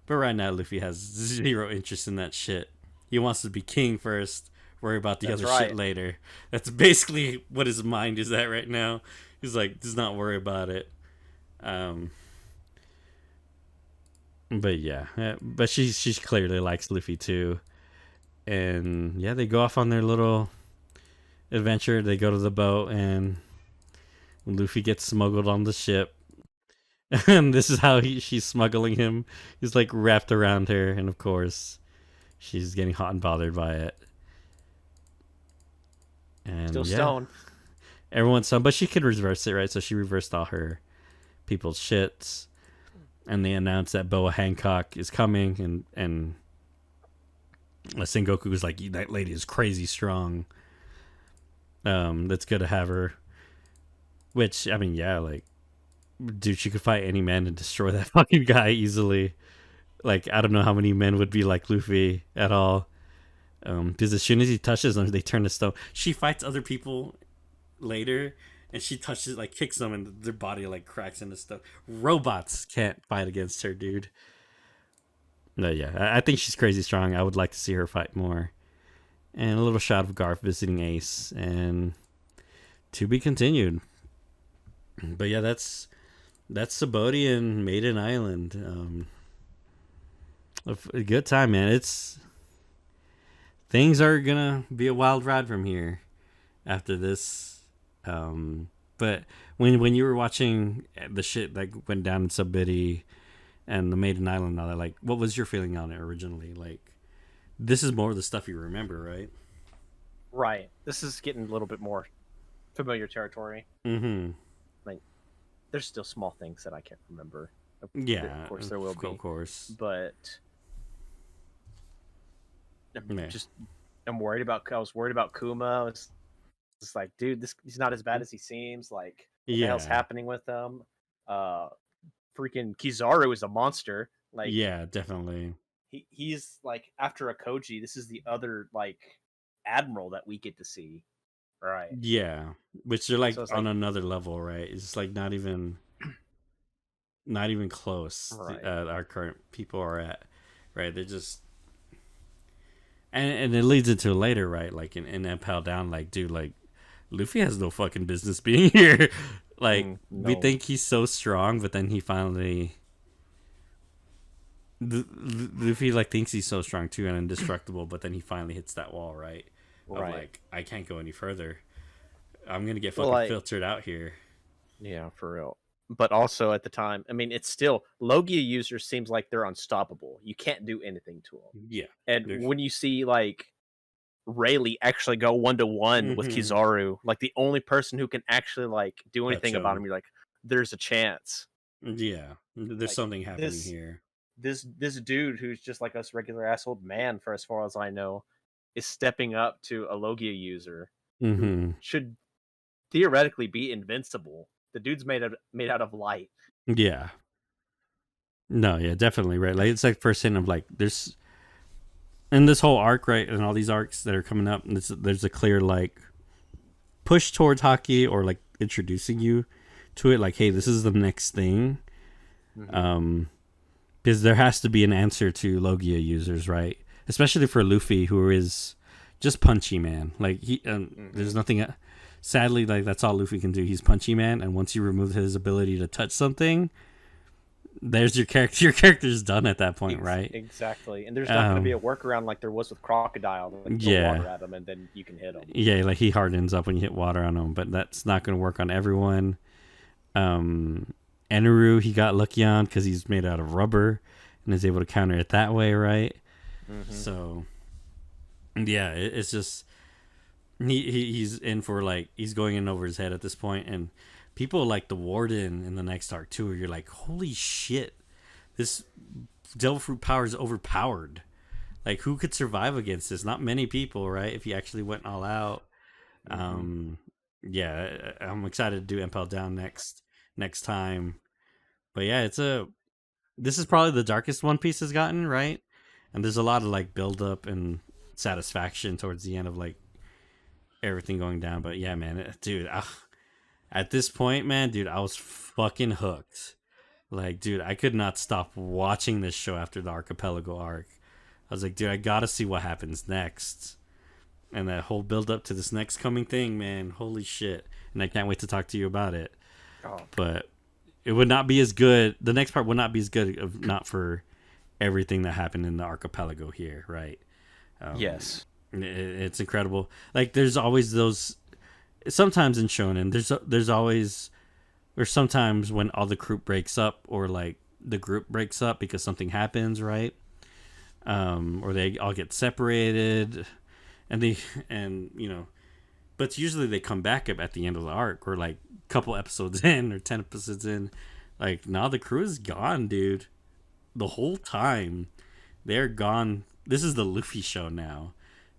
But right now, Luffy has zero interest in that shit. He wants to be king first. Worry about the other shit later. That's basically what his mind is at right now. He's like, does not worry about it. But yeah, but she clearly likes Luffy too. And yeah, they go off on their little adventure. They go to the boat, and Luffy gets smuggled on the ship. And this is how she's smuggling him. He's like wrapped around her, and of course, she's getting hot and bothered by it. And
still stoned.
Everyone's stoned, but she could reverse it, right? So she reversed all her people's shits, and they announced that Boa Hancock is coming, and Sengoku was like, "That lady is crazy strong. That's good to have her." Which, I mean, yeah, like, dude, she could fight any man and destroy that fucking guy easily. Like, I don't know how many men would be like Luffy at all. Because as soon as he touches them, they turn to stone. She fights other people later, and she touches, like, kicks them, and their body, like, cracks into stone. Robots can't fight against her, dude. No, yeah, I think she's crazy strong. I would like to see her fight more. And a little shot of Garth visiting Ace, and to be continued. But yeah, that's Sabaody and Maiden Island. A good time, man. Things are gonna be a wild ride from here after this. But when you were watching the shit that went down in Sabaody and the Maiden Island and all that, like, what was your feeling on it originally? Like, this is more of the stuff you remember, right?
Right. This is getting a little bit more familiar territory.
Mm-hmm.
Like, there's still small things that I can't remember.
Yeah,
of course there will be.
Of course,
but I'm worried about. I was worried about Kuma. It's like, dude, he's not as bad as he seems. Like, what the hell's happening with him? Freaking Kizaru is a monster. Like,
yeah, definitely.
He's like, after Akoji, this is the other, like, admiral that we get to see, right?
Yeah, which they're like on another level, right? It's like not even close.
Right.
Our current people are at, right? They're just, and it leads into later, right? Like in Impel Down, like, dude, like, Luffy has no fucking business being here. Like,
no.
We think he's so strong, but then he finally. Luffy, like, thinks he's so strong too and indestructible, but then he finally hits that wall, right? Of like, I can't go any further. I'm gonna get fucking filtered out here.
Yeah, for real. But also at the time, I mean, it's still, Logia users seems like they're unstoppable. You can't do anything to them.
Yeah.
And when you see, like, Rayleigh actually go 1-to-1 with Kizaru, like, the only person who can actually, like, do anything about him, you're like, there's a chance.
Yeah, there's, like, something happening here.
This dude who's just like us regular ass old man, for as far as I know, is stepping up to a Logia user who should theoretically be invincible. The dude's made out of light.
Yeah. No, yeah, definitely, right. Like, it's like first hint of, like, there's in this whole arc, right, and all these arcs that are coming up, there's a clear, like, push towards Haki, or like introducing you to it, like, hey, this is the next thing. Because there has to be an answer to Logia users, right? Especially for Luffy, who is just punchy, man. Like, there's nothing. Sadly, like, that's all Luffy can do. He's punchy, man. And once you remove his ability to touch something, there's your character. Your character's done at that point, right?
Exactly. And there's not going to be a workaround like there was with Crocodile. Like, throw water at him and then you can hit him.
Yeah, like, he hardens up when you hit water on him, but that's not going to work on everyone. Eneru, he got lucky on because he's made out of rubber and is able to counter it that way, right? So, yeah, it's just he's in for, like, he's going in over his head at this point, and people like the Warden in the next arc too, where you're like, holy shit, this devil fruit power is overpowered. Like, who could survive against this? Not many people, right? If you actually went all out. Yeah, I'm excited to do Impel Down next time. But yeah, this is probably the darkest One Piece has gotten, right? And there's a lot of like build up and satisfaction towards the end of like everything going down. But yeah, man, dude, at this point, man, dude, I was fucking hooked. Like, dude, I could not stop watching this show after the Archipelago arc. I was like, dude, I gotta see what happens next. And that whole build up to this next coming thing, man, holy shit. And I can't wait to talk to you about it. Oh. But it would not be as good. The next part would not be as good if not for everything that happened in the Archipelago here, right?
Yes.
It's incredible. Like, there's always those... Sometimes in shonen, there's always... Or sometimes when all the group breaks up, or like the group breaks up because something happens, right? Or they all get separated, and you know, but usually they come back up at the end of the arc, or like a couple episodes in, or 10 episodes in. Like, now the crew is gone, dude. The whole time they're gone. This is the Luffy show now.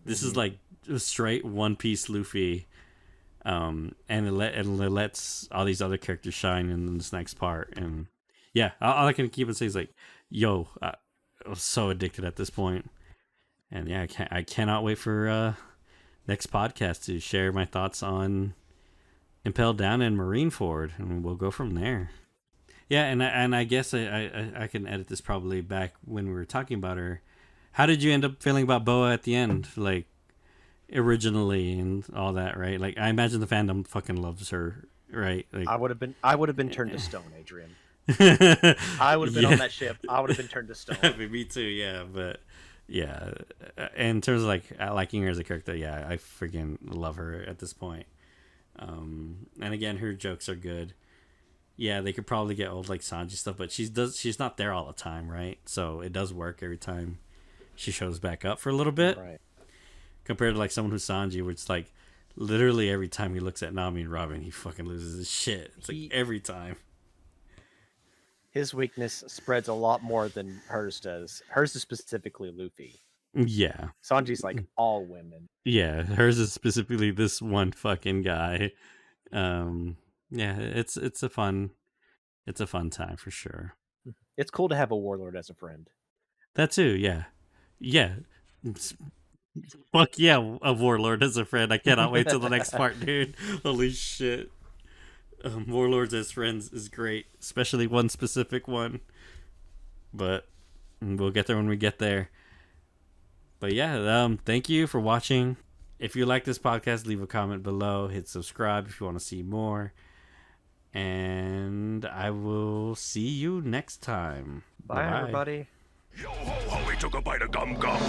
This is like a straight One Piece Luffy. And it lets all these other characters shine in this next part. And yeah, all I can keep on saying is like, yo, I was so addicted at this point. And yeah, I cannot wait for next podcast to share my thoughts on Impel Down and Marineford, and we'll go from there. Yeah, and I guess I can edit this probably back when we were talking about her. How did you end up feeling about Boa at the end? Like, originally and all that, right? Like, I imagine the fandom fucking loves her, right? Like, I would
have been turned to stone, Adrian. I would have been on that ship. I would have been turned to stone.
Me too, yeah. But yeah, in terms of like liking her as a character, yeah, I freaking love her at this point. And again, her jokes are good. Yeah, they could probably get old like Sanji stuff, but she's not there all the time, right? So it does work every time she shows back up for a little bit,
right?
Compared to like someone who's Sanji, where it's like literally every time he looks at Nami and Robin, he fucking loses his shit. It's like every time.
His weakness spreads a lot more than hers does. Hers is specifically Luffy.
Yeah.
Sanji's like all women.
Yeah, hers is specifically this one fucking guy. Yeah, it's a fun time for sure.
It's cool to have a warlord as a friend.
That too, yeah. Yeah. Fuck yeah, a warlord as a friend. I cannot wait till the next part, dude. Holy shit. Warlords as friends is great, especially one specific one. But we'll get there when we get there. But yeah, thank you for watching. If you like this podcast, leave a comment below. Hit subscribe if you want to see more. And I will see you next time.
Bye, everybody.
Yo ho ho, he took a bite of gum gum.